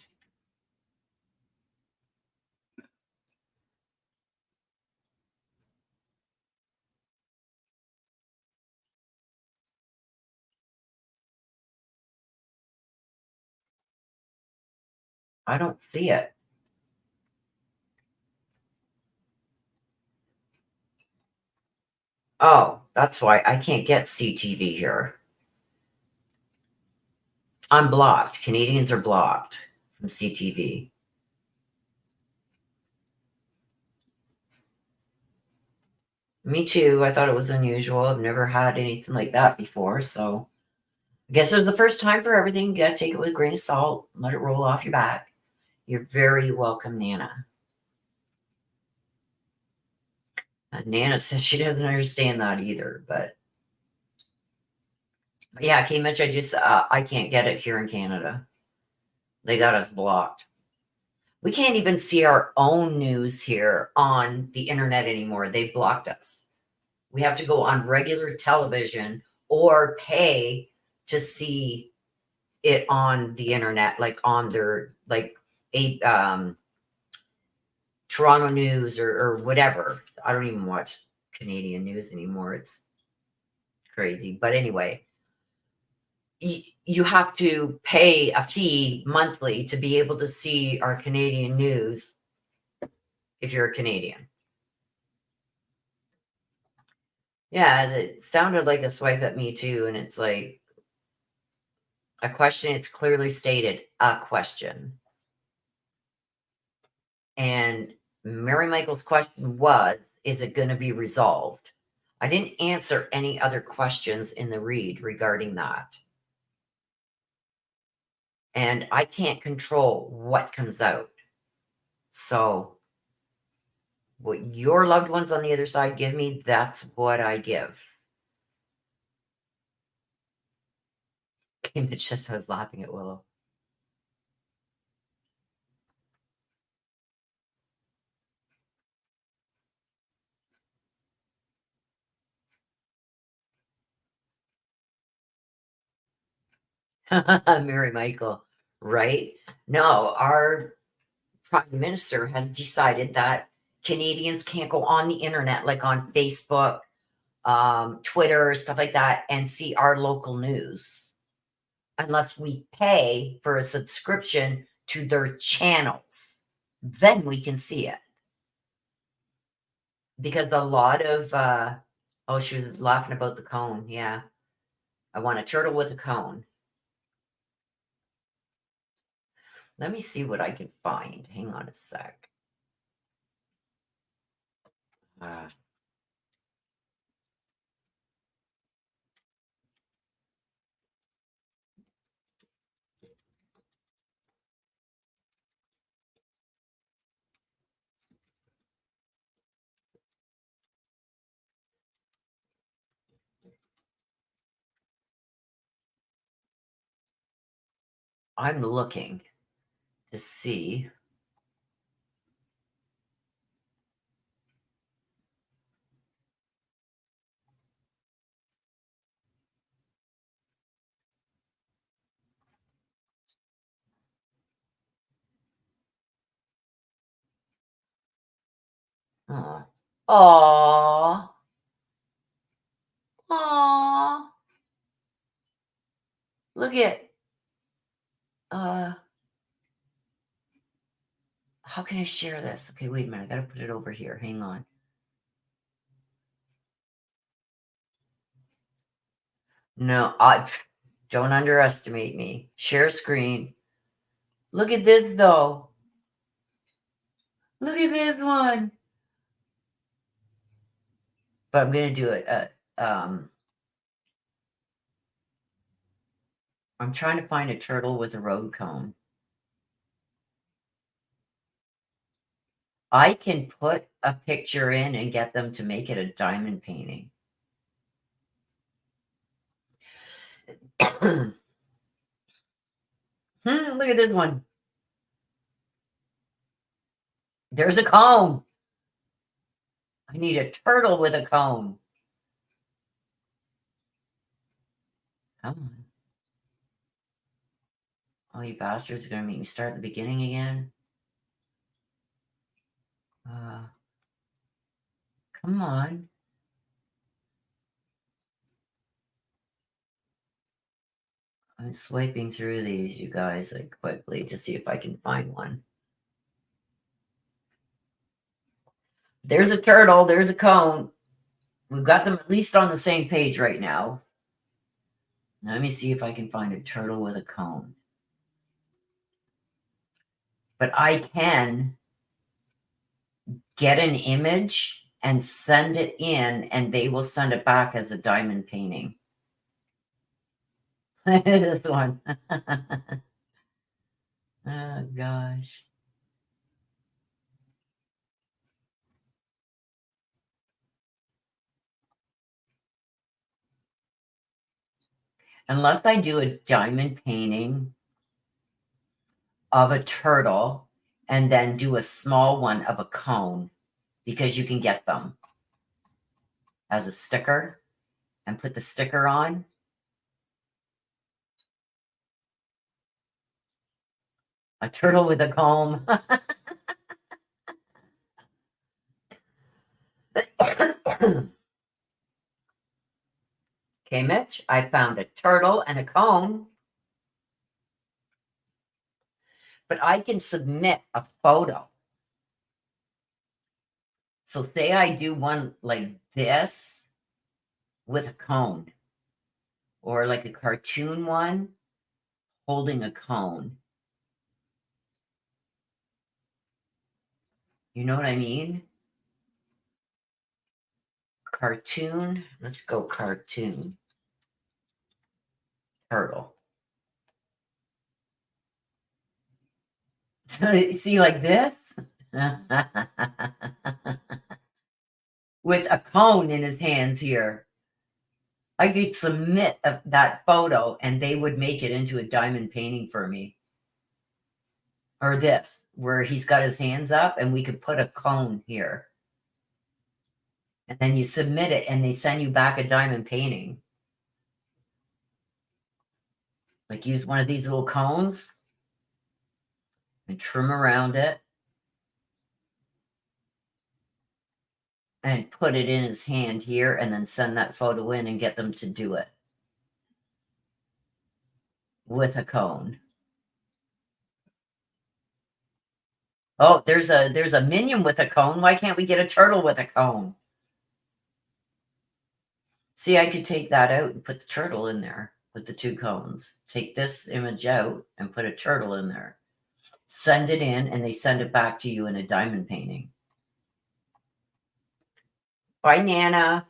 I don't see it. Oh, that's why I can't get CTV here. I'm blocked. Canadians are blocked from CTV. Me too. I thought it was unusual. I've never had anything like that before. So I guess it was the first time for everything. You got to take it with a grain of salt, let it roll off your back. You're very welcome, Nana. Nana says she doesn't understand that either. But yeah, K-Mitch, I can't get it here in Canada. They got us blocked. We can't even see our own news here on the internet anymore. They blocked us. We have to go on regular television or pay to see it on the internet, like on their like a Toronto news or whatever. I don't even watch Canadian news anymore. It's crazy. But anyway, you have to pay a fee monthly to be able to see our Canadian news if you're a Canadian. Yeah, it sounded like a swipe at me too. And it's like a question, it's clearly stated a question. And Mary Michael's question was, is it going to be resolved? I didn't answer any other questions in the read regarding that. And I can't control what comes out. So, what your loved ones on the other side give me, that's what I give. Mitch just was laughing at Willow. Mary Michael, right? No, our prime minister has decided that Canadians can't go on the internet, like on Facebook, Twitter, stuff like that, and see our local news unless we pay for a subscription to their channels. Then we can see it. Because a lot of, oh, she was laughing about the cone. Yeah. I want a turtle with a cone. Let me see what I can find. Hang on a sec. Uh, I'm looking to see. Oh. Aww. Aww. Look at, how can I share this? Okay, wait a minute. I gotta put it over here. Hang on. No, don't underestimate me. Share screen. Look at this though. Look at this one. But I'm gonna do it. I'm trying to find a turtle with a road cone. I can put a picture in and get them to make it a diamond painting. Look at this one. There's a cone. I need a turtle with a cone. Come on. Oh, you bastards are going to make me start at the beginning again? Come on. I'm swiping through these, you guys, like quickly to see if I can find one. There's a turtle. There's a cone. We've got them at least on the same page right now. Now, let me see if I can find a turtle with a cone. But I can get an image and send it in, and they will send it back as a diamond painting. This one. Oh, gosh. Unless I do a diamond painting of a turtle and then do a small one of a cone, because you can get them as a sticker and put the sticker on. A turtle with a comb. Okay, Mitch, I found a turtle and a cone. But I can submit a photo. So say I do one like this with a cone, or like a cartoon one holding a cone. You know what I mean? Cartoon. Let's go cartoon. Turtle. So you see like this? With a cone in his hands here. I could submit that photo and they would make it into a diamond painting for me. Or this, where he's got his hands up and we could put a cone here. And then you submit it and they send you back a diamond painting. Like use one of these little cones and trim around it and put it in his hand here and then send that photo in and get them to do it with a cone. Oh, there's a minion with a cone. Why can't we get a turtle with a cone? See, I could take that out and put the turtle in there with the two cones. Take this image out and put a turtle in there. Send it in, and they send it back to you in a diamond painting. Bye, Nana.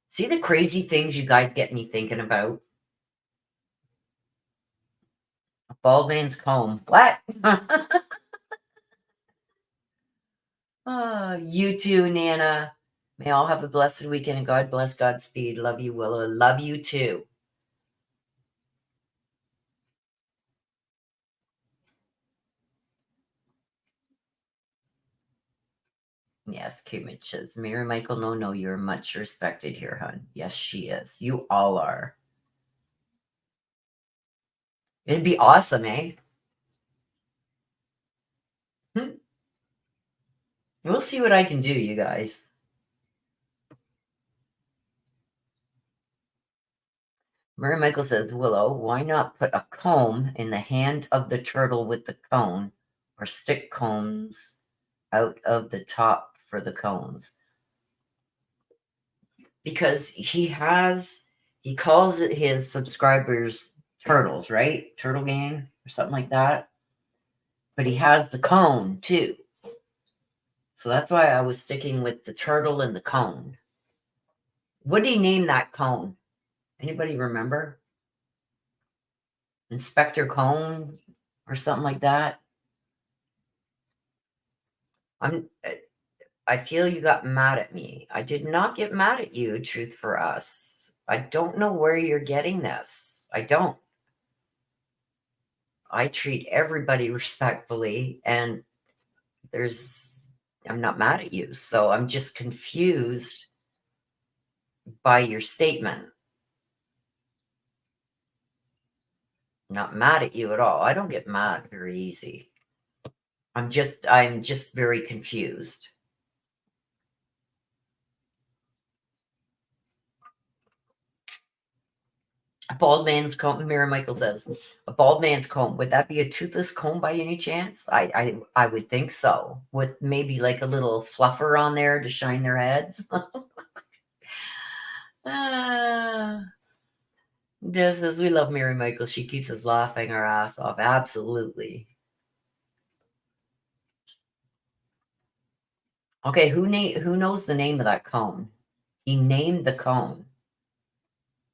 See the crazy things you guys get me thinking about? A bald man's comb. What? Oh, you too, Nana. May all have a blessed weekend and God bless Godspeed. Love you, Willow. Love you too. Yes, Kimich says, Mary Michael, no, you're much respected here, hon. Yes, she is. You all are. It'd be awesome, eh? We'll see what I can do, you guys. Mary Michael says, Willow, why not put a comb in the hand of the turtle with the cone, or stick combs out of the top for the cones? Because he calls it his subscribers turtles, right? Turtle gang or something like that. But he has the cone too. So that's why I was sticking with the turtle and the cone. What did he name that cone? Anybody remember? Inspector Cone or something like that? I feel you got mad at me. I did not get mad at you, Truth for Us. I don't know where you're getting this. I don't. I treat everybody respectfully, and I'm not mad at you. So I'm just confused by your statement. Not mad at you at all. I don't get mad very easy. I'm just very confused. A bald man's comb, Mira Michael says, a bald man's comb. Would that be a toothless comb by any chance? I would think so. With maybe like a little fluffer on there to shine their heads. This says, we love Mary Michael. She keeps us laughing our ass off. Absolutely. Okay, who knows the name of that cone? He named the cone.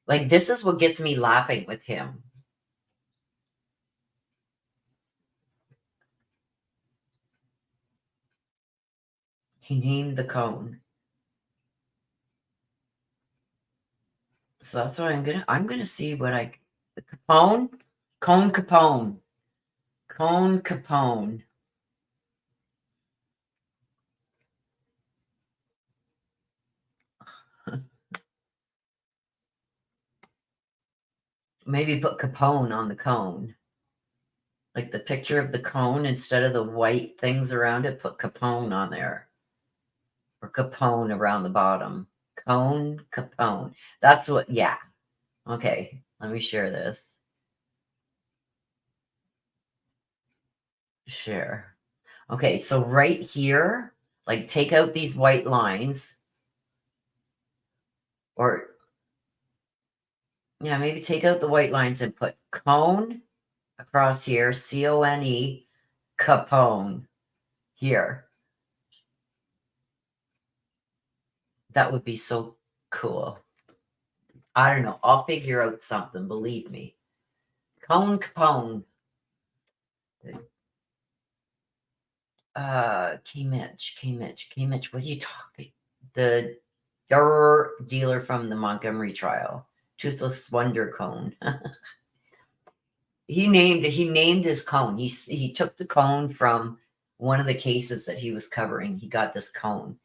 Like, this is what gets me laughing with him. He named the cone. So that's what I'm gonna see what Capone? Cone Capone. Cone Capone. Maybe put Capone on the cone. Like the picture of the cone, instead of the white things around it, put Capone on there. Or Capone around the bottom. Cone Capone. That's what, yeah. Okay, let me share this. Share. Okay, so right here, like take out these white lines. Or, yeah, maybe take out the white lines and put cone across here, C-O-N-E, Capone here. That would be so cool. I don't know. I'll figure out something, believe me. Cone Capone. K-Mitch, what are you talking? The dealer from the Montgomery trial. Toothless Wonder Cone. He named his cone. He took the cone from one of the cases that he was covering. He got this cone,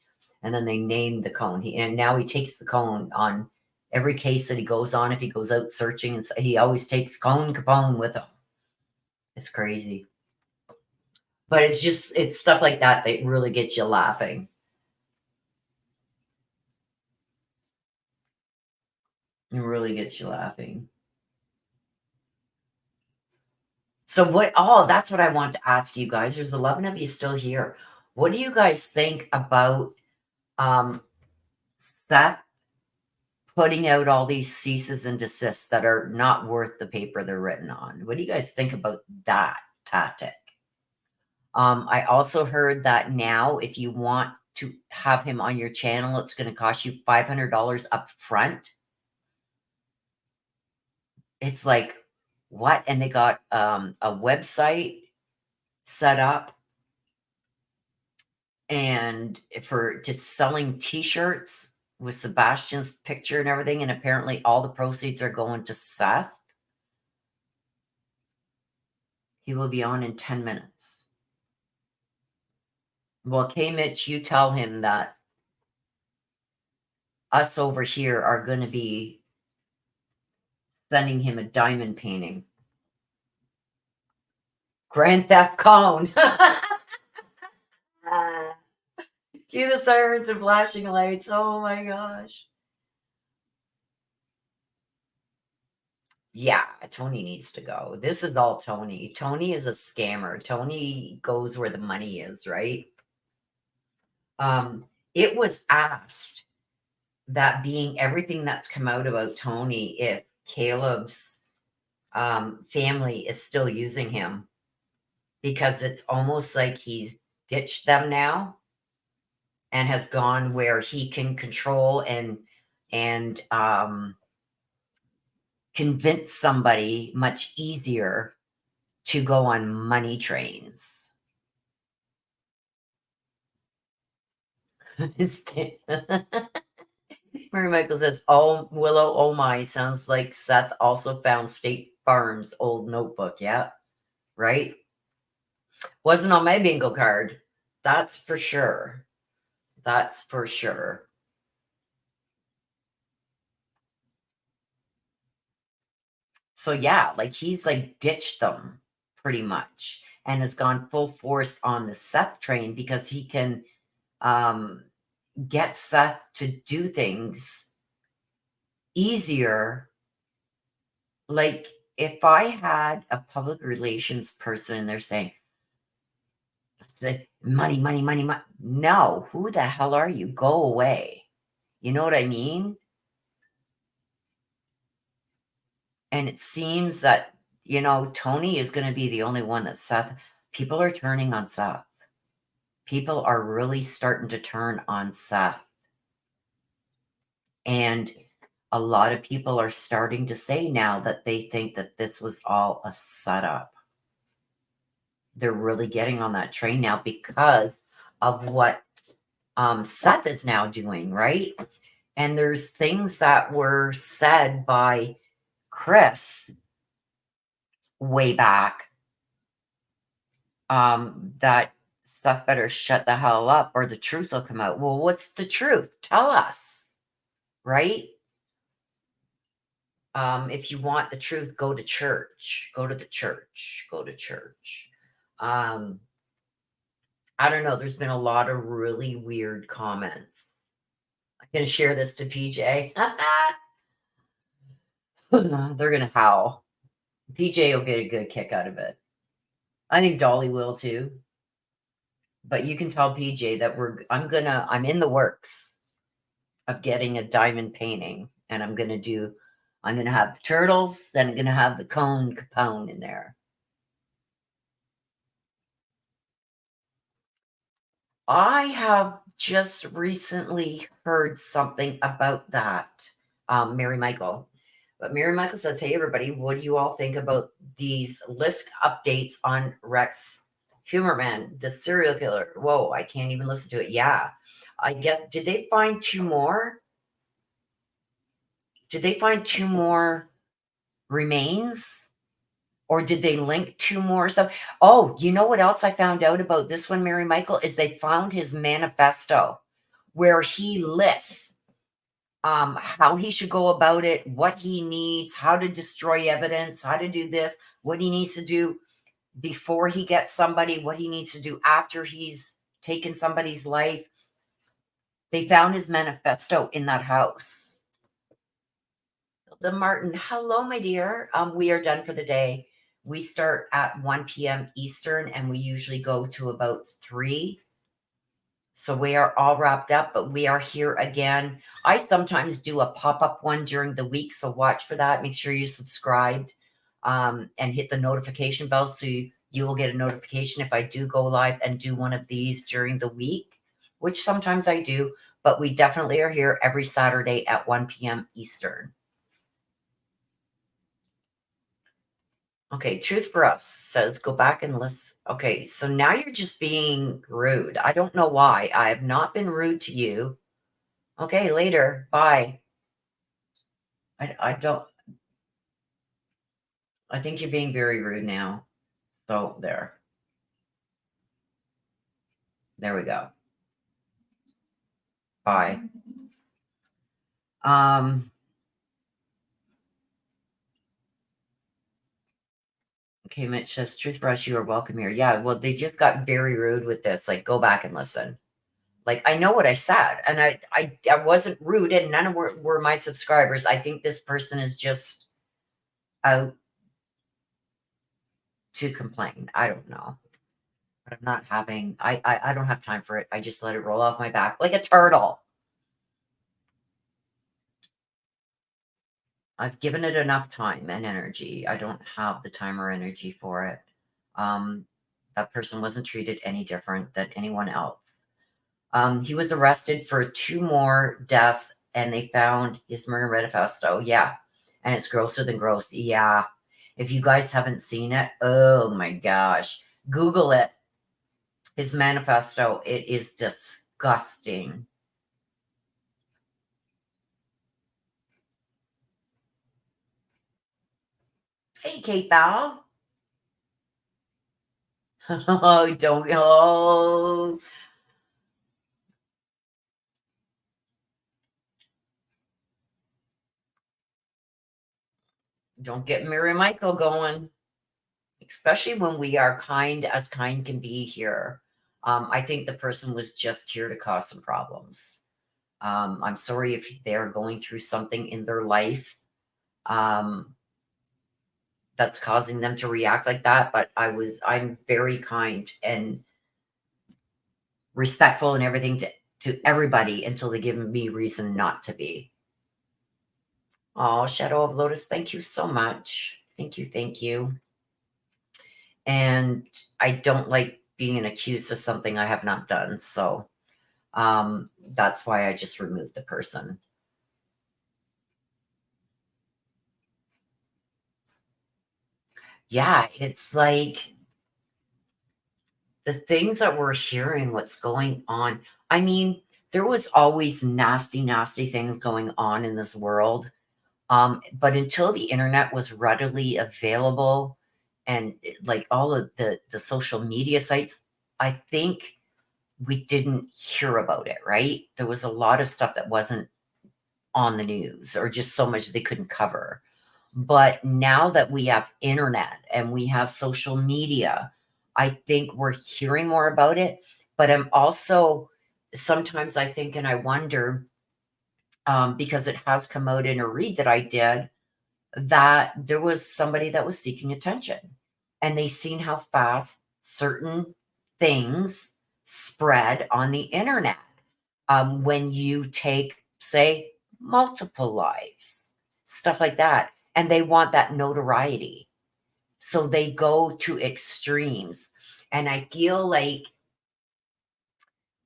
and then they named the cone. And now he takes the cone on every case that he goes on. If he goes out searching, and he always takes Cone Capone with him. It's crazy, but it's stuff like that that really gets you laughing. It really gets you laughing. So what? Oh, that's what I want to ask you guys. There's 11 of you still here. What do you guys think about Seth putting out all these ceases and desists that are not worth the paper they're written on? What do you guys think about that tactic? I also heard that now, if you want to have him on your channel, it's going to cost you $500 up front. It's like, what? And they got a website set up and for just selling t-shirts with Sebastian's picture and everything, and apparently all the proceeds are going to Seth. He will be on in 10 minutes. Well, K. Mitch, you tell him that us over here are going to be sending him a diamond painting. Grand Theft Cone. Cue the sirens and flashing lights. Oh my gosh. Yeah, Tony needs to go. This is all Tony. Tony is a scammer. Tony goes where the money is, right? It was asked, that being everything that's come out about Tony, if Caleb's family is still using him, because it's almost like he's ditched them now and has gone where he can control and convince somebody much easier to go on money trains. Mary Michael says, "Oh, Willow, oh my, sounds like Seth also found State Farm's old notebook." Yeah, right? Wasn't on my bingo card. That's for sure. That's for sure. So yeah, like he's like ditched them pretty much and has gone full force on the Seth train because he can um get Seth to do things easier. Like if I had a public relations person and they're saying, money, money, money, money. No, who the hell are you? Go away. You know what I mean? And it seems that, Tony is going to be the only one that Seth, people are turning on Seth. People are really starting to turn on Seth. And a lot of people are starting to say now that they think that this was all a setup. They're really getting on that train now because of what Seth is now doing, right? And there's things that were said by Chris way back that Seth better shut the hell up or the truth will come out. Well, what's the truth? Tell us, right? If you want the truth, go to church. Go to the church. Go to church. Um, I don't know. There's been a lot of really weird comments. I'm going to share this to PJ. They're going to howl. PJ will get a good kick out of it. I think Dolly will too. But you can tell PJ that I'm in the works of getting a diamond painting, and I'm gonna have the turtles, then I'm gonna have the cone capone in there. I have just recently heard something about that, Mary Michael. But Mary Michael says, "Hey everybody, what do you all think about these list updates on Rex Humorman, the serial killer?" Whoa, I can't even listen to it. Yeah. I guess, did they find two more? Did they find two more remains? Or did they link two more stuff? Oh, you know what else I found out about this one, Mary Michael, is they found his manifesto where he lists how he should go about it, what he needs, how to destroy evidence, how to do this, what he needs to do before he gets somebody, what he needs to do after he's taken somebody's life. They found his manifesto in that house. The Martin, hello, my dear. We are done for the day. We start at 1 p.m. Eastern and we usually go to about 3. So we are all wrapped up, but we are here again. I sometimes do a pop-up one during the week, so watch for that. Make sure you're subscribed and hit the notification bell so you will get a notification if I do go live and do one of these during the week, which sometimes I do, but we definitely are here every Saturday at 1 p.m. Eastern. Okay, Truth for Us says go back and listen. Okay, so now you're just being rude. I don't know why. I have not been rude to you. Okay, later. Bye. I don't. I think you're being very rude now. So there. There we go. Bye. Um, okay, Mitch says, Truthbrush, you are welcome here. Yeah, well, they just got very rude with this. Like, go back and listen. Like, I know what I said, and I wasn't rude, and none of were my subscribers. I think this person is just out to complain. I don't know. But I'm not having, I don't have time for it. I just let it roll off my back like a turtle. I've given it enough time and energy. I don't have the time or energy for it. That person wasn't treated any different than anyone else. He was arrested for 2 more deaths, and they found his murder manifesto. Yeah, and it's grosser than gross. Yeah, if you guys haven't seen it, oh my gosh, Google it. His manifesto. It is disgusting. Hey, Kate Bell. Oh, don't. Oh. Don't get Mary Michael going, especially when we are kind as kind can be here. I think the person was just here to cause some problems. I'm sorry if they're going through something in their life that's causing them to react like that. But I'm very kind and respectful and everything to everybody until they give me reason not to be. Oh, Shadow of Lotus, thank you so much. Thank you, thank you. And I don't like being accused of something I have not done. So that's why I just removed the person. Yeah, it's like the things that we're hearing, what's going on. I mean, there was always nasty, nasty things going on in this world. But until the internet was readily available and like all of the social media sites, I think we didn't hear about it, right? There was a lot of stuff that wasn't on the news or just so much they couldn't cover. But now that we have internet and we have social media, I think we're hearing more about it. But I'm also sometimes I think and I wonder, because it has come out in a read that I did, that there was somebody that was seeking attention and they seen how fast certain things spread on the internet. When you take, say, multiple lives, stuff like that, and they want that notoriety. So they go to extremes. And I feel like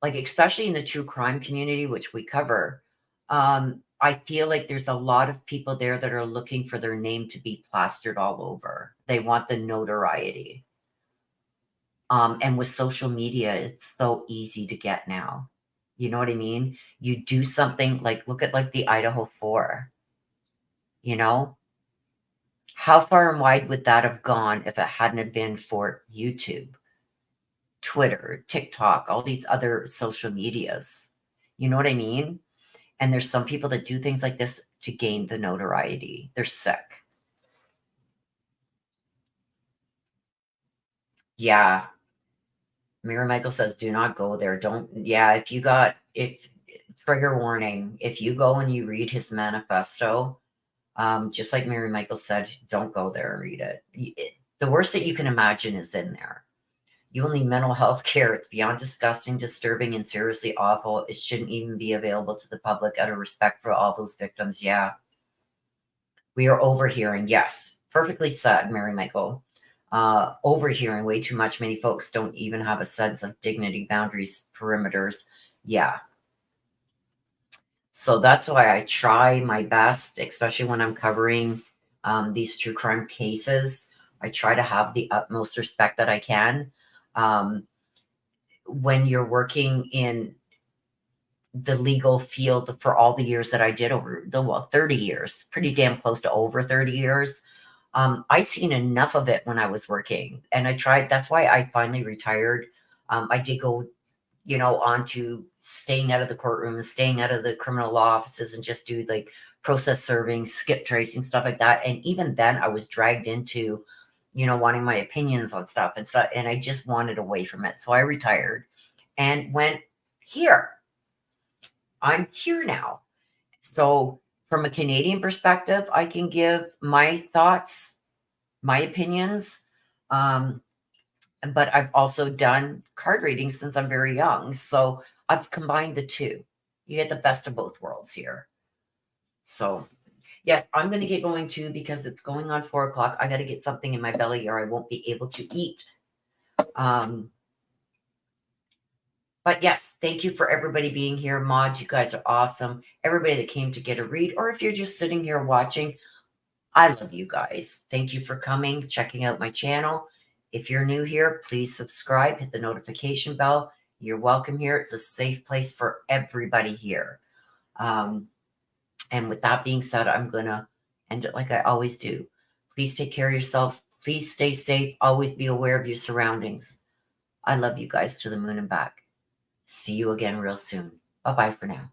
especially in the true crime community, which we cover, I feel like there's a lot of people there that are looking for their name to be plastered all over. They want the notoriety. And with social media, it's so easy to get now. You know what I mean? You do something like look at like the Idaho 4, you know? How far and wide would that have gone if it hadn't have been for YouTube, Twitter, TikTok, all these other social medias? You know what I mean? And there's some people that do things like this to gain the notoriety. They're sick. Yeah. Mira Michael says, do not go there. Don't, yeah, if trigger warning, if you go and you read his manifesto, just like Mary Michael said, don't go there and read it. The worst that you can imagine is in there. You will need mental health care. It's beyond disgusting, disturbing, and seriously awful. It shouldn't even be available to the public out of respect for all those victims. Yeah. We are overhearing. Yes. Perfectly said, Mary Michael. Overhearing way too much. Many folks don't even have a sense of dignity, boundaries, perimeters. Yeah. So that's why I try my best, especially when I'm covering these true crime cases. I try to have the utmost respect that I can. When you're working in the legal field for all the years that I did over the 30 years, pretty damn close to over 30 years. I seen enough of it when I was working and I tried. That's why I finally retired. I did go onto staying out of the courtroom and staying out of the criminal law offices and just do like process serving, skip tracing, stuff like that. And even then I was dragged into, wanting my opinions on stuff and stuff. And I just wanted away from it. So I retired and went here. I'm here now. So from a Canadian perspective, I can give my thoughts, my opinions. But I've also done card readings since I'm very young. So I've combined the two. You get the best of both worlds here. So yes, I'm going to get going too because it's going on 4 o'clock. I got to get something in my belly or I won't be able to eat. But yes, thank you for everybody being here. Mods, you guys are awesome. Everybody that came to get a read, or if you're just sitting here watching, I love you guys. Thank you for coming, checking out my channel. If you're new here, please subscribe, hit the notification bell. You're welcome here. It's a safe place for everybody here. And with that being said, I'm going to end it like I always do. Please take care of yourselves. Please stay safe. Always be aware of your surroundings. I love you guys to the moon and back. See you again real soon. Bye-bye for now.